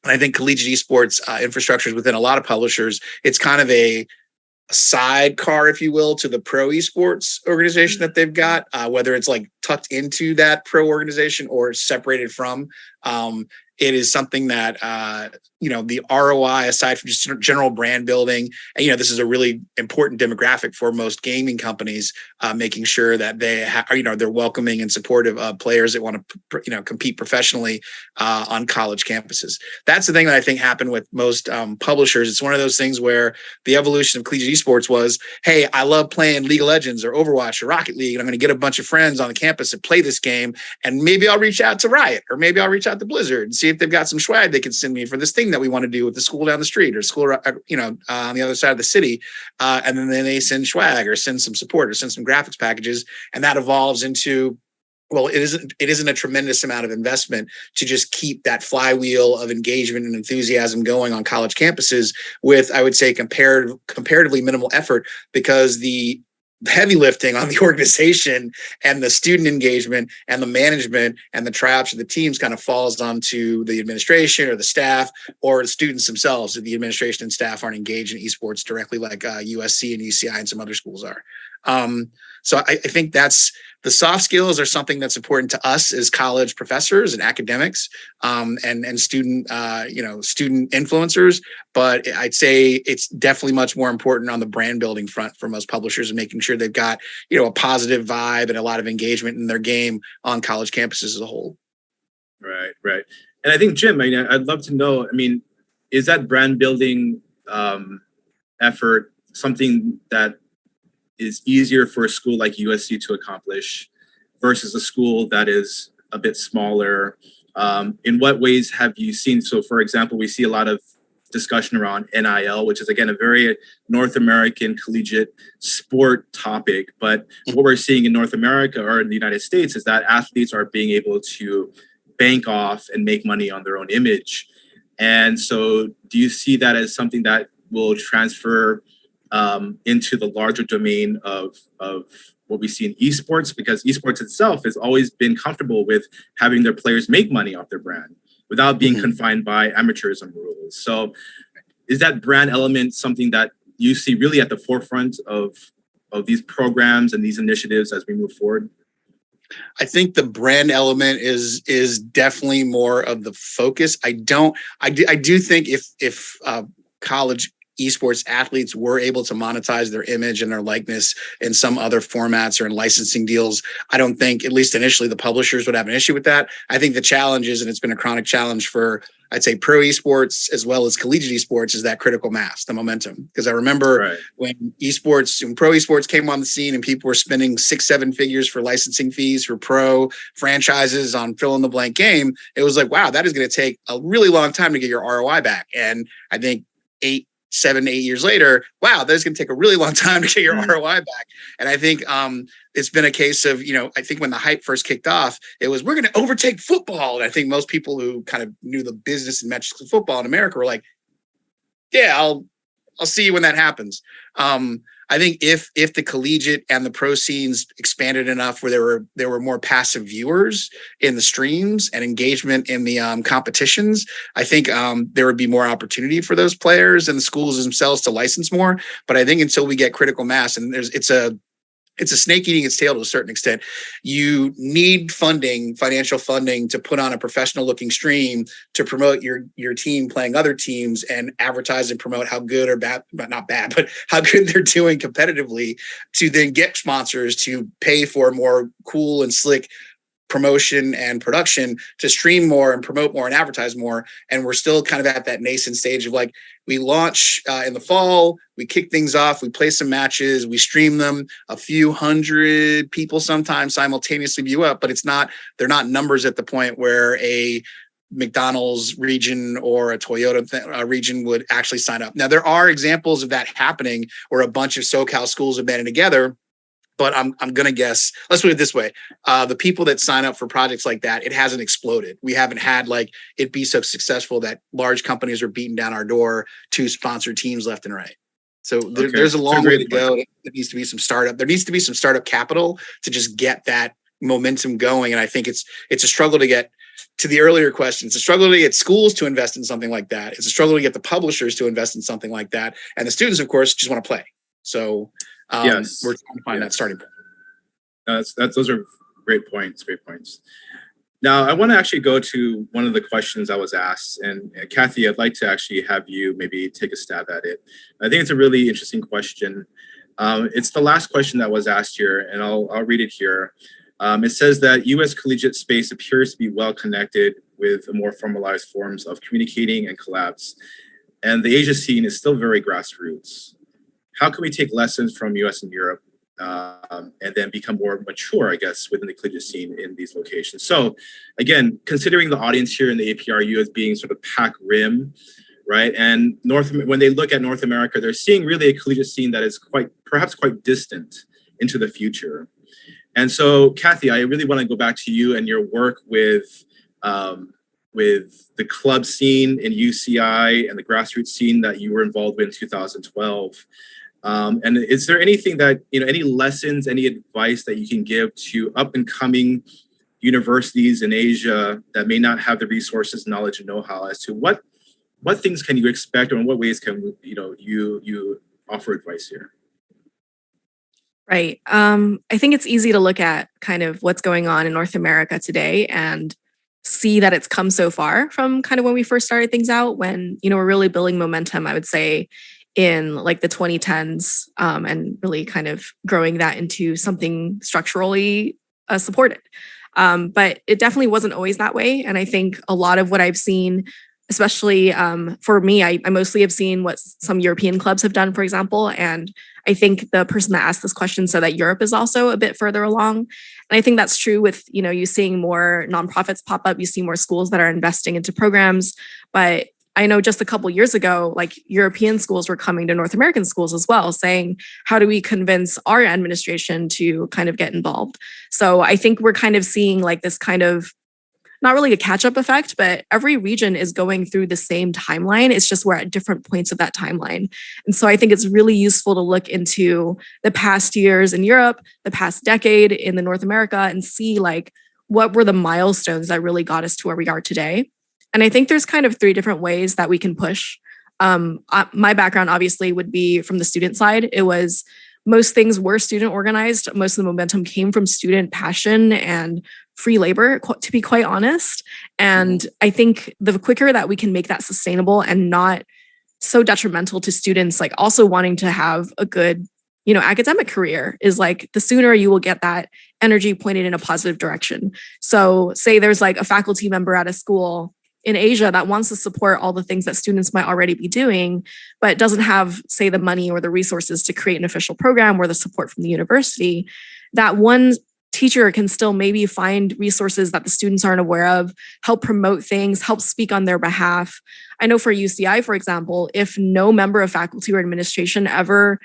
I think collegiate esports infrastructures within a lot of publishers, it's kind of a sidecar, if you will, to the pro esports organization that they've got, whether it's like tucked into that pro organization or separated from. It is something that, the ROI, aside from just general brand building, and, this is a really important demographic for most gaming companies, making sure that they they're welcoming and supportive of players that want to, compete professionally on college campuses. That's the thing that I think happened with most publishers. It's one of those things where the evolution of collegiate esports was, hey, I love playing League of Legends or Overwatch or Rocket League, and I'm going to get a bunch of friends on the campus that play this game, and maybe I'll reach out to Riot, or maybe I'll reach out to Blizzard and see if they've got some swag they can send me for this thing that we want to do with the school down the street or school, on the other side of the city. And then they send swag or send some support or send some graphics packages. And that evolves into, well, it isn't a tremendous amount of investment to just keep that flywheel of engagement and enthusiasm going on college campuses with, I would say, comparatively minimal effort, because the heavy lifting on the organization and the student engagement and the management and the tryouts of the teams kind of falls onto the administration or the staff or the students themselves. The administration and staff aren't engaged in esports directly like USC and UCI and some other schools are. So I think that's the soft skills are something that's important to us as college professors and academics and student, student influencers. But I'd say it's definitely much more important on the brand building front for most publishers and making sure they've got, a positive vibe and a lot of engagement in their game on college campuses as a whole. Right. And I think, Jim, I'd love to know, is that brand building effort something that is easier for a school like USC to accomplish versus a school that is a bit smaller? In what ways have you seen? So, for example, we see a lot of discussion around NIL, which is, again, a very North American collegiate sport topic. But what we're seeing in North America or in the United States is that athletes are being able to bank off and make money on their own image. And so do you see that as something that will transfer into the larger domain of what we see in esports? Because esports itself has always been comfortable with having their players make money off their brand without being confined by amateurism rules. So is that brand element something that you see really at the forefront of these programs and these initiatives as we move forward? I think the brand element is definitely more of the focus. I do think if college esports athletes were able to monetize their image and their likeness in some other formats or in licensing deals, I don't think, at least initially, the publishers would have an issue with that. I think the challenge is, and it's been a chronic challenge for I'd say pro esports as well as collegiate esports is that critical mass, the momentum. Because I remember when pro esports came on the scene and people were spending 6-7 figures for licensing fees for pro franchises on fill in the blank game, it was like, wow, that is going to take a really long time to get your ROI back. And I think 7, 8 years later, wow, that's going to take a really long time to get your ROI back. And I think it's been a case of, I think when the hype first kicked off, it was, we're going to overtake football. And I think most people who kind of knew the business and metrics of football in America were like, yeah, I'll see you when that happens. I think if the collegiate and the pro scenes expanded enough where there were more passive viewers in the streams and engagement in the competitions, I think there would be more opportunity for those players and the schools themselves to license more. But I think until we get critical mass, and it's a snake eating its tail to a certain extent. You need financial funding to put on a professional looking stream to promote your team playing other teams and advertise and promote how good or bad, but not bad, but how good they're doing competitively, to then get sponsors to pay for more cool and slick promotion and production to stream more and promote more and advertise more. And we're still kind of at that nascent stage of like, we launch in the fall, we kick things off, we play some matches, we stream them, a few hundred people sometimes simultaneously view up, but they're not numbers at the point where a McDonald's region or a Toyota region would actually sign up. Now, there are examples of that happening where a bunch of SoCal schools have banded together. But I'm going to guess, let's put it this way. The people that sign up for projects like that, it hasn't exploded. We haven't had like it be so successful that large companies are beating down our door to sponsor teams left and right. So there's a long way to go. There needs to be some startup. There needs to be some startup capital to just get that momentum going. And I think it's a struggle to get, to the earlier question, it's a struggle to get schools to invest in something like that. It's a struggle to get the publishers to invest in something like that. And the students, of course, just want to play. So yes, we're trying to find that starting point. Those are great points. Now, I want to actually go to one of the questions I was asked, and Cathy, I'd like to actually have you maybe take a stab at it. I think it's a really interesting question. It's the last question that was asked here, and I'll read it here. It says that U.S. collegiate space appears to be well connected with more formalized forms of communicating and collabs, and the Asia scene is still very grassroots. How can we take lessons from US and Europe and then become more mature, I guess, within the collegiate scene in these locations? So again, considering the audience here in the APRU as being sort of PAC rim, right? And when they look at North America, they're seeing really a collegiate scene that is perhaps quite distant into the future. And so, Cathy, I really want to go back to you and your work with the club scene in UCI and the grassroots scene that you were involved with in 2012. And is there anything that, any lessons, any advice that you can give to up and coming universities in Asia that may not have the resources, knowledge, and know-how as to what things can you expect, or in what ways can you offer advice here? Right. I think it's easy to look at kind of what's going on in North America today and see that it's come so far from kind of when we first started things out, when, we're really building momentum, I would say, in like the 2010s, and really kind of growing that into something structurally supported. But it definitely wasn't always that way. And I think a lot of what I've seen, especially for me, I mostly have seen what some European clubs have done, for example. And I think the person that asked this question said that Europe is also a bit further along. And I think that's true with, you seeing more nonprofits pop up, you see more schools that are investing into programs. But I know just a couple of years ago, like European schools were coming to North American schools as well, saying, how do we convince our administration to kind of get involved? So I think we're kind of seeing like this kind of, not really a catch-up effect, but every region is going through the same timeline. It's just we're at different points of that timeline. And so I think it's really useful to look into the past years in Europe, the past decade in the North America, and see like what were the milestones that really got us to where we are today. And I think there's kind of 3 different ways that we can push. My background obviously would be from the student side. It was most things were student organized. Most of the momentum came from student passion and free labor, to be quite honest. And I think the quicker that we can make that sustainable and not so detrimental to students, like also wanting to have a good, academic career, is like the sooner you will get that energy pointed in a positive direction. So say there's like a faculty member at a school in Asia that wants to support all the things that students might already be doing, but doesn't have, say, the money or the resources to create an official program or the support from the university, that one teacher can still maybe find resources that the students aren't aware of, help promote things, help speak on their behalf. I know for UCI, for example, if no member of faculty or administration ever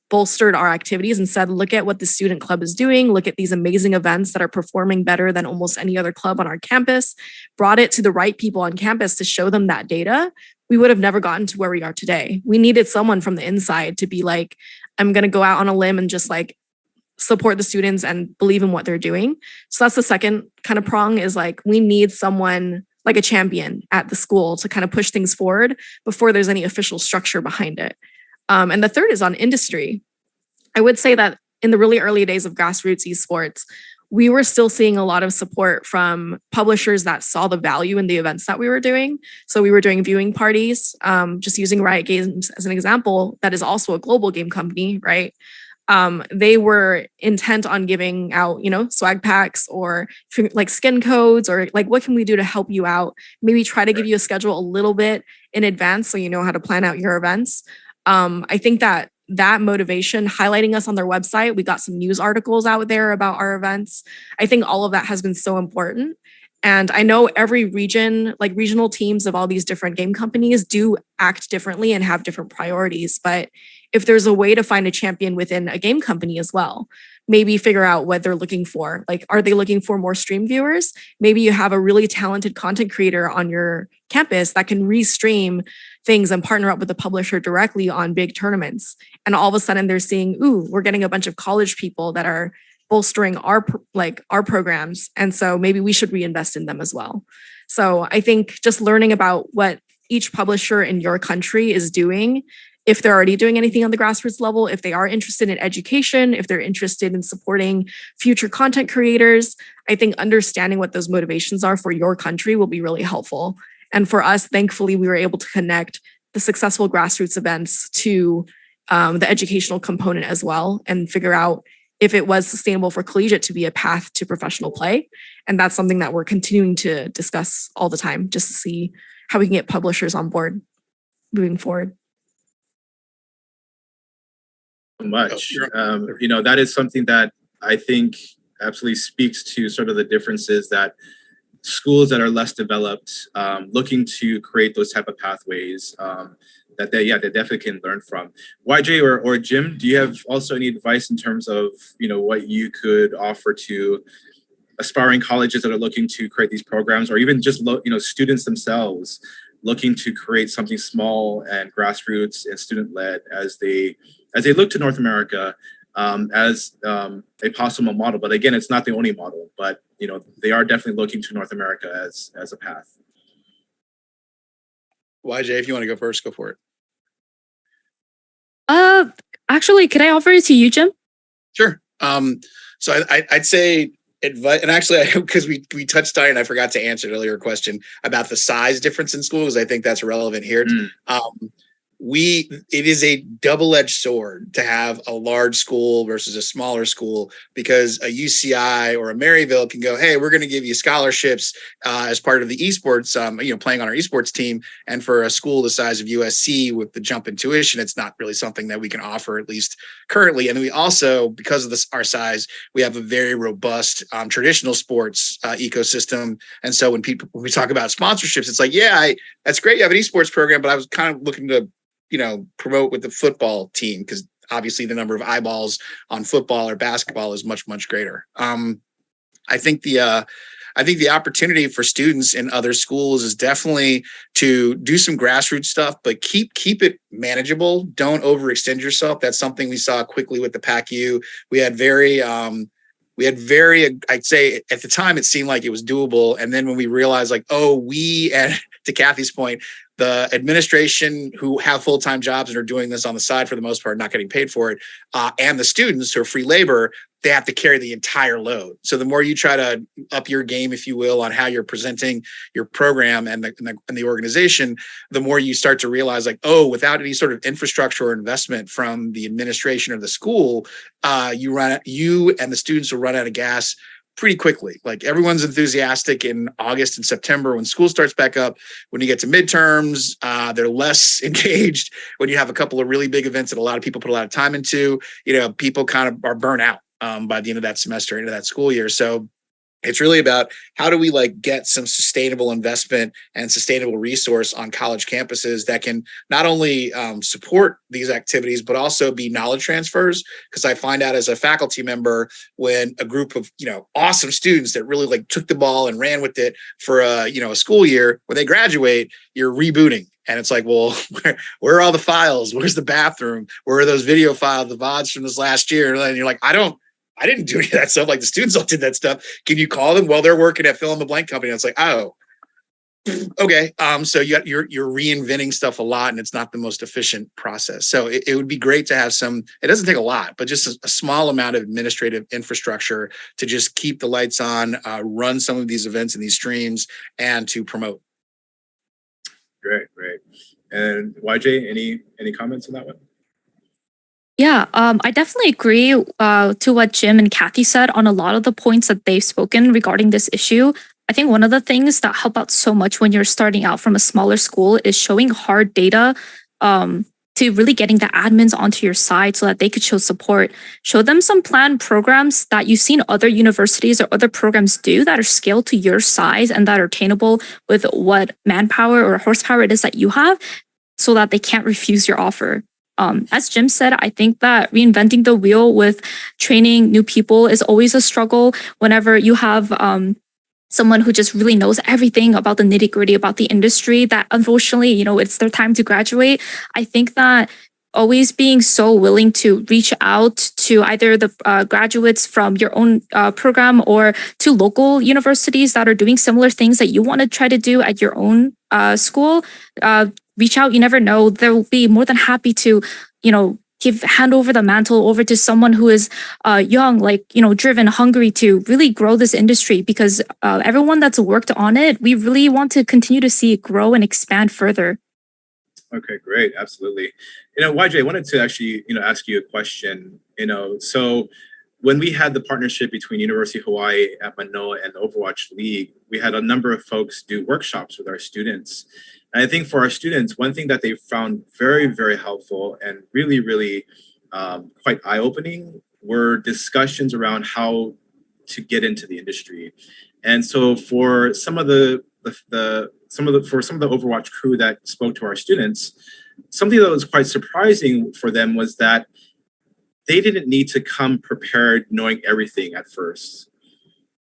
bolstered our activities and said, look at what the student club is doing, look at these amazing events that are performing better than almost any other club on our campus, brought it to the right people on campus to show them that data, we would have never gotten to where we are today. We needed someone from the inside to be like, I'm going to go out on a limb and just support the students and believe in what they're doing. So that's the second kind of prong, is we need someone like a champion at the school to kind of push things forward before there's any official structure behind it. And the third is on industry. I would say that in the really early days of grassroots esports, we were still seeing a lot of support from publishers that saw the value in the events that we were doing. So we were doing viewing parties, just using Riot Games as an example, that is also a global game company, right? They were intent on giving out, swag packs or skin codes, or what can we do to help you out? Maybe try to give you a schedule a little bit in advance so you know how to plan out your events. I think that motivation, highlighting us on their website, we got some news articles out there about our events. I think all of that has been so important. And I know every region, regional teams of all these different game companies do act differently and have different priorities. But if there's a way to find a champion within a game company as well, maybe figure out what they're looking for. Are they looking for more stream viewers? Maybe you have a really talented content creator on your campus that can restream things and partner up with the publisher directly on big tournaments. And all of a sudden they're seeing, ooh, we're getting a bunch of college people that are bolstering our programs. And so maybe we should reinvest in them as well. So I think just learning about what each publisher in your country is doing, if they're already doing anything on the grassroots level, if they are interested in education, if they're interested in supporting future content creators, I think understanding what those motivations are for your country will be really helpful. And for us, thankfully, we were able to connect the successful grassroots events to the educational component as well, and figure out if it was sustainable for collegiate to be a path to professional play. And that's something that we're continuing to discuss all the time, just to see how we can get publishers on board moving forward. Much. That is something that I think absolutely speaks to sort of the differences that schools that are less developed, looking to create those type of pathways that they definitely can learn from. YJ or Jim, do you have also any advice in terms of what you could offer to aspiring colleges that are looking to create these programs, or even just students themselves looking to create something small and grassroots and student-led as they look to North America as a possible model? But again, it's not the only model, but they are definitely looking to North America as a path. YJ, if you want to go first, go for it. Actually, could I offer it to you, Jim? Sure. So I'd say advice, and actually, because we touched on it, and I forgot to answer an earlier question about the size difference in schools. I think that's relevant here. It is a double-edged sword to have a large school versus a smaller school, because a UCI or a Maryville can go, hey, we're going to give you scholarships as part of the esports, playing on our esports team. And for a school the size of USC with the jump in tuition, it's not really something that we can offer, at least currently. And then we also, because of our size, we have a very robust traditional sports ecosystem. And so when we talk about sponsorships, it's like, that's great, you have an esports program, but I was kind of looking to promote with the football team, because obviously the number of eyeballs on football or basketball is much, much greater. I think the opportunity for students in other schools is definitely to do some grassroots stuff, but keep it manageable. Don't overextend yourself. That's something we saw quickly with the PACU. We had very, I'd say at the time it seemed like it was doable. And then when we realized and to Cathy's point, the administration who have full-time jobs and are doing this on the side for the most part, not getting paid for it, and the students who are free labor, they have to carry the entire load. So the more you try to up your game, if you will, on how you're presenting your program and the organization, the more you start to realize without any sort of infrastructure or investment from the administration or the school, you and the students will run out of gas pretty quickly. Like everyone's enthusiastic in August and September when school starts back up. When you get to midterms, they're less engaged. When you have a couple of really big events that a lot of people put a lot of time into, people kind of are burnt out by the end of that semester, into that school year. So it's really about how do we get some sustainable investment and sustainable resource on college campuses that can not only support these activities, but also be knowledge transfers. Because I find out as a faculty member, when a group of, awesome students that really took the ball and ran with it for a school year, when they graduate, you're rebooting. And it's like, well, where are all the files? Where's the bathroom? Where are those video files, the VODs from this last year? And you're like, I didn't do any of that stuff. The students all did that stuff. Can you call them? Well, they're working at fill in the blank company. And it's like, oh, okay. So you're reinventing stuff a lot, and it's not the most efficient process. So it would be great to have some. It doesn't take a lot, but just a small amount of administrative infrastructure to just keep the lights on, run some of these events and these streams, and to promote. Great. And YJ, any comments on that one? Yeah, I definitely agree to what Jim and Cathy said on a lot of the points that they've spoken regarding this issue. I think one of the things that help out so much when you're starting out from a smaller school is showing hard data to really getting the admins onto your side so that they could show support. Show them some planned programs that you've seen other universities or other programs do that are scaled to your size and that are attainable with what manpower or horsepower it is that you have, so that they can't refuse your offer. As Jim said, I think that reinventing the wheel with training new people is always a struggle whenever you have someone who just really knows everything about the nitty-gritty about the industry that unfortunately, it's their time to graduate. I think that always being so willing to reach out to either the graduates from your own program or to local universities that are doing similar things that you want to try to do at your own school, reach out. You never know. They'll be more than happy to, hand over the mantle over to someone who is young, driven, hungry to really grow this industry, because everyone that's worked on it, we really want to continue to see it grow and expand further. Okay, great. Absolutely. YJ, I wanted to actually, ask you a question. So when we had the partnership between University of Hawaii at Manoa and the Overwatch League, we had a number of folks do workshops with our students. And I think for our students, one thing that they found very, very helpful and really, really quite eye-opening were discussions around how to get into the industry. And so for some of the Overwatch crew that spoke to our students, something that was quite surprising for them was that they didn't need to come prepared knowing everything at first.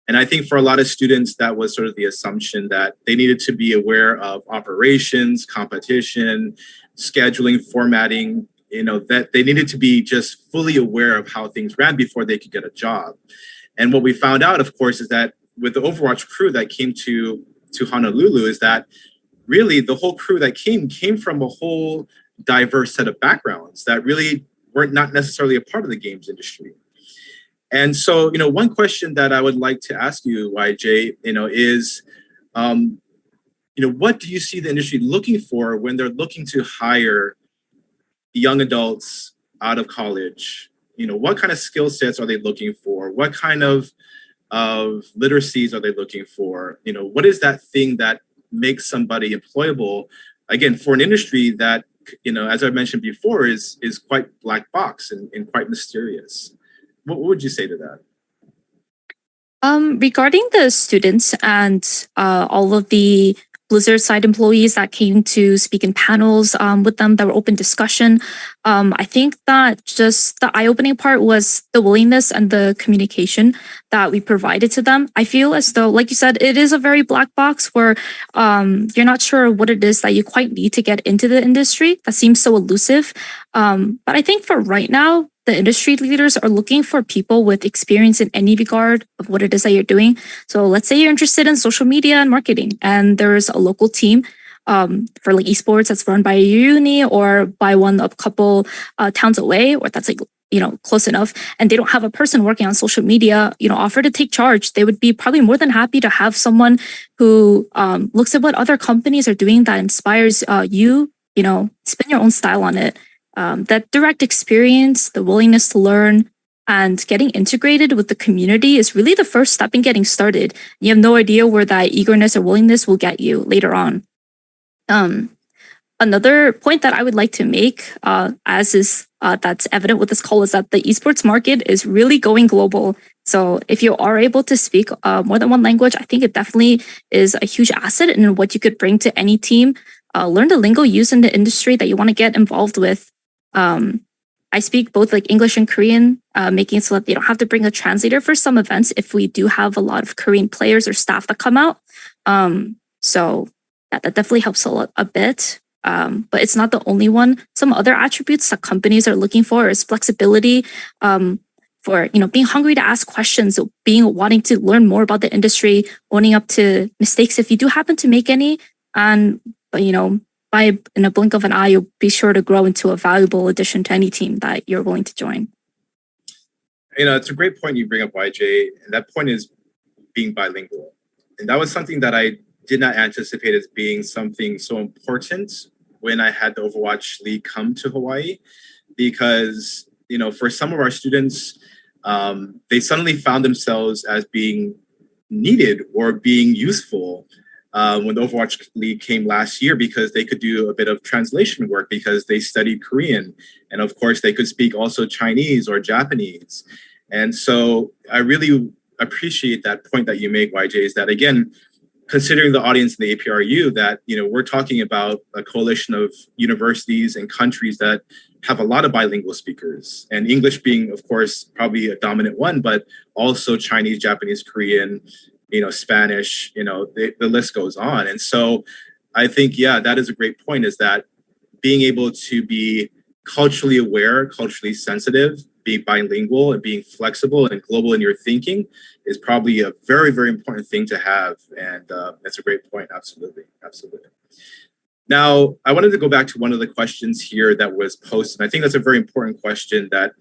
And I think for a lot of students, that was sort of the assumption that they needed to be aware of operations, competition, scheduling, formatting, that they needed to be just fully aware of how things ran before they could get a job. And what we found out, of course, is that with the Overwatch crew that came to Honolulu, is that really the whole crew that came from a whole diverse set of backgrounds that really weren't not necessarily a part of the games industry. And so, one question that I would like to ask you, YJ, is, what do you see the industry looking for when they're looking to hire young adults out of college? What kind of skill sets are they looking for? What kind of literacies are they looking for? What is that thing that makes somebody employable? Again, for an industry that, as I mentioned before, is quite black box and quite mysterious. What would you say to that? Regarding the students and all of the Blizzard side employees that came to speak in panels with them that were open discussion, I think that just the eye-opening part was the willingness and the communication that we provided to them. I feel as though, like you said, it is a very black box where you're not sure what it is that you quite need to get into the industry. That seems so elusive. But I think for right now, the industry leaders are looking for people with experience in any regard of what it is that you're doing. So let's say you're interested in social media and marketing, and there's a local team for esports that's run by a uni or by one a couple towns away, or that's close enough, and they don't have a person working on social media, offer to take charge. They would be probably more than happy to have someone who looks at what other companies are doing that inspires you, spin your own style on it. That direct experience, the willingness to learn, And getting integrated with the community is really the first step in getting started. You have no idea where that eagerness or willingness will get you later on. Another point that I would like to make, that's evident with this call, is that the esports market is really going global. So if you are able to speak more than one language, I think it definitely is a huge asset in what you could bring to any team. Learn the lingo used in the industry that you want to get involved with. I speak both like English and Korean, making it so that they don't have to bring a translator for some events if we do have a lot of Korean players or staff that come out. So that definitely helps a bit. But it's not the only one. Some other attributes that companies are looking for is flexibility, for being hungry to ask questions, wanting to learn more about the industry, owning up to mistakes if you do happen to make any, and in a blink of an eye, you'll be sure to grow into a valuable addition to any team that you're willing to join. It's a great point you bring up, YJ, and that point is being bilingual. And that was something that I did not anticipate as being something so important when I had the Overwatch League come to Hawaii, because, for some of our students, they suddenly found themselves as being needed or being useful when the Overwatch League came last year, because they could do a bit of translation work because they studied Korean. And of course, they could speak also Chinese or Japanese. And so I really appreciate that point that you make, YJ, is that, again, considering the audience in the APRU, that, we're talking about a coalition of universities and countries that have a lot of bilingual speakers, and English being, of course, probably a dominant one, but also Chinese, Japanese, Korean, Spanish, the list goes on. And so I think, that is a great point, is that being able to be culturally aware, culturally sensitive, being bilingual and being flexible and global in your thinking is probably a very, very important thing to have. And that's a great point. Absolutely. Absolutely. Now, I wanted to go back to one of the questions here that was posted. I think that's a very important question that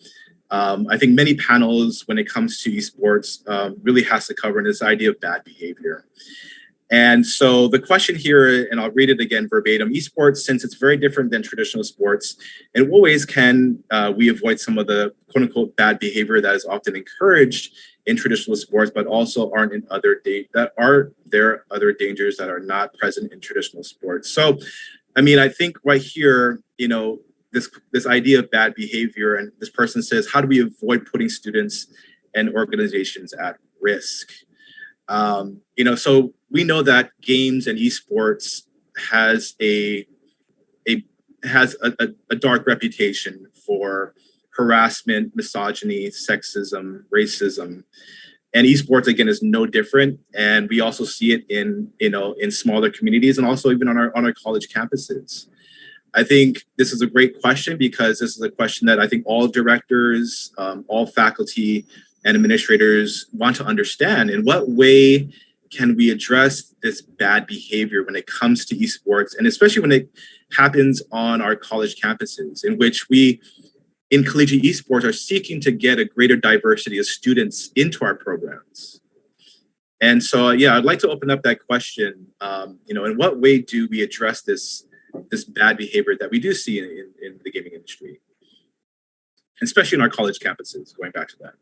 I think many panels, when it comes to esports, really has to cover, and this idea of bad behavior. And so the question here, and I'll read it again verbatim: esports, since it's very different than traditional sports, in what ways can we avoid some of the quote unquote bad behavior that is often encouraged in traditional sports, but also aren't in other other dangers that are not present in traditional sports? So, I think right here, this idea of bad behavior, and this person says, how do we avoid putting students and organizations at risk? So we know that games and esports has a dark reputation for harassment, misogyny, sexism, racism, and esports, again, is no different. And we also see it in smaller communities, and also even on our college campuses. I think this is a great question, because this is a question that I think all directors, all faculty and administrators want to understand. In what way can we address this bad behavior when it comes to esports, and especially when it happens on our college campuses, in which we, in collegiate esports, are seeking to get a greater diversity of students into our programs? And so, I'd like to open up that question. In what way do we address this bad behavior that we do see in the gaming industry, especially in our college campuses, going back to that?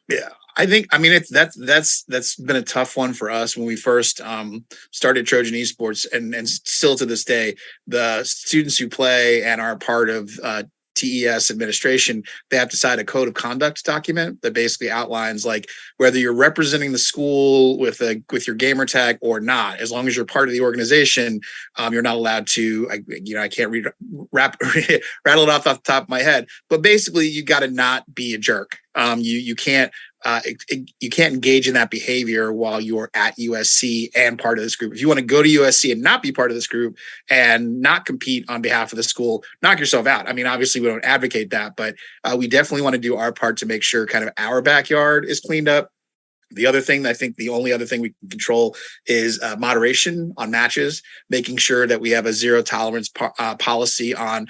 Yeah, I think, that's been a tough one for us when we first started Trojan Esports, and still to this day, the students who play and are part of TES administration, they have to sign a code of conduct document that basically outlines, like, whether you're representing the school with your gamer tag or not, as long as you're part of the organization, you're not allowed to, I can't rattle it off the top of my head, but basically you got to not be a jerk. You can't engage in that behavior while you're at USC and part of this group. If you want to go to USC and not be part of this group and not compete on behalf of the school, knock yourself out. Obviously we don't advocate that, but we definitely want to do our part to make sure kind of our backyard is cleaned up, The other thing, I think the only other thing we can control is moderation on matches, making sure that we have a zero tolerance policy on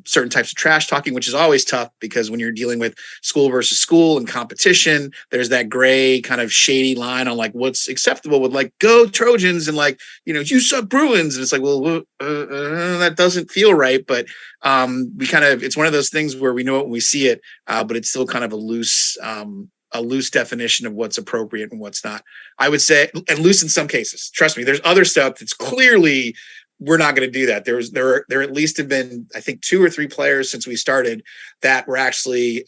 certain types of trash talking, which is always tough because when you're dealing with school versus school and competition, there's that gray kind of shady line on like what's acceptable with like go Trojans and like, you know, you suck Bruins. And it's like, well, that doesn't feel right. But we kind of, it's one of those things where we know it when we see it, but it's still kind of a loose definition of what's appropriate and what's not. I would say, and loose in some cases. Trust me, there's other stuff that's clearly we're not going to do that. There at least have been, I think, 2 or 3 players since we started that were actually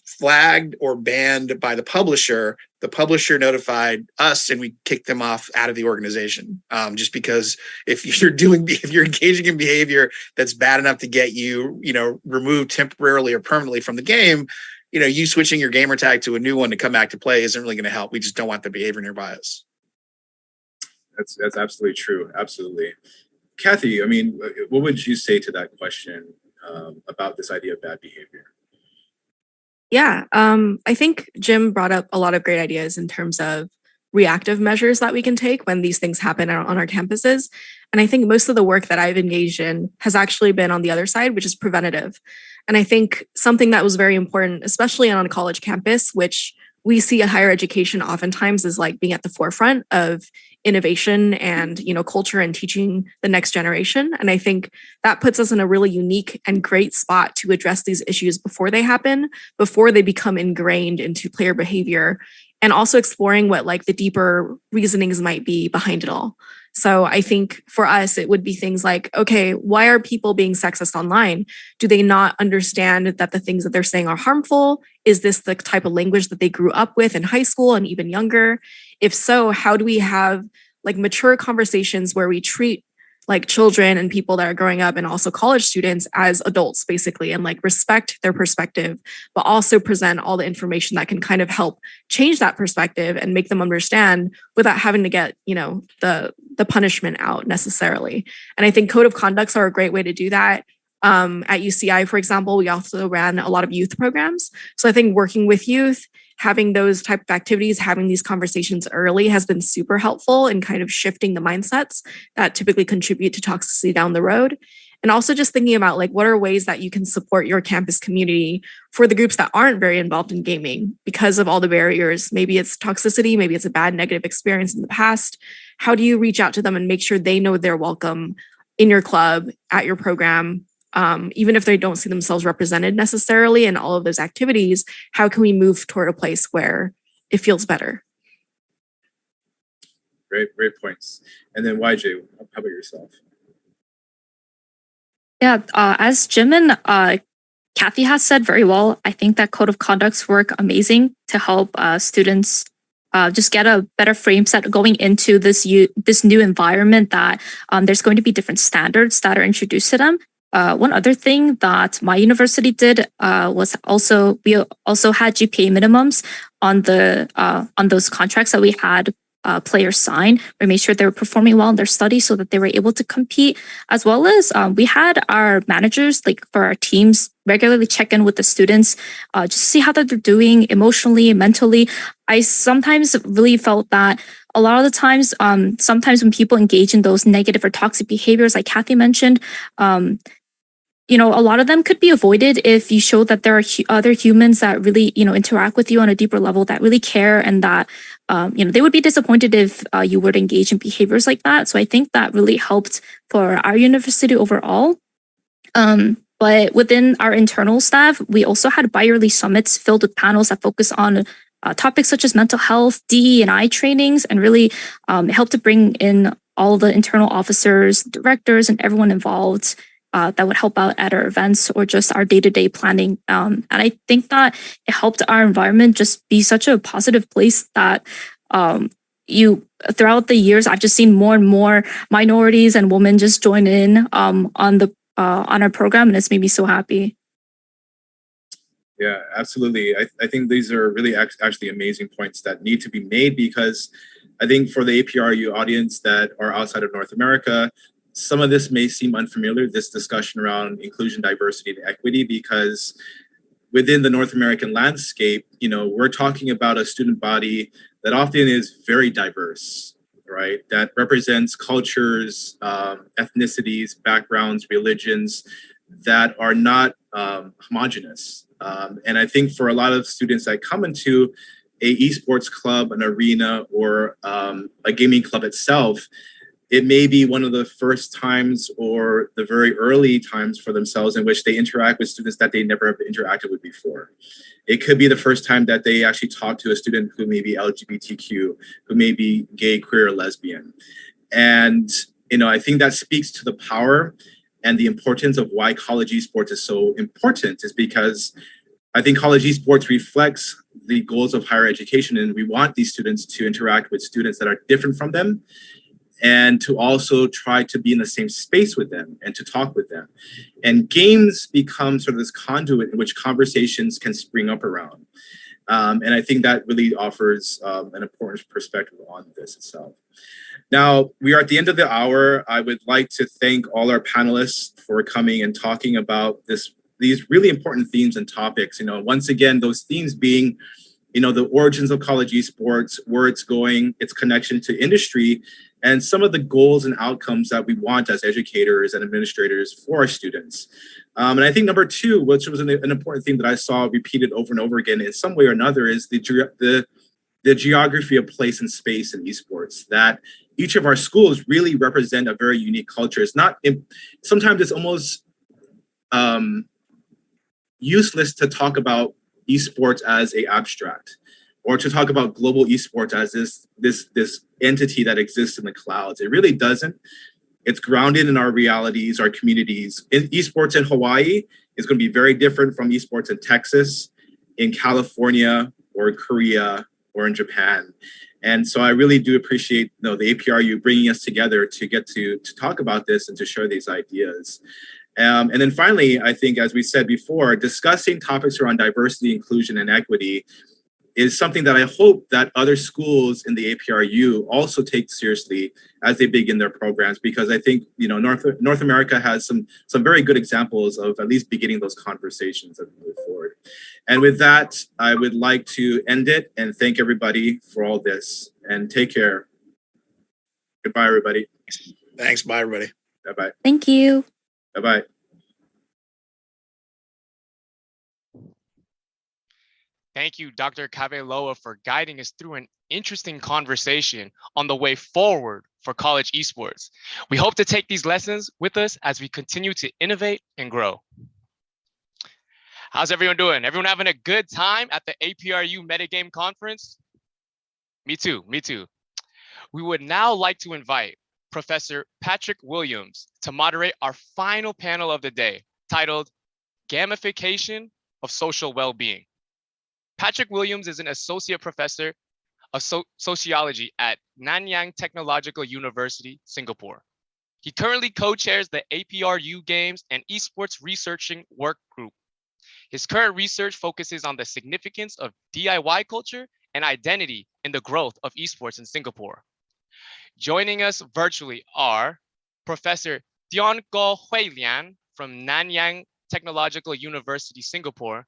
flagged or banned by the publisher. The publisher notified us, and we kicked them off out of the organization. Just because if you're engaging in behavior that's bad enough to get you, removed temporarily or permanently from the game, you switching your gamer tag to a new one to come back to play isn't really going to help. We just don't want the behavior nearby us. That's absolutely true. Absolutely. Cathy, I mean, what would you say to that question about this idea of bad behavior? Yeah, I think Jim brought up a lot of great ideas in terms of reactive measures that we can take when these things happen on our campuses. And I think most of the work that I've engaged in has actually been on the other side, which is preventative. And I think something that was very important, especially on a college campus, which we see at higher education oftentimes is like being at the forefront of innovation and, culture and teaching the next generation. And I think that puts us in a really unique and great spot to address these issues before they happen, before they become ingrained into player behavior, and also exploring what like the deeper reasonings might be behind it all. So I think for us, it would be things like, okay, why are people being sexist online? Do they not understand that the things that they're saying are harmful? Is this the type of language that they grew up with in high school and even younger? If so, how do we have like mature conversations where we treat like children and people that are growing up and also college students as adults basically, and like respect their perspective, but also present all the information that can kind of help change that perspective and make them understand without having to get, the punishment out necessarily. And I think code of conducts are a great way to do that. At UCI, for example, we also ran a lot of youth programs. So I think working with youth, having those type of activities, having these conversations early has been super helpful in kind of shifting the mindsets that typically contribute to toxicity down the road. And also just thinking about like, what are ways that you can support your campus community for the groups that aren't very involved in gaming because of all the barriers. Maybe it's toxicity, maybe it's a bad negative experience in the past. How do you reach out to them and make sure they know they're welcome in your club, at your program? Even if they don't see themselves represented necessarily in all of those activities, how can we move toward a place where it feels better? Great points. And then YJ, how about yourself? Yeah, as Jim and Cathy has said very well, I think that code of conducts work amazing to help students just get a better frame set going into this new environment that there's going to be different standards that are introduced to them. One other thing that my university did was we also had GPA minimums on those contracts that we had players sign. We made sure they were performing well in their studies so that they were able to compete, as well as we had our managers, like for our teams, regularly check in with the students, just see how they're doing emotionally, mentally. I sometimes really felt that a lot of the times, sometimes when people engage in those negative or toxic behaviors, like Cathy mentioned, a lot of them could be avoided if you show that there are other humans that really, interact with you on a deeper level, that really care, and that, they would be disappointed if you were to engage in behaviors like that. So I think that really helped for our university overall. But within our internal staff, we also had bi-yearly summits filled with panels that focus on topics such as mental health, DE&I trainings, and really help to bring in all the internal officers, directors, and everyone involved that would help out at our events or just our day-to-day planning. And I think that it helped our environment just be such a positive place that throughout the years, I've just seen more and more minorities and women just join in on our program, and it's made me so happy. Yeah, absolutely. I think these are really actually amazing points that need to be made, because I think for the APRU audience that are outside of North America, some of this may seem unfamiliar, this discussion around inclusion, diversity, and equity, because within the North American landscape, we're talking about a student body that often is very diverse, right? That represents cultures, ethnicities, backgrounds, religions that are not homogenous. And I think for a lot of students that come into a esports club, an arena, or a gaming club itself, it may be one of the first times or the very early times for themselves in which they interact with students that they never have interacted with before. It could be the first time that they actually talk to a student who may be LGBTQ, who may be gay, queer, or lesbian. And, I think that speaks to the power and the importance of why college esports is so important, is because I think college esports reflects the goals of higher education, and we want these students to interact with students that are different from them, and to also try to be in the same space with them and to talk with them. And games become sort of this conduit in which conversations can spring up around. And I think that really offers an important perspective on this itself. Now, we are at the end of the hour. I would like to thank all our panelists for coming and talking about these really important themes and topics. Once again, those themes being, the origins of college esports, where it's going, its connection to industry, and some of the goals and outcomes that we want as educators and administrators for our students. And I think number two, which was an important theme that I saw repeated over and over again in some way or another, is the geography of place and space in esports, that each of our schools really represent a very unique culture. Sometimes it's almost useless to talk about esports as a abstract, or to talk about global esports as this entity that exists in the clouds. It really doesn't. It's grounded in our realities, our communities. Esports in Hawaii is going to be very different from esports in Texas, in California, or Korea, or in Japan. And so I really do appreciate the APRU bringing us together to get to talk about this and to share these ideas. And then finally, I think, as we said before, discussing topics around diversity, inclusion, and equity is something that I hope that other schools in the APRU also take seriously as they begin their programs, because I think North America has some very good examples of at least beginning those conversations as we move forward. And with that, I would like to end it and thank everybody for all this, and take care. Goodbye, everybody. Thanks. Bye, everybody. Bye-bye. Thank you. Bye-bye. Thank you, Dr. Kaveloa, for guiding us through an interesting conversation on the way forward for college esports. We hope to take these lessons with us as we continue to innovate and grow. How's everyone doing? Everyone having a good time at the APRU Metagame Conference? Me too, me too. We would now like to invite Professor Patrick Williams to moderate our final panel of the day, titled Gamification of Social Well-Being. Patrick Williams is an associate professor of sociology at Nanyang Technological University, Singapore. He currently co-chairs the APRU Games and Esports Researching Work Group. His current research focuses on the significance of DIY culture and identity in the growth of esports in Singapore. Joining us virtually are Professor Tion Ko Hui Lian from Nanyang Technological University, Singapore,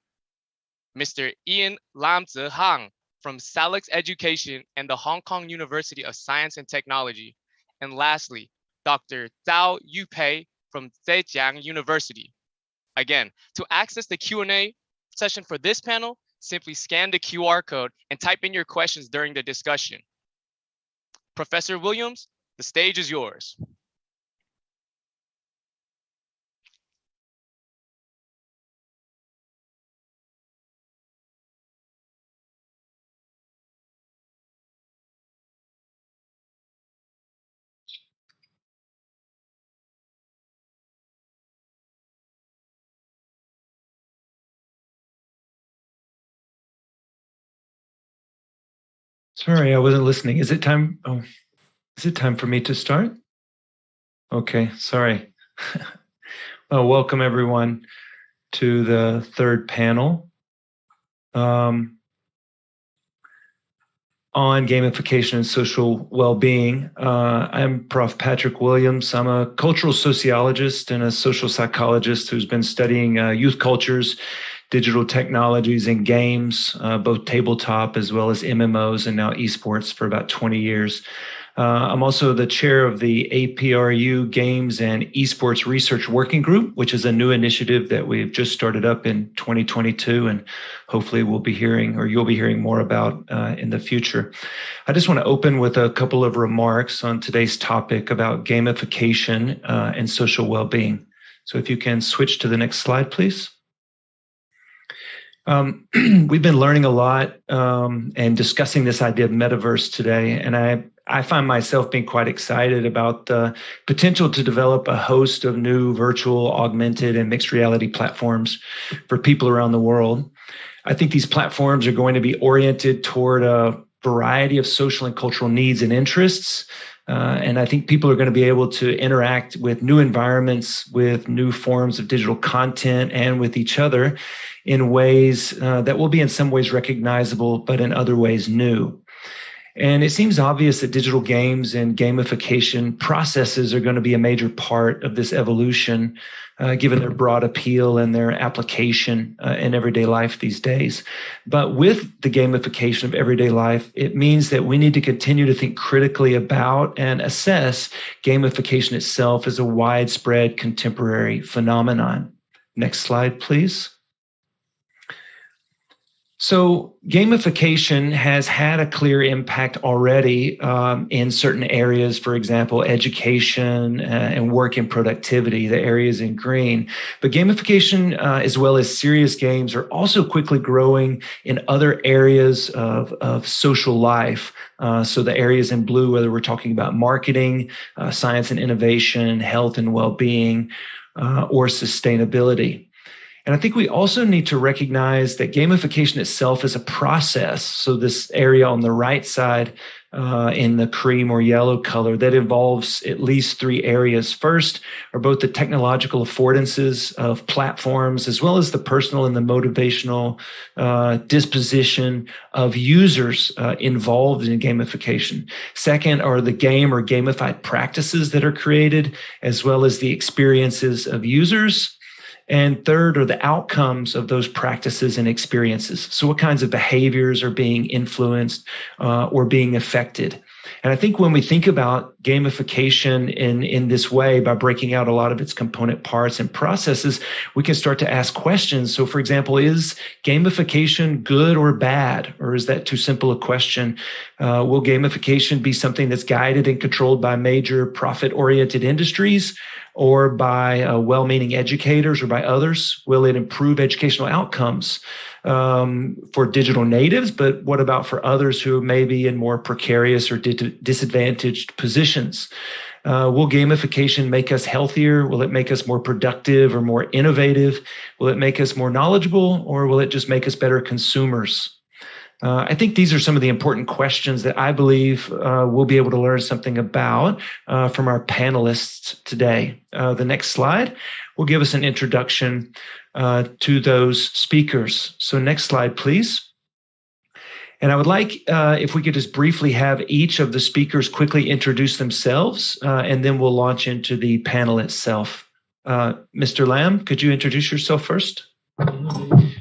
Mr. Ian Lam Tze Hang from Salix Education and the Hong Kong University of Science and Technology, and lastly, Dr. Zhao Yupei from Zhejiang University. Again, to access the Q&A session for this panel, simply scan the QR code and type in your questions during the discussion. Professor Williams, the stage is yours. Sorry, I wasn't listening. Is it time? Oh, is it time for me to start? Okay, sorry. Well, welcome everyone to the third panel on gamification and social well-being. I'm Prof. Patrick Williams. I'm a cultural sociologist and a social psychologist who's been studying youth cultures digital technologies and games, both tabletop as well as MMOs and now esports for about 20 years. I'm also the chair of the APRU Games and Esports Research Working Group, which is a new initiative that we've just started up in 2022, and hopefully you'll be hearing more about in the future. I just want to open with a couple of remarks on today's topic about gamification and social well-being. So if you can switch to the next slide, please. We've been learning a lot and discussing this idea of metaverse today, and I find myself being quite excited about the potential to develop a host of new virtual, augmented, and mixed reality platforms for people around the world. I think these platforms are going to be oriented toward a variety of social and cultural needs and interests. And I think people are going to be able to interact with new environments, with new forms of digital content, and with each other in ways that will be in some ways recognizable, but in other ways new. And it seems obvious that digital games and gamification processes are going to be a major part of this evolution, given their broad appeal and their application in everyday life these days. But with the gamification of everyday life, it means that we need to continue to think critically about and assess gamification itself as a widespread contemporary phenomenon. Next slide, please. So gamification has had a clear impact already in certain areas, for example, education and work and productivity, the areas in green. But gamification, as well as serious games, are also quickly growing in other areas of social life. So the areas in blue, whether we're talking about marketing, science and innovation, health and well-being, or sustainability. And I think we also need to recognize that gamification itself is a process. So this area on the right side in the cream or yellow color, that involves at least three areas. First are both the technological affordances of platforms, as well as the personal and the motivational disposition of users involved in gamification. Second are the game or gamified practices that are created, as well as the experiences of users. And third are the outcomes of those practices and experiences. So what kinds of behaviors are being influenced or being affected? And I think when we think about gamification in this way, by breaking out a lot of its component parts and processes, we can start to ask questions. So for example, is gamification good or bad? Or is that too simple a question? Will gamification be something that's guided and controlled by major profit-oriented industries, or by well-meaning educators, or by others? Will it improve educational outcomes for digital natives? But what about for others who may be in more precarious or disadvantaged positions? Will gamification make us healthier? Will it make us more productive or more innovative? Will it make us more knowledgeable, or will it just make us better consumers? I think these are some of the important questions that I believe we'll be able to learn something about from our panelists today. The next slide will give us an introduction to those speakers. So next slide, please. And I would like if we could just briefly have each of the speakers quickly introduce themselves, and then we'll launch into the panel itself. Mr. Lam, could you introduce yourself first?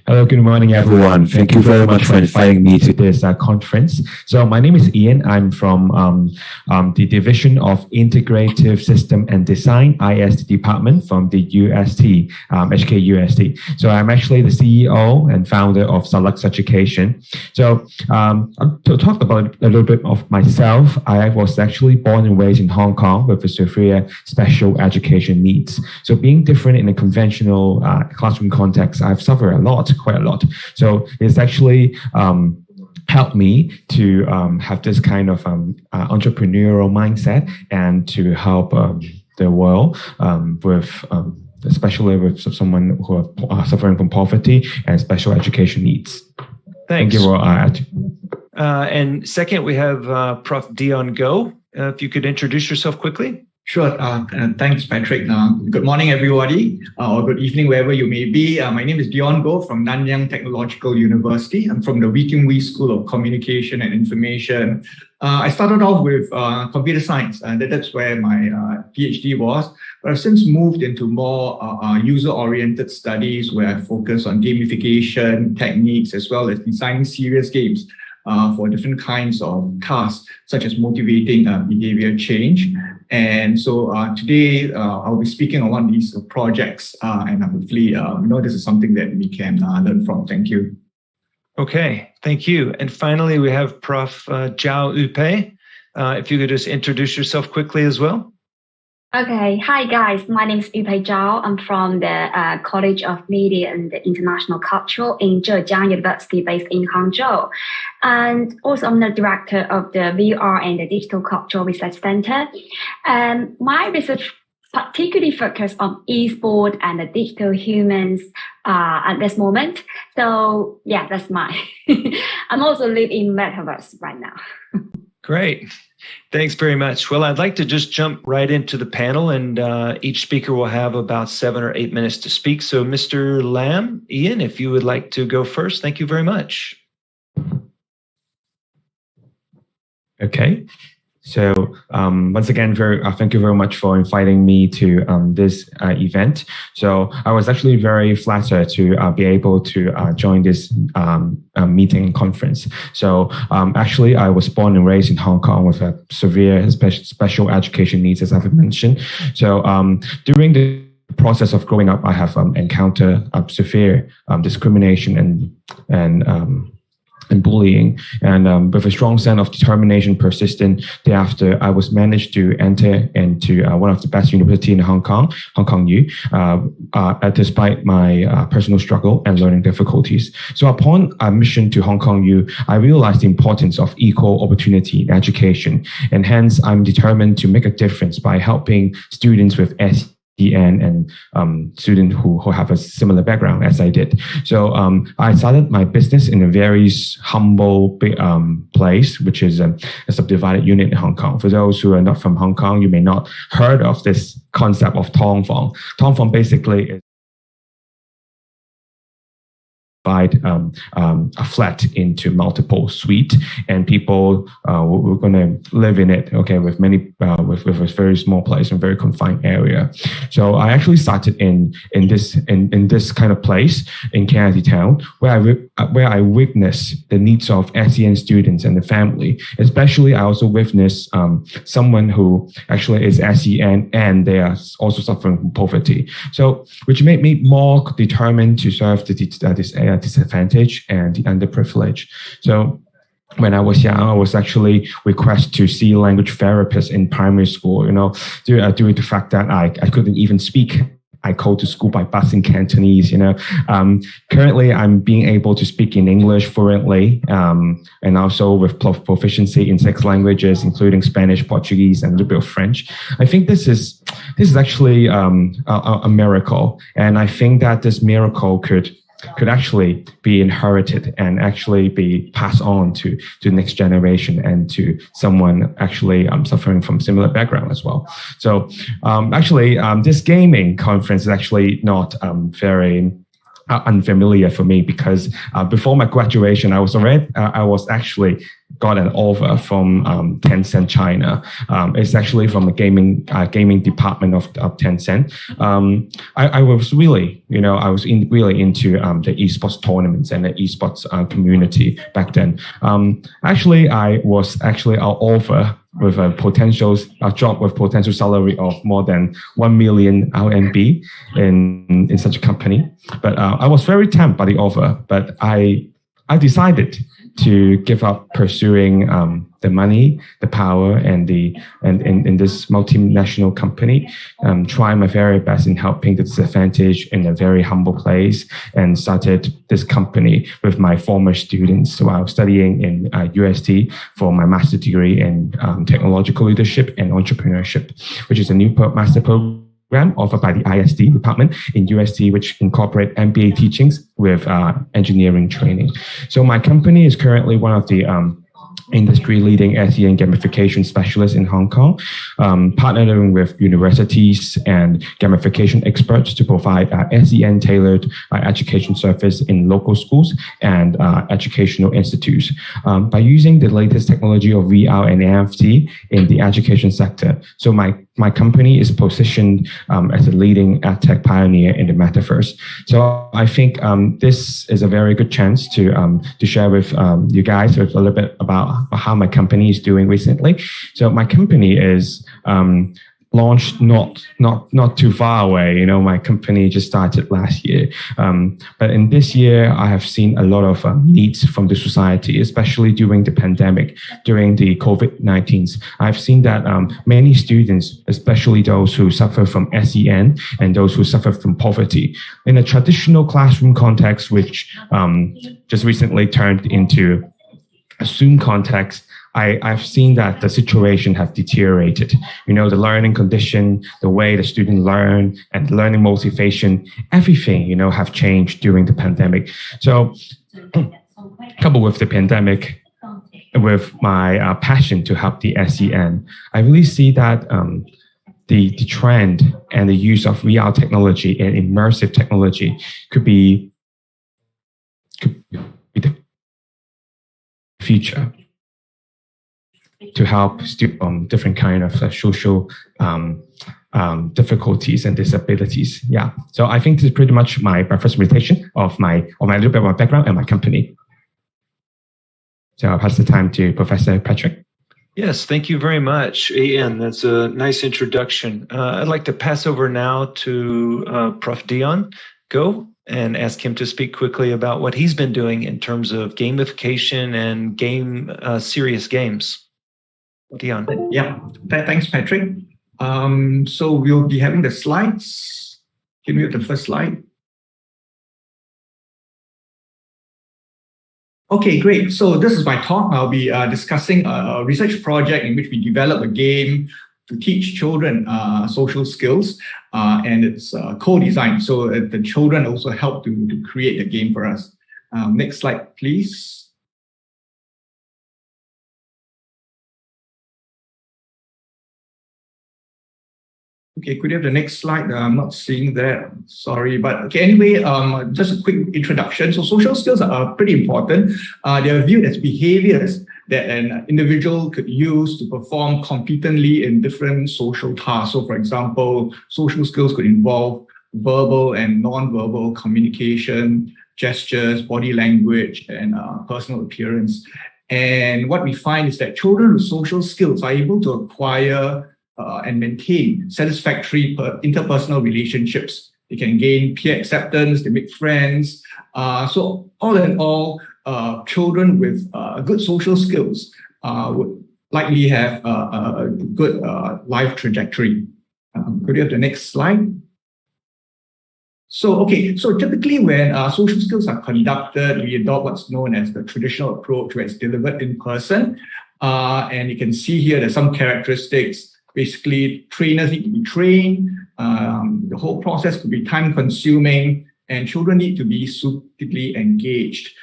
Hello, good morning, everyone. Thank you very much for inviting me to this conference. So my name is Ian. I'm from the Division of Integrative System and Design, ISD department from the UST, HKUST. So I'm actually the CEO and founder of Decentralized Education. So to talk about a little bit of myself, I was actually born and raised in Hong Kong with a severe special education needs. So being different in a conventional classroom context, I've suffered quite a lot. So it's actually helped me to have this kind of entrepreneurial mindset and to help the world with especially with someone who are suffering from poverty and special education needs. Thanks. Thank you. And second, we have Prof. Dion Go. If you could introduce yourself quickly. Sure. Thanks, Patrick. Good morning, everybody, or good evening, wherever you may be. My name is Dion Go from Nanyang Technological University. I'm from the Wee Kim Wee School of Communication and Information. I started off with computer science, and that's where my PhD was. But I've since moved into more user-oriented studies where I focus on gamification techniques as well as designing serious games for different kinds of tasks, such as motivating behavior change. And so today I'll be speaking on one of these projects, and hopefully, this is something that we can learn from. Thank you. Okay, thank you. And finally, we have Prof. Zhao Yupei. If you could just introduce yourself quickly as well. Okay, hi guys, my name is Yupei Zhao. I'm from the College of Media and International Culture in Zhejiang University based in Hangzhou. And also I'm the director of the VR and the Digital Cultural Research Center. And my research particularly focused on esports and the digital humans at this moment. So yeah, that's my, I'm also live in Metaverse right now. Great. Thanks very much. Well, I'd like to just jump right into the panel, and each speaker will have about 7 or 8 minutes to speak. So Mr. Lam, Ian, if you would like to go first, thank you very much. Okay. So once again, thank you very much for inviting me to this event. So I was actually very flattered to be able to join this meeting and conference. So actually, I was born and raised in Hong Kong with a severe special education needs, as I've mentioned. So during the process of growing up, I have encountered severe discrimination and bullying, and with a strong sense of determination, persistent. Thereafter, I was managed to enter into one of the best universities in Hong Kong U, despite my personal struggle and learning difficulties. So upon admission to Hong Kong U, I realized the importance of equal opportunity in education, and hence I'm determined to make a difference by helping students with and students who have a similar background as I did. So I started my business in a very humble place, which is a subdivided unit in Hong Kong. For those who are not from Hong Kong, you may not heard of this concept of Tong Fong. Tong Fong basically is a flat into multiple suite, and people were going to live in it. Okay, with many with a very small place and very confined area. So I actually started in this kind of place in Cathy Town, where I witnessed the needs of SEN students and the family. Especially, I also witnessed someone who actually is SEN and they are also suffering from poverty. So, which made me more determined to serve the disadvantaged and the underprivileged. So when I was young, I was actually requested to see language therapists in primary school, due to the fact that I couldn't even speak. I go to school by bus in Cantonese, Currently, I'm being able to speak in English fluently, and also with proficiency in 6 languages, including Spanish, Portuguese, and a little bit of French. I think this is actually a miracle, and I think that this miracle could actually be inherited and actually be passed on to the next generation and to someone actually suffering from similar background as well. So this gaming conference is actually not very unfamiliar for me, because before my graduation, I was actually got an offer from Tencent China. It's actually from the gaming department of Tencent. I was really, really into the esports tournaments and the esports community back then. I was actually offer with a job with potential salary of more than 1 million RMB in such a company. But I was very tempted by the offer, but I decided to give up pursuing the money, the power, and in this multinational company. Try my very best in helping the disadvantaged in a very humble place, and started this company with my former students while studying in UST for my master's degree in technological leadership and entrepreneurship, which is a new master program offered by the ISD department in UST, which incorporate MBA teachings with engineering training. So my company is currently one of the industry-leading SEN gamification specialist in Hong Kong, partnering with universities and gamification experts to provide SEN-tailored education service in local schools and educational institutes by using the latest technology of VR and NFT in the education sector. So my company is positioned as a leading edtech pioneer in the metaverse. So I think this is a very good chance to share with you guys a little bit about how my company is doing recently. So my company is launched not too far away. My company just started last year. But in this year, I have seen a lot of needs from the society, especially during the pandemic, during the COVID-19. I've seen that many students, especially those who suffer from SEN and those who suffer from poverty, in a traditional classroom context, which just recently turned into a Zoom context, I've seen that the situation has deteriorated. The learning condition, the way the students learn, and the learning motivation, everything, have changed during the pandemic. So, coupled with the pandemic, with my passion to help the SEN, I really see that the trend and the use of VR technology and immersive technology could be the future to help students different kind of social difficulties and disabilities. Yeah. So I think this is pretty much my first presentation of my little bit of my background and my company. So I'll pass the time to Professor Patrick. Yes, thank you very much, Ian. That's a nice introduction. I'd like to pass over now to Prof. Dion Go and ask him to speak quickly about what he's been doing in terms of gamification and serious games. Dion. Yeah, thanks, Patrick. So we'll be having the slides. Can we have the first slide? Okay, great. So this is my talk. I'll be discussing a research project in which we develop a game to teach children social skills, and it's co-designed. So the children also help to create the game for us. Next slide, please. Okay, could you have the next slide? I'm not seeing that, sorry. But okay, anyway, just a quick introduction. So social skills are pretty important. They are viewed as behaviors that an individual could use to perform competently in different social tasks. So for example, social skills could involve verbal and non-verbal communication, gestures, body language, and personal appearance. And what we find is that children with social skills are able to acquire and maintain satisfactory interpersonal relationships. They can gain peer acceptance, they make friends. So all in all, children with good social skills would likely have a good life trajectory. Could you have the next slide? So, okay, so typically when social skills are conducted, we adopt what's known as the traditional approach, where it's delivered in person. And you can see here there's some characteristics. Basically, trainers need to be trained. The whole process could be time-consuming, and children need to be suitably engaged.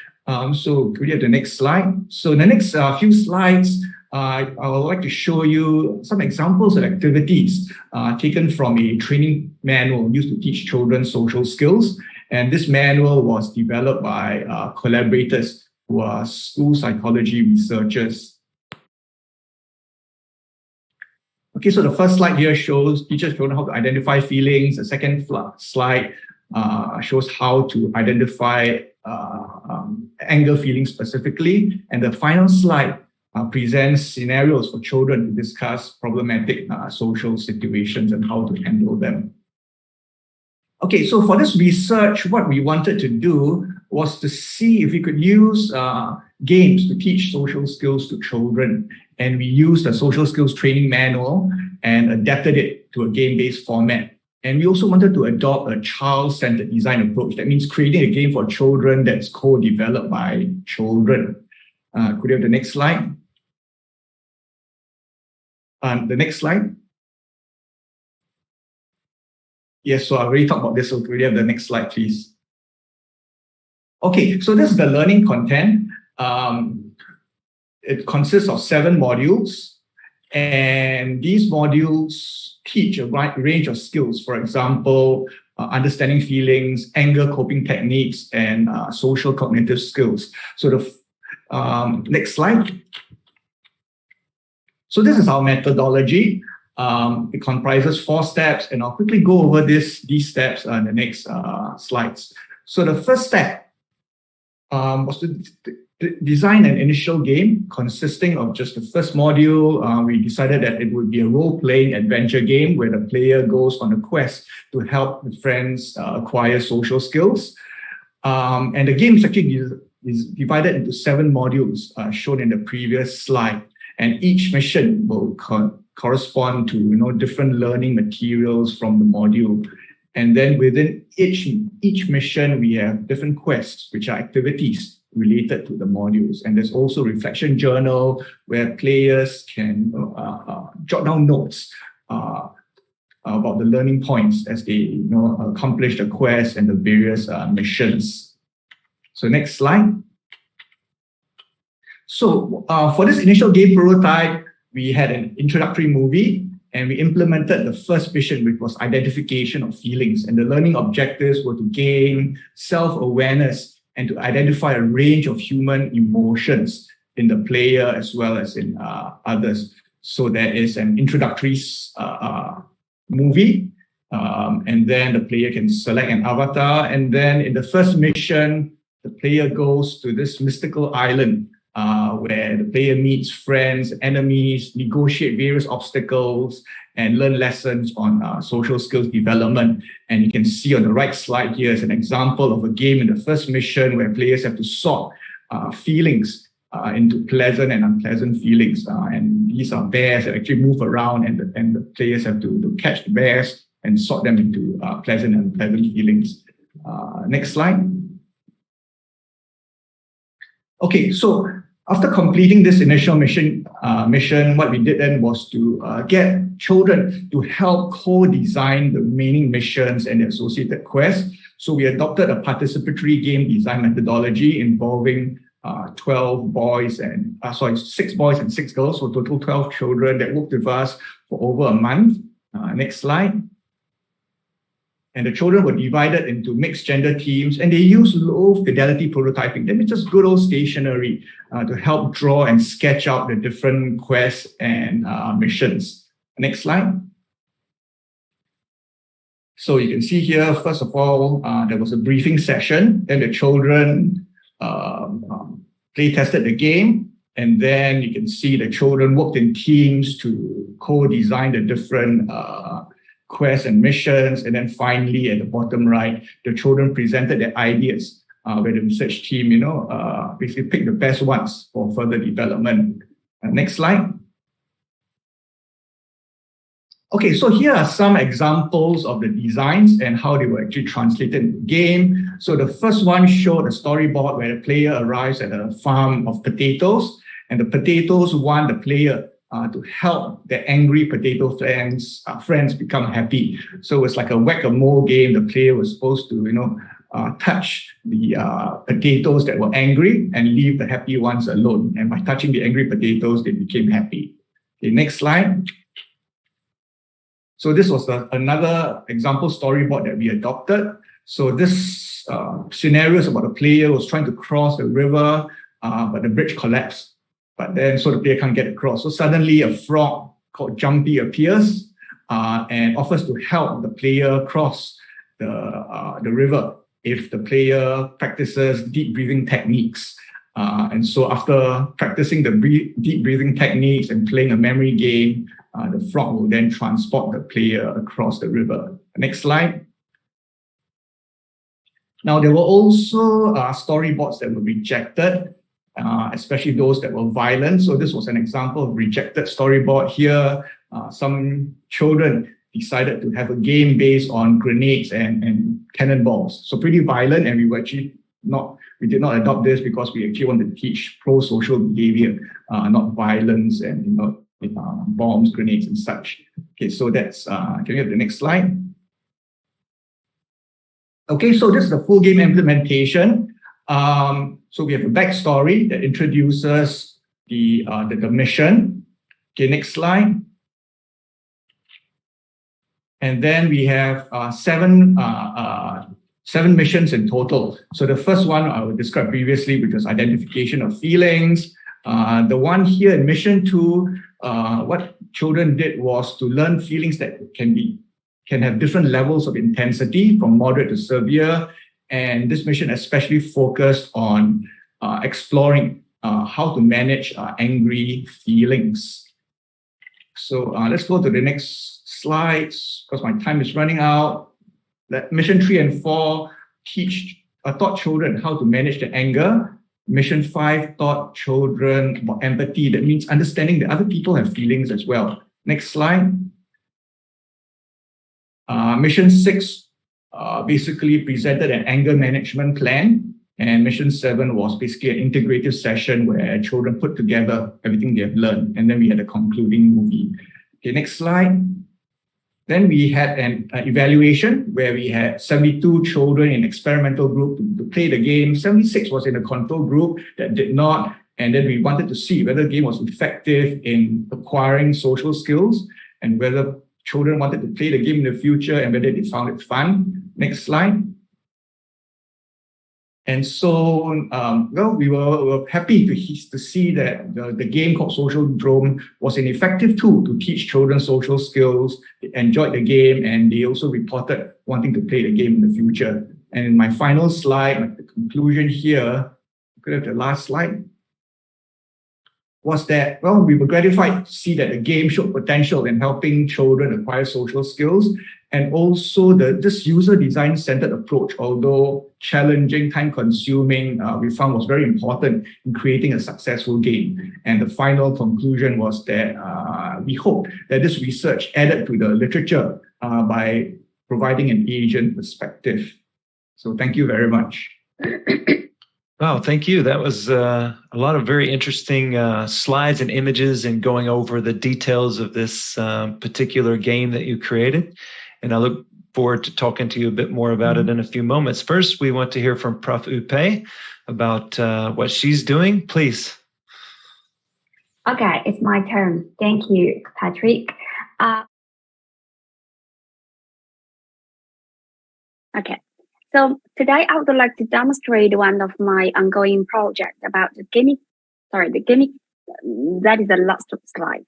So could you have the next slide? So in the next few slides, I would like to show you some examples of activities taken from a training manual used to teach children social skills. And this manual was developed by collaborators who are school psychology researchers. Okay, so the first slide here shows teachers shown how to identify feelings. The second slide shows how to identify anger feelings specifically. And the final slide presents scenarios for children to discuss problematic social situations and how to handle them. Okay, so for this research, what we wanted to do was to see if we could use games to teach social skills to children. And we used a social skills training manual and adapted it to a game-based format. And we also wanted to adopt a child-centered design approach. That means creating a game for children that's co-developed by children. Could you have the next slide? The next slide. Yes, so I already talked about this, so could you have the next slide, please? Okay, so this is the learning content. it consists of 7 modules, and these modules teach a wide range of skills. For example, understanding feelings, anger coping techniques, and social cognitive skills. So the next slide. So this is our methodology. It comprises 4 steps, and I'll quickly go over these steps in the next slides. So the first step was to design an initial game consisting of just the first module. We decided that it would be a role-playing adventure game where the player goes on a quest to help the friends acquire social skills. And the game is divided into 7 modules shown in the previous slide. And each mission will correspond to different learning materials from the module. And then within each mission, we have different quests, which are activities related to the modules. And there's also reflection journal where players can jot down notes about the learning points as they accomplish the quest and the various missions. So next slide. So for this initial game prototype, we had an introductory movie, and we implemented the first mission, which was identification of feelings. And the learning objectives were to gain self-awareness and to identify a range of human emotions in the player as well as in others. So there is an introductory movie, and then the player can select an avatar. And then in the first mission, the player goes to this mystical island where the player meets friends, enemies, negotiate various obstacles, and learn lessons on social skills development. And you can see on the right slide here is an example of a game in the first mission where players have to sort feelings into pleasant and unpleasant feelings. And these are bears that actually move around, and the players have to catch the bears and sort them into pleasant and unpleasant feelings. Next slide. Okay, so after completing this initial mission, what we did then was to get children to help co-design the remaining missions and the associated quests. So we adopted a participatory game design methodology involving 6 boys and 6 girls, so total 12 children that worked with us for over a month. Next slide. And the children were divided into mixed gender teams, and they used low fidelity prototyping. That means just good old stationery to help draw and sketch out the different quests and missions. Next slide. So you can see here, first of all, there was a briefing session. Then the children play tested the game. And then you can see the children worked in teams to co-design the different quests and missions. And then finally, at the bottom right, the children presented their ideas where the research team, basically picked the best ones for further development. Next slide. Okay, so here are some examples of the designs and how they were actually translated into the game. So the first one showed a storyboard where the player arrives at a farm of potatoes, and the potatoes want the player to help their angry potato friends become happy. So it's like a whack-a-mole game. The player was supposed to, touch the potatoes that were angry and leave the happy ones alone. And by touching the angry potatoes, they became happy. Okay, next slide. So this was another example storyboard that we adopted. So this scenario is about a player who was trying to cross the river, but the bridge collapsed. But then, so the player can't get across. So suddenly a frog called Jumpy appears and offers to help the player cross the river if the player practices deep breathing techniques. And so after practicing the deep breathing techniques and playing a memory game, the frog will then transport the player across the river. Next slide. Now, there were also storyboards that were rejected, especially those that were violent. So this was an example of rejected storyboard here. Some children decided to have a game based on grenades and cannonballs. So pretty violent, and we did not adopt this because we actually wanted to teach pro-social behavior, not violence and bombs, grenades, and such. Okay, so that's, can we have the next slide? Okay, so this is the full game implementation. So we have a backstory that introduces the mission. Okay, next slide. And then we have seven missions in total. So the first one I will describe previously, which was identification of feelings. The one here in mission 2, what children did was to learn feelings that can have different levels of intensity, from moderate to severe. And this mission especially focused on exploring how to manage angry feelings. So let's go to the next slides because my time is running out. Mission 3 and 4 taught children how to manage their anger. Mission 5 taught children about empathy. That means understanding that other people have feelings as well. Next slide. Mission 6 basically presented an anger management plan. And mission 7 was basically an integrative session where children put together everything they've learned. And then we had a concluding movie. Okay, next slide. Then we had an evaluation where we had 72 children in experimental group to play the game. 76 was in a control group that did not. And then we wanted to see whether the game was effective in acquiring social skills and whether children wanted to play the game in the future and whether they found it fun. Next slide. And so, we were happy to see that the game called Social Drome was an effective tool to teach children social skills. They enjoyed the game, and they also reported wanting to play the game in the future. And in my final slide, the conclusion here, could have the last slide, was that, we were gratified to see that the game showed potential in helping children acquire social skills. And also this user design centered approach, although challenging, time consuming, we found was very important in creating a successful game. And the final conclusion was that we hope that this research added to the literature by providing an Asian perspective. So thank you very much. Wow, thank you. That was a lot of very interesting slides and images and going over the details of this particular game that you created. And I look forward to talking to you a bit more about it in a few moments. First, we want to hear from Prof. Upe about what she's doing. Please. Okay, it's my turn. Thank you, Patrick. Okay. So today I would like to demonstrate one of my ongoing projects about the gaming. That is the last slide.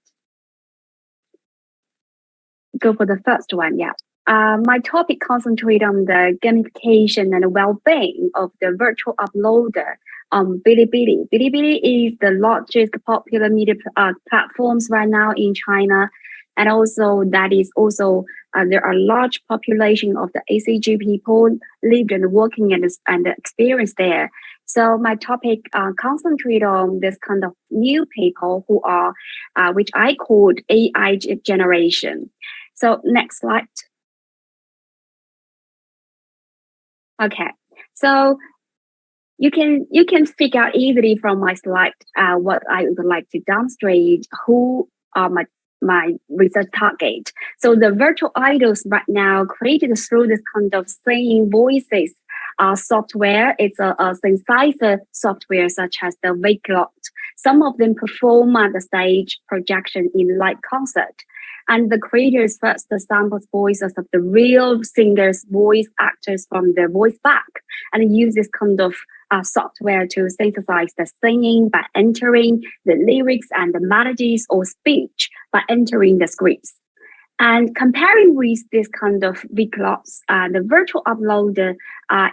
Go for the first one, yeah. My topic concentrates on the gamification and well-being of the virtual uploader on Bilibili. Bilibili is the largest popular media platforms right now in China. And also that is also, there are large population of the ACG people lived and working and experience there. So my topic concentrate on this kind of new people who are, which I called AI generation. So next slide. Okay, so you can figure out easily from my slide what I would like to demonstrate, who are my research target. So the virtual idols right now created through this kind of singing voices software. It's a synthesizer software such as the Wake-Lot. Some of them perform at the stage projection in live concert. And the creators first samples voices of the real singers, voice actors from the voice back, and use this kind of software to synthesize the singing by entering the lyrics and the melodies, or speech by entering the scripts. And comparing with this kind of Wake-Lots, the virtual uploader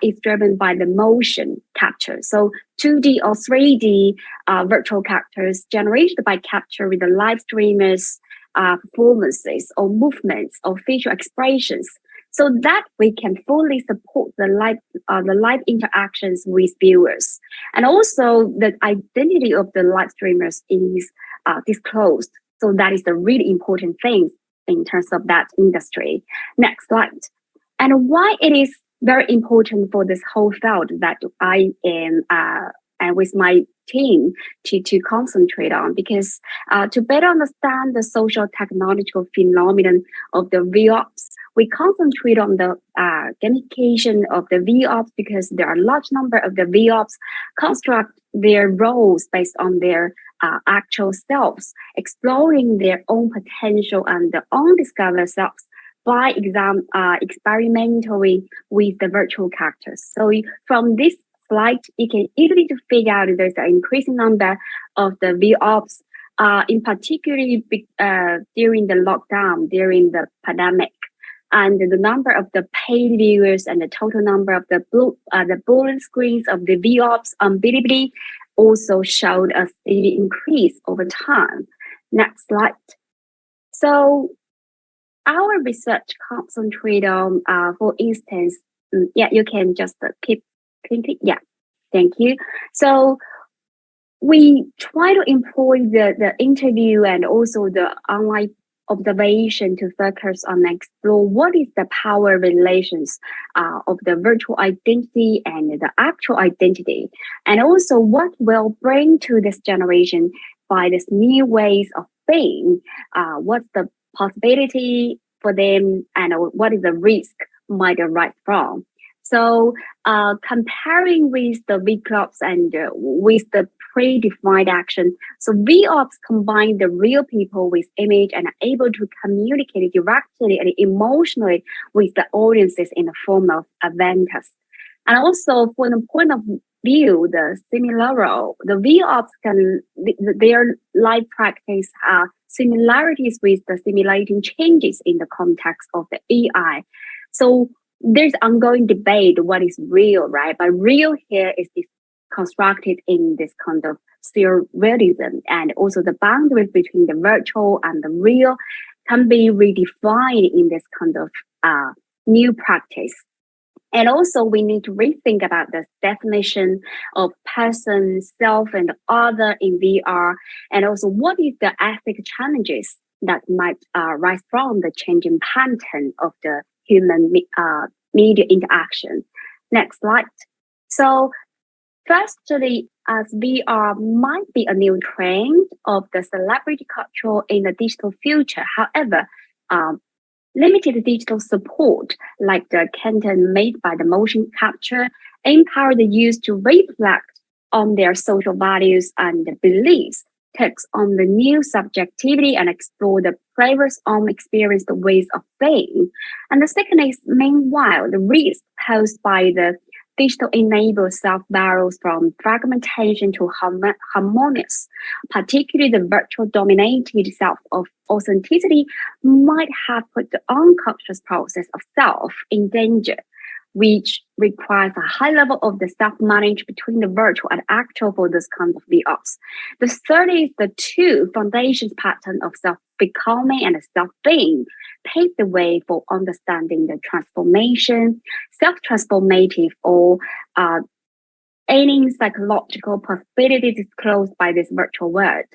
is driven by the motion capture. So 2D or 3D virtual characters generated by capture with the live streamers, performances or movements or facial expressions, so that we can fully support the live interactions with viewers. And also the identity of the live streamers is disclosed. So that is the really important thing in terms of that industry. Next slide. And why it is very important for this whole field that I am and with my team to concentrate on, because to better understand the social technological phenomenon of the VOps, we concentrate on the gamification of the VOps, because there are a large number of the VOps construct their roles based on their actual selves, exploring their own potential and their own discovered selves by experimenting with the virtual characters. So from this slide, you can easily to figure out there's an increasing number of the VOps, in particular during the lockdown, during the pandemic. And the number of the paid viewers and the total number of the bullet screens of the VOps on Bilibili also showed a steady increase over time. Next slide. So our research concentrate on, for instance, you can just keep clicking. Yeah, thank you. So we try to employ the interview and also the online observation to focus on explore what is the power relations of the virtual identity and the actual identity, and also what will bring to this generation by this new ways of being, what's the possibility for them and what is the risk might arise from. So comparing with the VClubs and with the predefined action, so VOps combine the real people with image and are able to communicate directly and emotionally with the audiences in the form of avatars. And also from the point of view, the VOps their live practice similarities with the simulating changes in the context of the AI. So there's ongoing debate what is real, right? But real here is this constructed in this kind of surrealism, and also the boundaries between the virtual and the real can be redefined in this kind of new practice. And also we need to rethink about the definition of person, self, and other in VR, and also what is the ethical challenges that might rise from the changing pattern of the human media interaction. Next slide. So firstly, as VR might be a new trend of the celebrity culture in the digital future. However, limited digital support, like the content made by the motion capture, empower the youth to reflect on their social values and beliefs, takes on the new subjectivity and explore the previous unexperienced ways of being. And the second is, meanwhile, the risk posed by the digital enabled self-values from fragmentation to harmonious, particularly the virtual dominated self of authenticity, might have put the unconscious process of self in danger, which requires a high level of the self-management between the virtual and actual for this kind of VOps. The third is the two foundations pattern of self-becoming and self-being pave the way for understanding the transformation, self-transformative or any psychological possibility disclosed by this virtual world.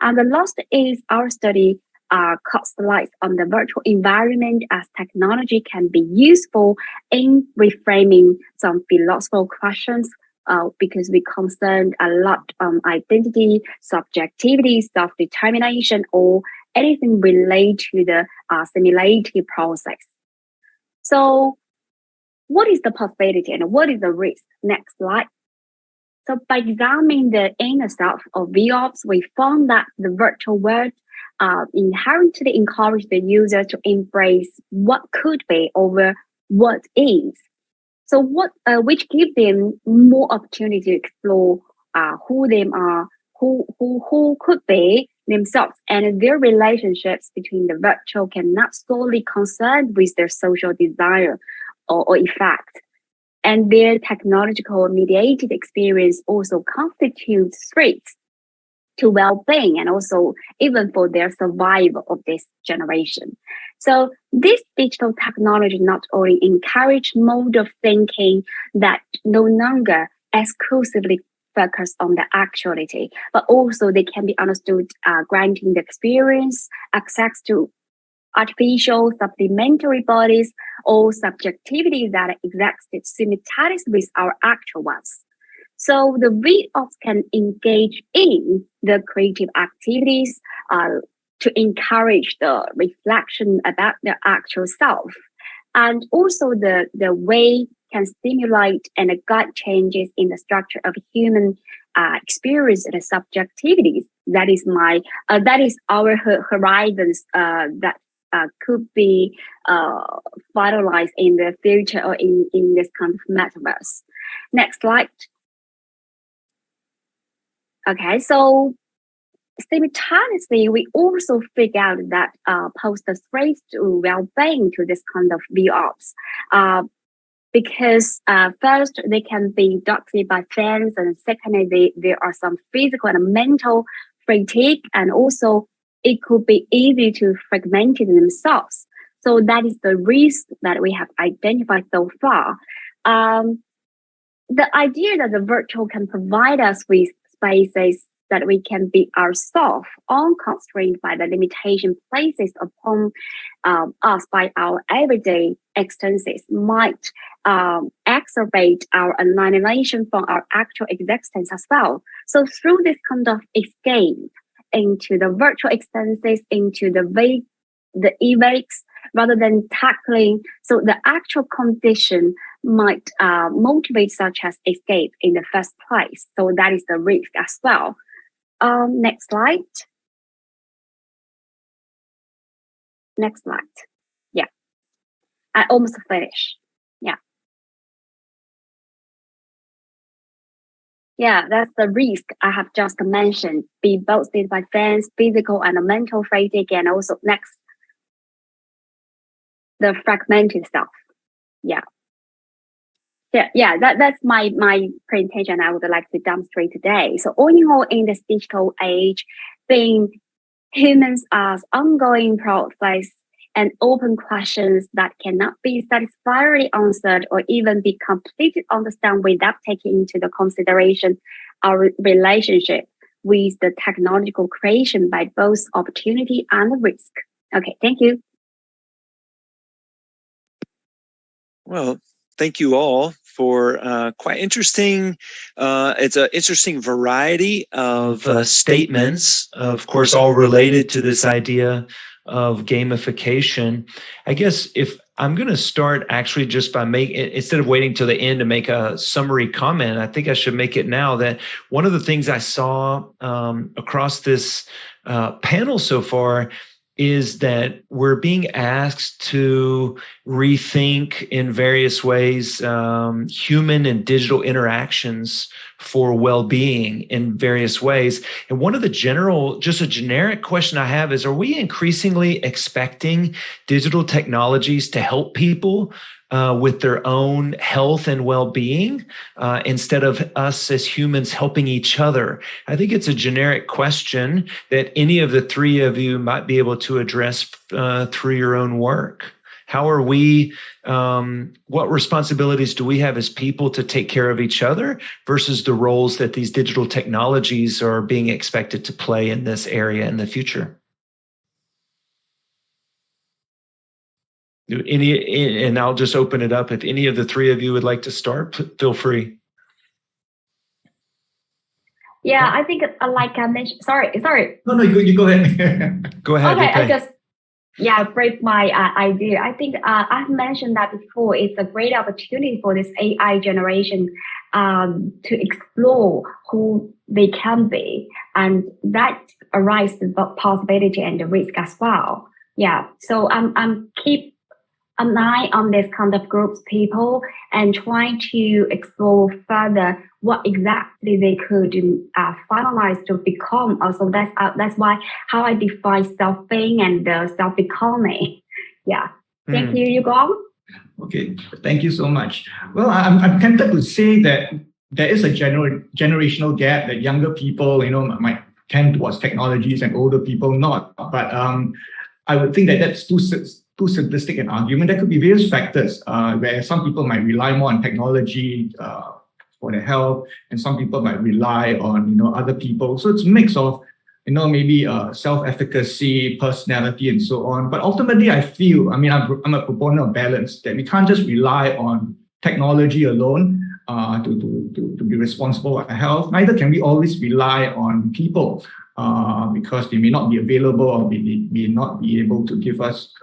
And the last is our study capitalize on the virtual environment as technology can be useful in reframing some philosophical questions because we concern a lot on identity, subjectivity, self-determination, or anything related to the simulative process. So what is the possibility and what is the risk? Next slide. So by examining the inner self of VOps, we found that the virtual world inherently encourage the user to embrace what could be over what is. So which give them more opportunity to explore who they are, who could be themselves, and their relationships between the virtual cannot solely concern with their social desire or effect. And their technological mediated experience also constitutes threats to well-being and also even for their survival of this generation. So this digital technology not only encourage mode of thinking that no longer exclusively focus on the actuality, but also they can be understood granting the experience, access to artificial supplementary bodies or subjectivity that existed simultaneously with our actual ones. So the VOps can engage in the creative activities to encourage the reflection about their actual self. And also the way can stimulate and guide changes in the structure of human experience and subjectivities that is my that is our horizons that could be finalized in the future or in this kind of metaverse. Next slide. Okay, so simultaneously, we also figure out that pose the threats to well-being to this kind of VR-ops. Because first, they can be doxed by fans, and secondly, there are some physical and mental fatigue, and also it could be easy to fragment themselves. So that is the risk that we have identified so far. The idea that the virtual can provide us with spaces that we can be ourselves, unconstrained by the limitation places upon us by our everyday existences, might exacerbate our alienation from our actual existence as well. So through this kind of escape into the virtual existences, into the e-wakes, rather than tackling, so the actual condition might motivate such as escape in the first place. So that is the risk as well. Next slide. Next slide. Yeah. I almost finished. Yeah. Yeah, that's the risk I have just mentioned, be boosted by fans, physical and mental fatigue, and also next, the fragmented self. Yeah. That's my presentation I would like to demonstrate today. So all in all, in this digital age, being humans as ongoing process and open questions that cannot be satisfactorily answered or even be completely understood without taking into the consideration our relationship with the technological creation by both opportunity and risk. Okay, thank you. Well, thank you all for quite interesting. It's an interesting variety of statements, of course, all related to this idea of gamification. I guess if I'm going to start actually just by instead of waiting till the end to make a summary comment, I think I should make it now that one of the things I saw across this panel so far is that we're being asked to rethink in various ways human and digital interactions for well-being in various ways. And one of the just a generic question I have is, are we increasingly expecting digital technologies to help people with their own health and well-being instead of us as humans helping each other? I think it's a generic question that any of the three of you might be able to address through your own work. How are we, what responsibilities do we have as people to take care of each other versus the roles that these digital technologies are being expected to play in this area in the future? And I'll just open it up. If any of the three of you would like to start, feel free. Yeah, I think like I mentioned, sorry. No, you go ahead. Go ahead. Okay, I just break my idea. I think I've mentioned that before. It's a great opportunity for this AI generation to explore who they can be, and that arises the possibility and the risk as well. Yeah, so I'm keep an eye on this kind of groups people and trying to explore further what exactly they could finalize to become. Also, that's why how I define self-being and self-becoming. Yeah. Thank you. You go on. Okay. Thank you so much. Well, I'm tempted to say that there is a generational gap that younger people, might tend towards technologies and older people not. But I would think that that's too simplistic an argument. There could be various factors where some people might rely more on technology for their health, and some people might rely on other people. So it's a mix of maybe self-efficacy, personality, and so on. But ultimately, I feel I'm a proponent of balance, that we can't just rely on technology alone to be responsible for our health. Neither can we always rely on people. Because they may not be available or they may not be able to give us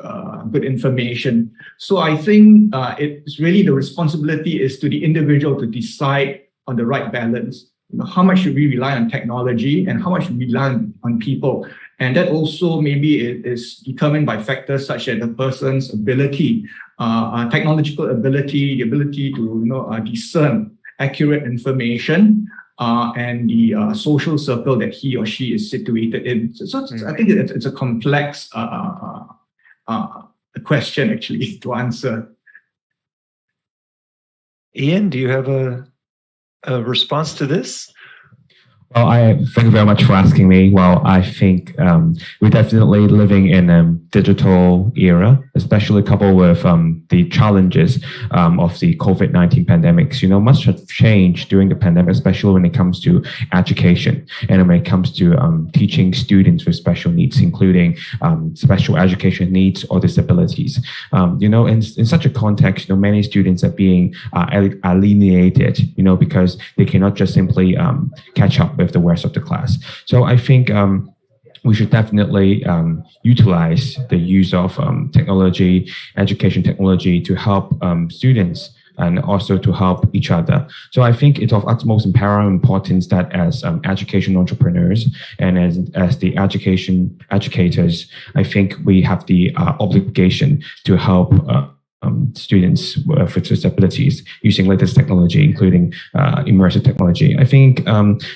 good information. So I think it's really the responsibility is to the individual to decide on the right balance. how much should we rely on technology and how much should we rely on people? And that also maybe is determined by factors such as the person's ability, technological ability, the ability to discern accurate information, and the social circle that he or she is situated in. So I think it's a complex question actually to answer. Ian, do you have a response to this? Well, thank you very much for asking me. Well, I think we're definitely living in a digital era, especially coupled with the challenges of the COVID-19 pandemics. Much has changed during the pandemic, especially when it comes to education and when it comes to teaching students with special needs, including special education needs or disabilities. In such a context, many students are being alienated, because they cannot just simply catch up with the rest of the class. So I think we should definitely utilize the use of technology, education technology to help students and also to help each other. So I think it's of utmost and paramount importance that as education entrepreneurs and as the education educators, I think we have the obligation to help students with disabilities using latest technology, including immersive technology. I think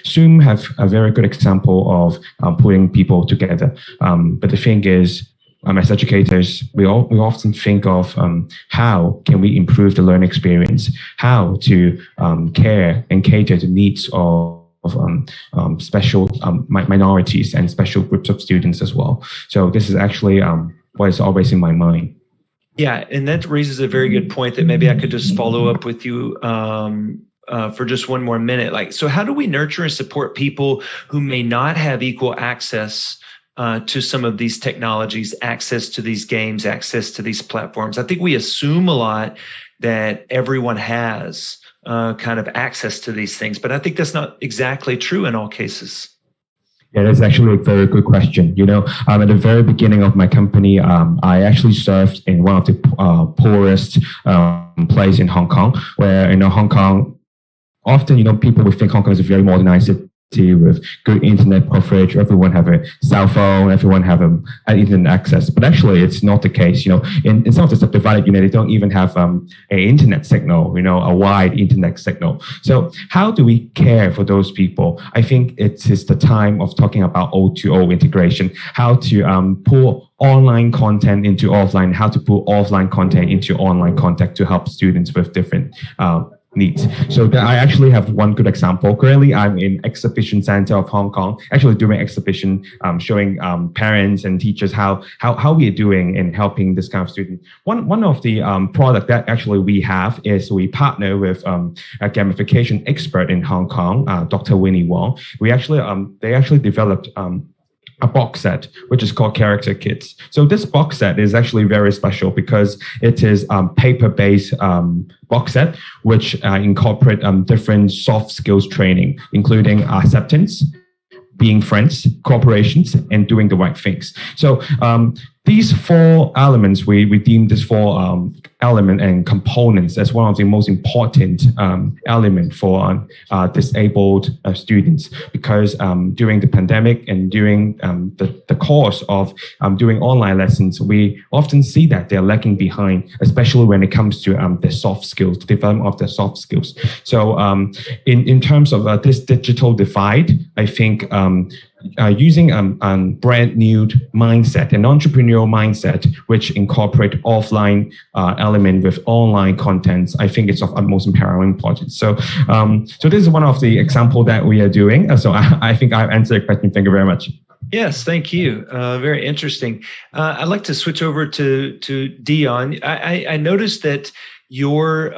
Zoom have a very good example of putting people together. But the thing is, as educators, we often think of how can we improve the learning experience, how to care and cater to needs of special minorities and special groups of students as well. So this is actually what is always in my mind. Yeah, and that raises a very good point that maybe I could just follow up with you for just one more minute. So how do we nurture and support people who may not have equal access to some of these technologies, access to these games, access to these platforms? I think we assume a lot that everyone has kind of access to these things, but I think that's not exactly true in all cases. Yeah, that's actually a very good question. At the very beginning of my company, I actually served in one of the poorest places in Hong Kong, where Hong Kong, often people would think Hong Kong is a very modernized city with good internet coverage. Everyone have a cell phone, everyone have an internet access. But actually, it's not the case. In some of the subdivided units, they don't even have an internet signal, a wide internet signal. So how do we care for those people? I think it is the time of talking about O2O integration, how to pull online content into offline, how to pull offline content into online content to help students with different needs. So I actually have one good example. Currently, I'm in Exhibition Center of Hong Kong, actually doing exhibition, showing parents and teachers how we are doing in helping this kind of student. One of the product that actually we have is we partner with a gamification expert in Hong Kong, Dr. Winnie Wang. They actually developed a box set, which is called Character Kits. So this box set is actually very special because it is paper-based box set, which incorporate different soft skills training, including acceptance, being friends, cooperations, and doing the right things. So these four elements, we deem these four element and components as one of the most important element for disabled students, because during the pandemic and during the course of doing online lessons, we often see that they're lagging behind, especially when it comes to the soft skills, the development of the soft skills. So in terms of this digital divide, I think using a brand new mindset, an entrepreneurial mindset, which incorporate offline element with online contents, I think it's of utmost and paramount importance. So this is one of the example that we are doing. So I think I've answered the question. Thank you very much. Yes, thank you. Very interesting. I'd like to switch over to Dion. I noticed that your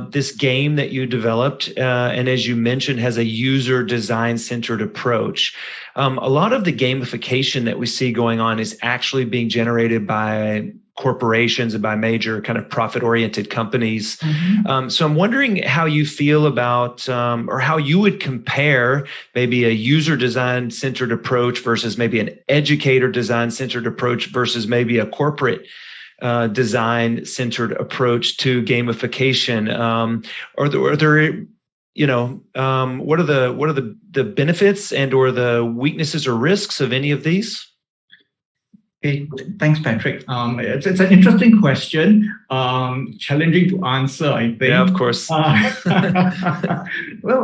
this game that you developed, and as you mentioned, has a user design centered approach. A lot of the gamification that we see going on is actually being generated by corporations and by major kind of profit-oriented companies. Mm-hmm. So I'm wondering how you feel about, or how you would compare maybe a user design centered approach versus maybe an educator design centered approach versus maybe a corporate design centered approach to gamification. Are there what are the benefits and or the weaknesses or risks of any of these? Okay, thanks, Patrick. It's an interesting question, challenging to answer, I think. Yeah, of course. Well,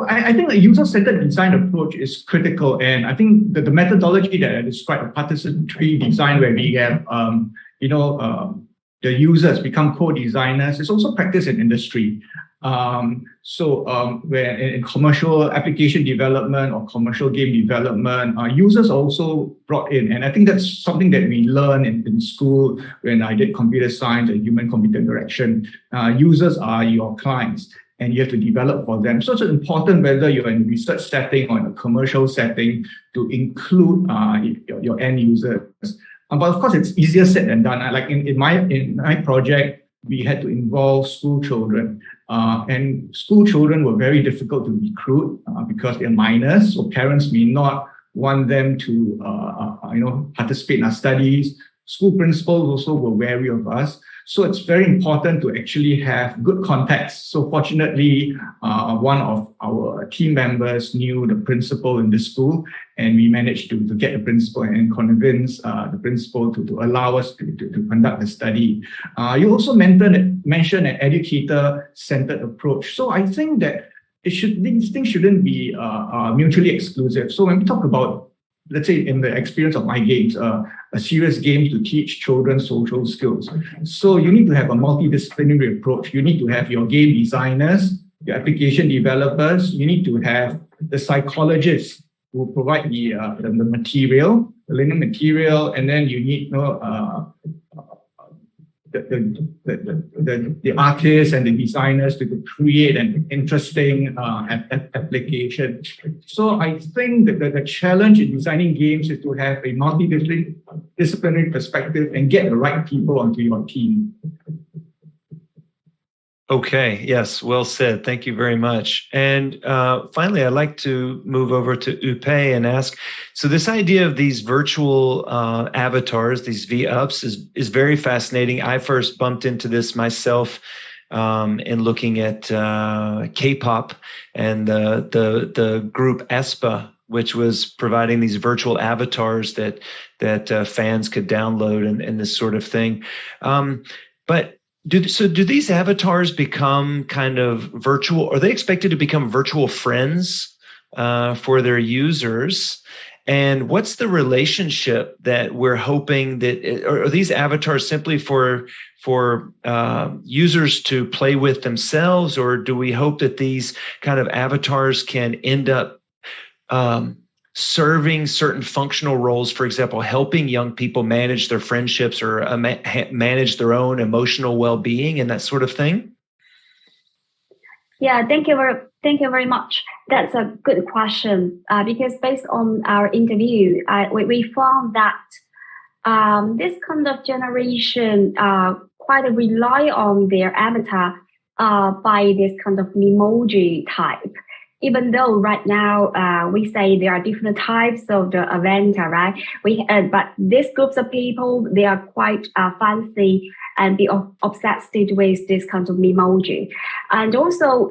I think a user-centered design approach is critical, and I think that the methodology that I described, a participatory design where we have, the users become co-designers, is also practiced in industry. Where in commercial application development or commercial game development, users are also brought in. And I think that's something that we learn in school when I did computer science and human-computer interaction. Users are your clients, and you have to develop for them. So it's important whether you're in a research setting or in a commercial setting to include your end users. But of course, it's easier said than done. Like in my project, we had to involve school children. And school children were very difficult to recruit because they're minors. So parents may not want them to participate in our studies. School principals also were wary of us. So it's very important to actually have good context. So fortunately, one of our team members knew the principal in the school, and we managed to get the principal and convince the principal to allow us to conduct the study. You also mentioned an educator-centered approach. So I think that these things shouldn't be mutually exclusive. So when we talk about, let's say in the experience of my games, a serious game to teach children social skills. So you need to have a multidisciplinary approach. You need to have your game designers, your application developers. You need to have the psychologists who provide the material, the learning material, and then you need the artists and the designers to create an interesting application. So I think that the challenge in designing games is to have a multidisciplinary perspective and get the right people onto your team. Okay, yes, well said. Thank you very much. And finally, I'd like to move over to Upei and ask, so this idea of these virtual avatars, these V-ups, is very fascinating. I first bumped into this myself in looking at K-pop and the group aespa, which was providing these virtual avatars that fans could download and this sort of thing. But do these avatars become kind of virtual? Are they expected to become virtual friends for their users? And what's the relationship that we're hoping that are these avatars simply for users to play with themselves, or do we hope that these kind of avatars can end up serving certain functional roles, for example, helping young people manage their friendships or manage their own emotional well-being and that sort of thing? Yeah, thank you very much. That's a good question because based on our interview, we found that this kind of generation quite rely on their avatar by this kind of emoji type. Even though right now we say there are different types of the avatar, right? But these groups of people, they are quite fancy and be obsessed with this kind of emoji. And also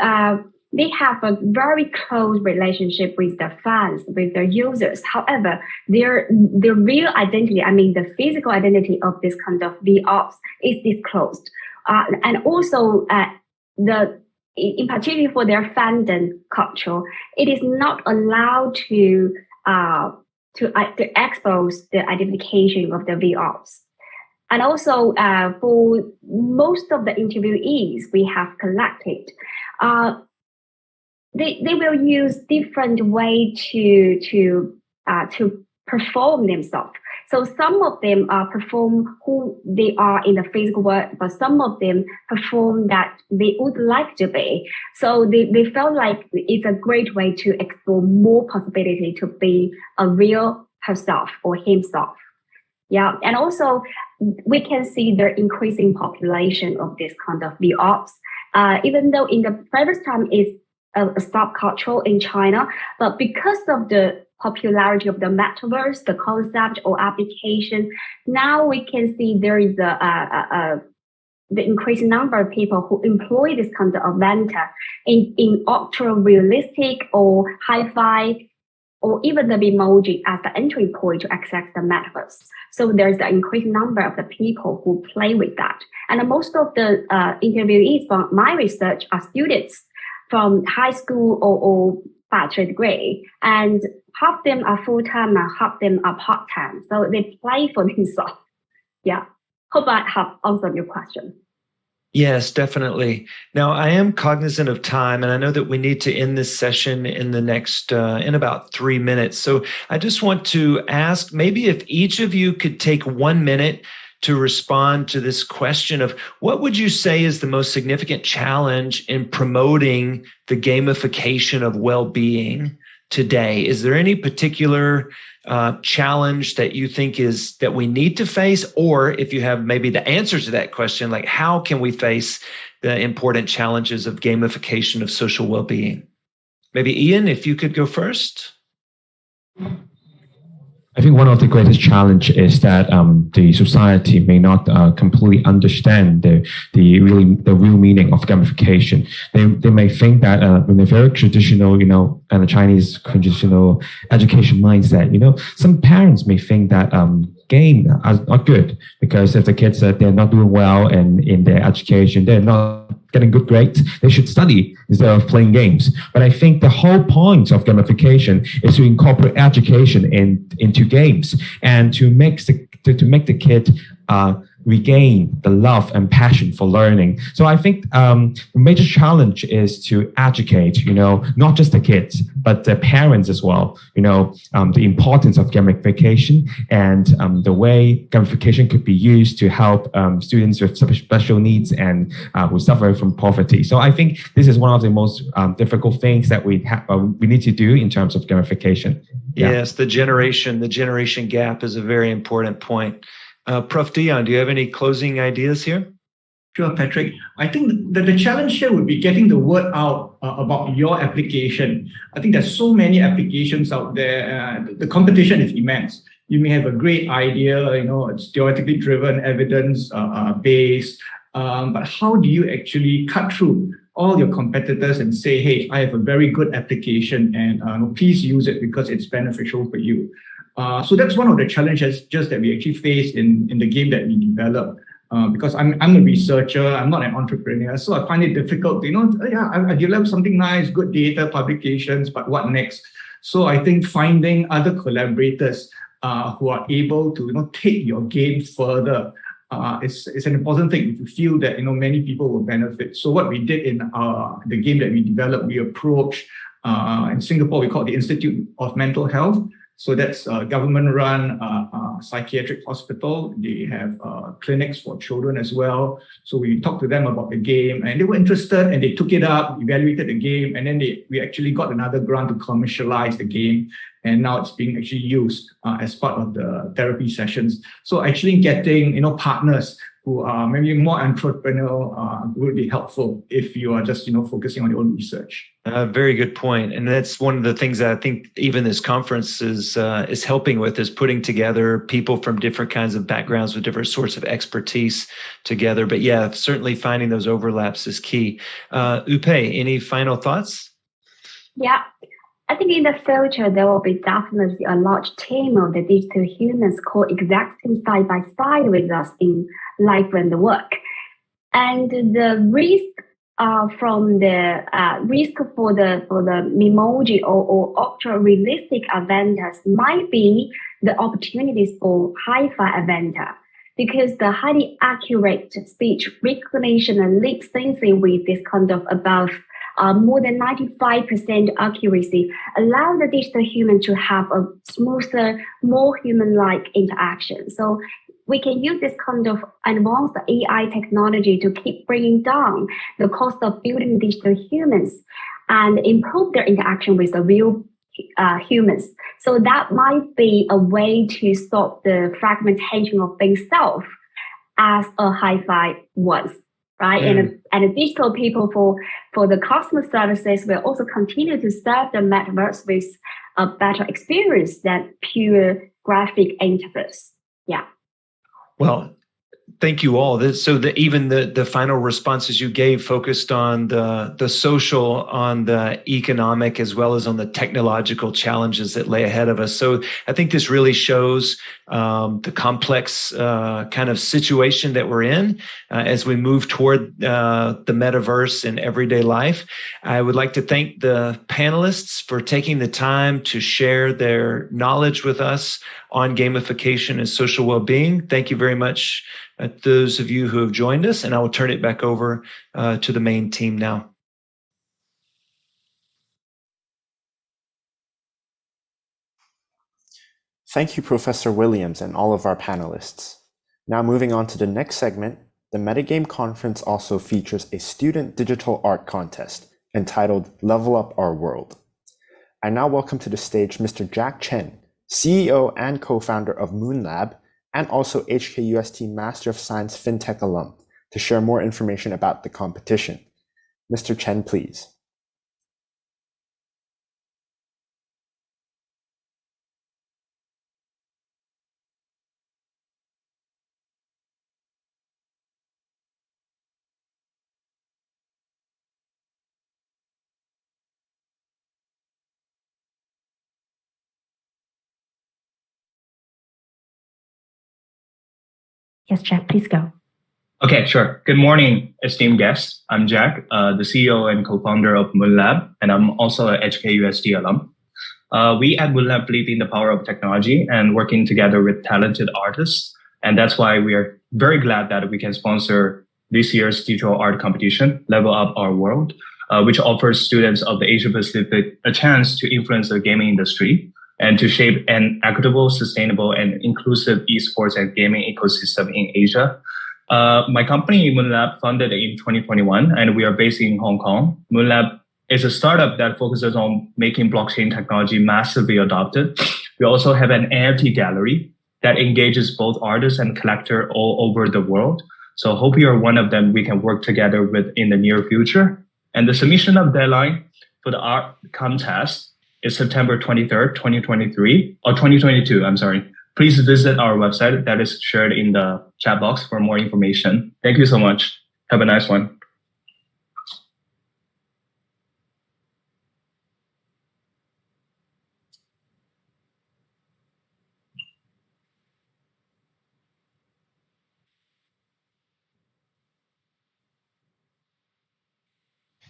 they have a very close relationship with their fans, with their users. However, their real identity, I mean the physical identity of this kind of V-ops is disclosed. And also in particular for their fandom culture, it is not allowed to expose the identification of the V-ops. And also for most of the interviewees we have collected, they will use different way to perform themselves. So some of them perform who they are in the physical world, but some of them perform that they would like to be. So they felt like it's a great way to explore more possibility to be a real herself or himself. Yeah, and also we can see the increasing population of this kind of V-ops. Even though in the previous time it's a subculture in China, but because of the popularity of the metaverse, the concept or application, now we can see there is the increasing number of people who employ this kind of avatar in ultra realistic or hi-fi or even the emoji as the entry point to access the metaverse. So there's an increasing number of the people who play with that. And most of the interviewees from my research are students from high school or bachelor degree, and half them are full-time and half them are part-time. So they play for themselves. Yeah. Hope I have answered your question. Yes, definitely. Now, I am cognizant of time, and I know that we need to end this session in the next, in about 3 minutes. So I just want to ask, maybe if each of you could take 1 minute to respond to this question of what would you say is the most significant challenge in promoting the gamification of well-being today? Is there any particular challenge that you think is that we need to face, or if you have maybe the answer to that question, like how can we face the important challenges of gamification of social well-being? Maybe Ian, if you could go first. I think one of the greatest challenge is that the society may not completely understand the real meaning of gamification. They may think that in a very traditional, and a Chinese traditional education mindset, some parents may think that game are not good because if the kids they're not doing well and in their education, they're not getting good grades, they should study instead of playing games. But I think the whole point of gamification is to incorporate education into games and to make the kid regain the love and passion for learning. So I think the major challenge is to educate, not just the kids, but the parents as well, the importance of gamification and the way gamification could be used to help students with special needs and who suffer from poverty. So I think this is one of the most difficult things that we need to do in terms of gamification. Yeah. Yes, the generation gap is a very important point. Prof. Dion, do you have any closing ideas here? Sure, Patrick. I think that the challenge here would be getting the word out about your application. I think there's so many applications out there. The competition is immense. You may have a great idea, it's theoretically driven, evidence based, but how do you actually cut through all your competitors and say, hey, I have a very good application and please use it because it's beneficial for you. So that's one of the challenges just that we actually face in the game that we develop. Because I'm a researcher, I'm not an entrepreneur, so I find it difficult. I develop something nice, good data, publications, but what next? So I think finding other collaborators who are able to take your game further is an important thing if you feel that many people will benefit. So what we did in the game that we developed, we approached in Singapore, we call it the Institute of Mental Health. So that's a government-run psychiatric hospital. They have clinics for children as well. So we talked to them about the game, and they were interested, and they took it up, evaluated the game, and then we actually got another grant to commercialize the game, and now it's being actually used as part of the therapy sessions. So actually getting partners who are maybe more entrepreneurial would be helpful if you are just focusing on your own research. Very good point, and that's one of the things that I think even this conference is helping with, is putting together people from different kinds of backgrounds with different sorts of expertise together. But yeah, certainly finding those overlaps is key. Upei, any final thoughts? Yeah. I think in the future, there will be definitely a large team of the digital humans coexisting side by side with us in life and work. And the risk from the risk for the memoji or ultra realistic avatars might be the opportunities for hi-fi avatar, because the highly accurate speech recognition and lip syncing with this kind of above more than 95% accuracy allow the digital human to have a smoother, more human-like interaction. So we can use this kind of advanced AI technology to keep bringing down the cost of building digital humans and improve their interaction with the real humans. So that might be a way to stop the fragmentation of being self as a hi-fi was. Right. And the digital people for the customer services will also continue to serve the metaverse with a better experience than pure graphic interface. Yeah. Well, thank you all. Even the final responses you gave focused on the social, on the economic, as well as on the technological challenges that lay ahead of us. So I think this really shows the complex kind of situation that we're in as we move toward the metaverse in everyday life. I would like to thank the panelists for taking the time to share their knowledge with us on gamification and social well-being. Thank you very much, those of you who have joined us, and I will turn it back over to the main team now. Thank you, Professor Williams, and all of our panelists. Now moving on to the next segment, the Metagame Conference also features a student digital art contest entitled Level Up Our World. I now welcome to the stage Mr. Jack Chen, CEO and co-founder of MoonLab, and also HKUST Master of Science FinTech alum, to share more information about the competition. Mr. Chen, please. Yes, Jack, please go. Okay, sure. Good morning, esteemed guests. I'm Jack, the CEO and co-founder of MoonLab, and I'm also an HKUST alum. We at MoonLab believe in the power of technology and working together with talented artists. And that's why we are very glad that we can sponsor this year's digital art competition, Level Up Our World, which offers students of the Asia Pacific a chance to influence the gaming industry and to shape an equitable, sustainable, and inclusive esports and gaming ecosystem in Asia. My company, MoonLab, founded in 2021, and we are based in Hong Kong. MoonLab is a startup that focuses on making blockchain technology massively adopted. We also have an NFT gallery that engages both artists and collectors all over the world. So hope you are one of them we can work together with in the near future. And the submission of deadline for the art contest is September 23rd, 2022, I'm sorry. Please visit our website that is shared in the chat box for more information. Thank you so much. Have a nice one.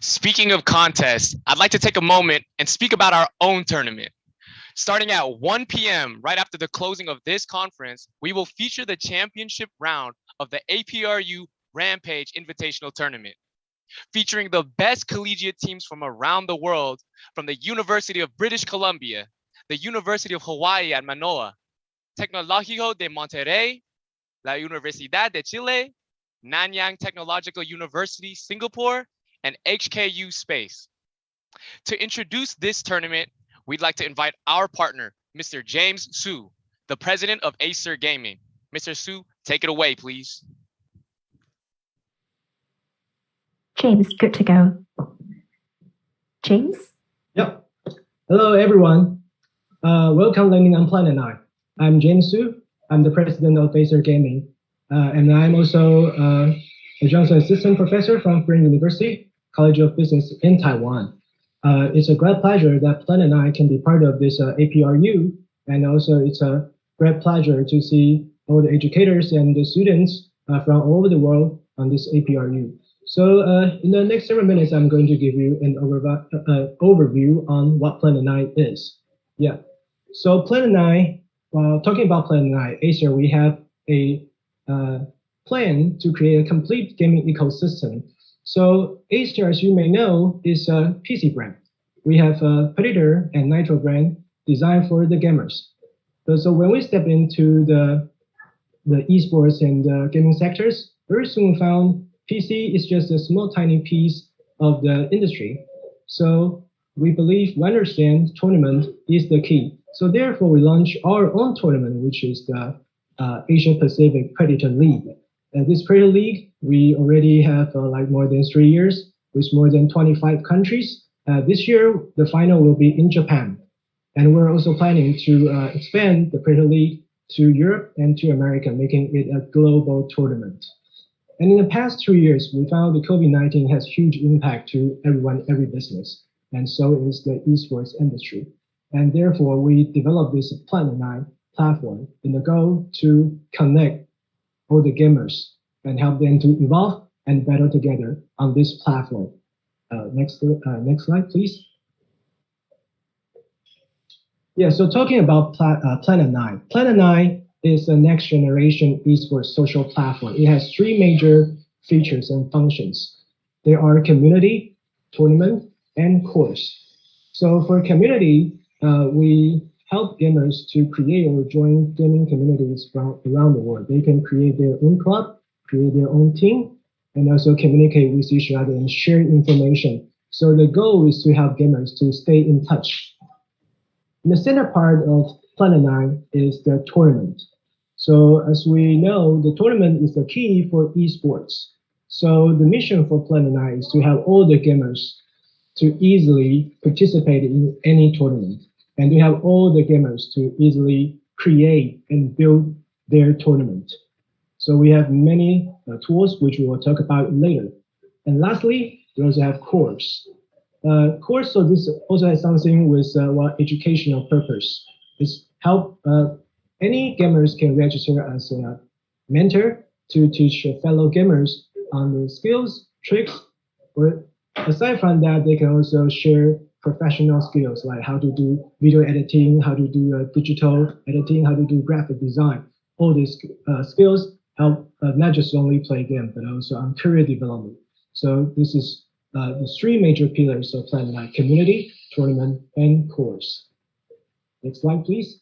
Speaking of contests, I'd like to take a moment and speak about our own tournament. Starting at 1 p.m. right after the closing of this conference, we will feature the championship round of the APRU Rampage Invitational Tournament, featuring the best collegiate teams from around the world, from the University of British Columbia, the University of Hawaii at Manoa, Tecnológico de Monterrey, La Universidad de Chile, Nanyang Technological University, Singapore, and HKU Space. To introduce this tournament, we'd like to invite our partner, Mr. James Su, the president of Acer Gaming. Mr. Su, take it away, please. James, good to go. James? Yep. Hello, everyone. Welcome learning on Planet 9. I'm James Su. I'm the president of Acer Gaming. And I'm also a Johnson Assistant Professor from Green University, College of Business in Taiwan. It's a great pleasure that Planet 9 can be part of this APRU, and also it's a great pleasure to see all the educators and the students from all over the world on this APRU. So in the next several minutes, I'm going to give you an overview on what Planet 9 is. Yeah. So Planet 9, talking about Planet 9, Acer, we have a plan to create a complete gaming ecosystem. So Acer, as you may know, is a PC brand. We have a Predator and Nitro brand designed for the gamers. So when we step into the esports and the gaming sectors, very soon we found PC is just a small, tiny piece of the industry. So we believe, we understand tournament is the key. So therefore, we launched our own tournament, which is the Asia Pacific Predator League. This Predator League, we already have like more than 3 years with more than 25 countries. This year, the final will be in Japan. And we're also planning to expand the Predator League to Europe and to America, making it a global tournament. And in the past 2 years, we found that COVID-19 has huge impact to everyone, every business, and so is the esports industry. And therefore, we developed this Planet 9 platform in the goal to connect all the gamers and help them to evolve and battle together on this platform. Next slide, please. Yeah, so talking about Planet 9. Planet 9 is a next generation esports social platform. It has 3 major features and functions. There are community, tournament, and course. So for community, we help gamers to create or join gaming communities from around the world. They can create their own club, create their own team, and also communicate with each other and share information. So the goal is to help gamers to stay in touch. In the center part of Planet 9 is the tournament. So as we know, the tournament is the key for esports. So the mission for Planet 9 is to have all the gamers to easily participate in any tournament, and to have all the gamers to easily create and build their tournament. So we have many tools, which we will talk about later. And lastly, we also have course. Course, so this also has something with educational purpose. It's help any gamers can register as a mentor to teach fellow gamers on the skills, tricks, or aside from that, they can also share professional skills like how to do video editing, how to do digital editing, how to do graphic design. All these skills help not just only play game, but also on career development. So this is the 3 major pillars of Planet 9: community, tournament, and course. Next slide, please.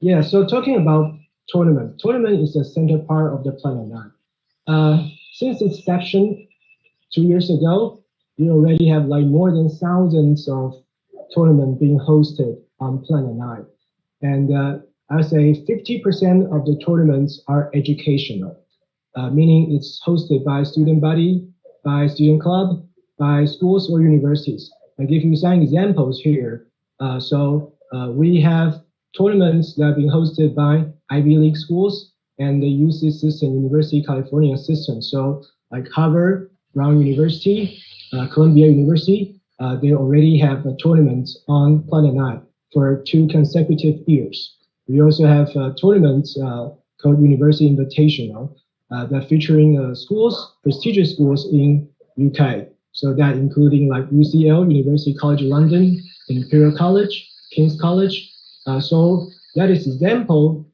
Yeah, so talking about tournament. Tournament is the center part of the Planet 9. Since its inception 2 years ago, we already have like more than thousands of tournaments being hosted on Planet 9. And I would say 50% of the tournaments are educational, meaning it's hosted by student body, by student club, by schools or universities. I give you some examples here. We have tournaments that are being hosted by Ivy League schools and the UC system, University of California system. So like Harvard, Brown University, Columbia University, they already have tournaments on Planet 9 for 2 consecutive years. We also have tournaments called University Invitational that featuring schools, prestigious schools in UK. So that including like UCL, University College London, Imperial College, King's College. So that is example,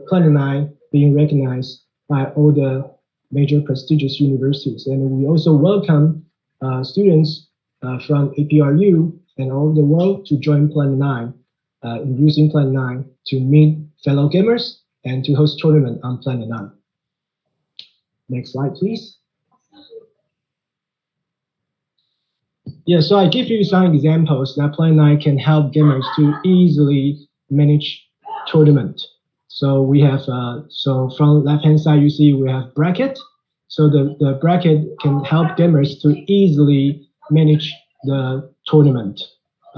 Planet 9 being recognized by all the major prestigious universities. And we also welcome students from APRU and all over the world to join Planet 9, in using Planet 9 to meet fellow gamers and to host tournament on Planet 9. Next slide, please. Yeah, so I give you some examples that Planet 9 can help gamers to easily manage tournament. So we have, so from left-hand side, you see we have bracket. So the bracket can help gamers to easily manage the tournament.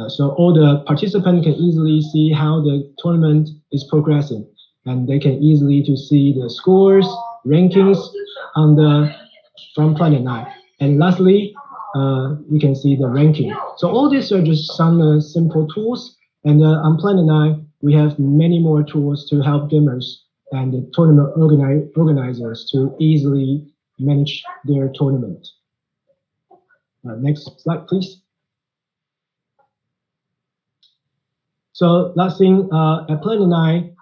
So all the participants can easily see how the tournament is progressing, and they can easily to see the scores, rankings on from Planet 9. And lastly, we can see the ranking. So all these are just some simple tools. And on Planet 9, we have many more tools to help gamers and the tournament organizers to easily manage their tournament. Next slide, please. So last thing, at Planet 9,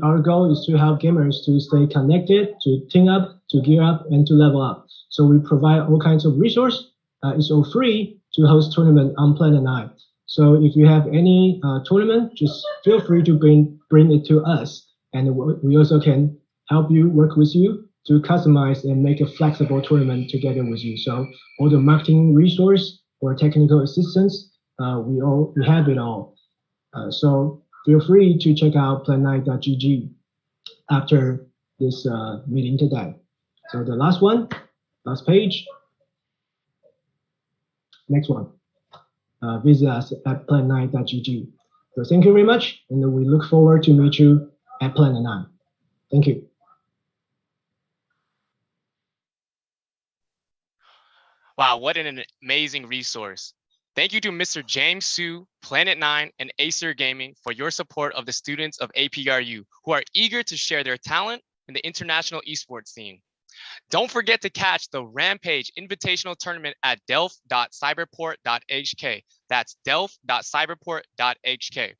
our goal is to help gamers to stay connected, to team up, to gear up, and to level up. So we provide all kinds of resources. It's all free to host tournament on Planet 9. So if you have any tournament, just feel free to bring it to us. And we also can help you, work with you to customize and make a flexible tournament together with you. So all the marketing resource or technical assistance, we have it all. So feel free to check out planet9.gg after this meeting today. So the last page. Next one. Visit us at planet9.gg. So thank you very much, and we look forward to meet you at Planet 9. Thank you. Wow, what an amazing resource. Thank you to Mr. James Su, Planet 9, and Acer Gaming for your support of the students of APRU who are eager to share their talent in the international esports scene. Don't forget to catch the Rampage Invitational Tournament at delf.cyberport.hk. That's delf.cyberport.hk.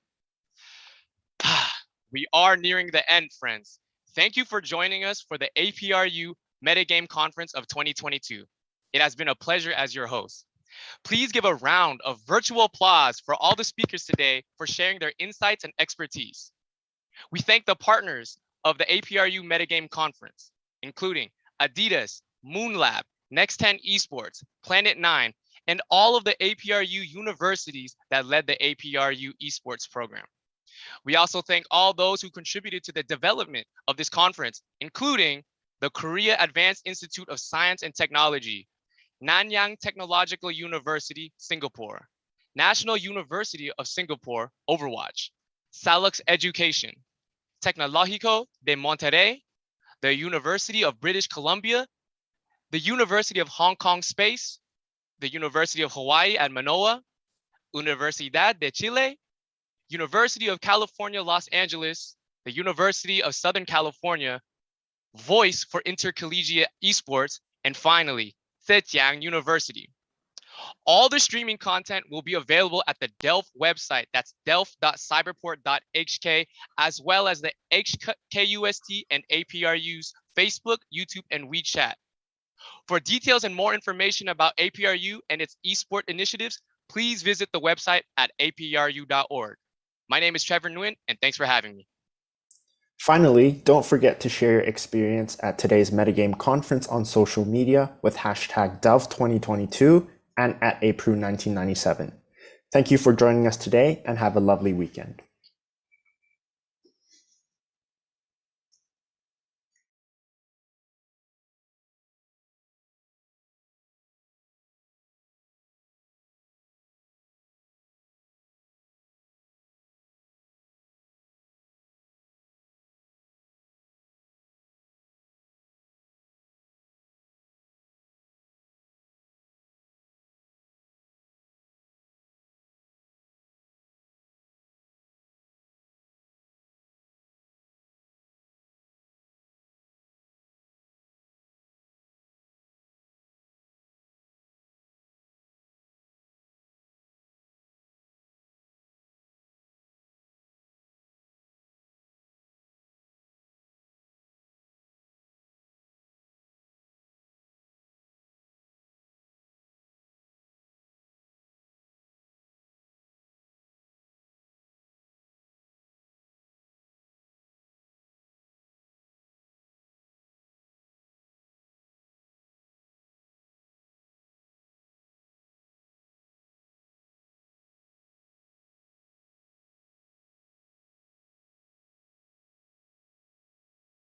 We are nearing the end, friends. Thank you for joining us for the APRU Metagame Conference of 2022. It has been a pleasure as your host. Please give a round of virtual applause for all the speakers today for sharing their insights and expertise. We thank the partners of the APRU Metagame Conference, including Adidas, Moonlab, Next 10 Esports, Planet 9, and all of the APRU universities that led the APRU Esports program. We also thank all those who contributed to the development of this conference, including the Korea Advanced Institute of Science and Technology, Nanyang Technological University, Singapore, National University of Singapore, Overwatch, Salux Education, Tecnológico de Monterrey, the University of British Columbia, the University of Hong Kong Space, the University of Hawaii at Manoa, Universidad de Chile, University of California, Los Angeles, the University of Southern California, Voice for Intercollegiate Esports, and finally, Zhejiang University. All the streaming content will be available at the DELF website. That's delf.cyberport.hk, as well as the HKUST and APRU's Facebook, YouTube, and WeChat. For details and more information about APRU and its eSport initiatives, please visit the website at apru.org. My name is Trevor Nguyen, and thanks for having me. Finally, don't forget to share your experience at today's Metagame Conference on social media with hashtag DELF2022 and at APRU 1997. Thank you for joining us today and have a lovely weekend.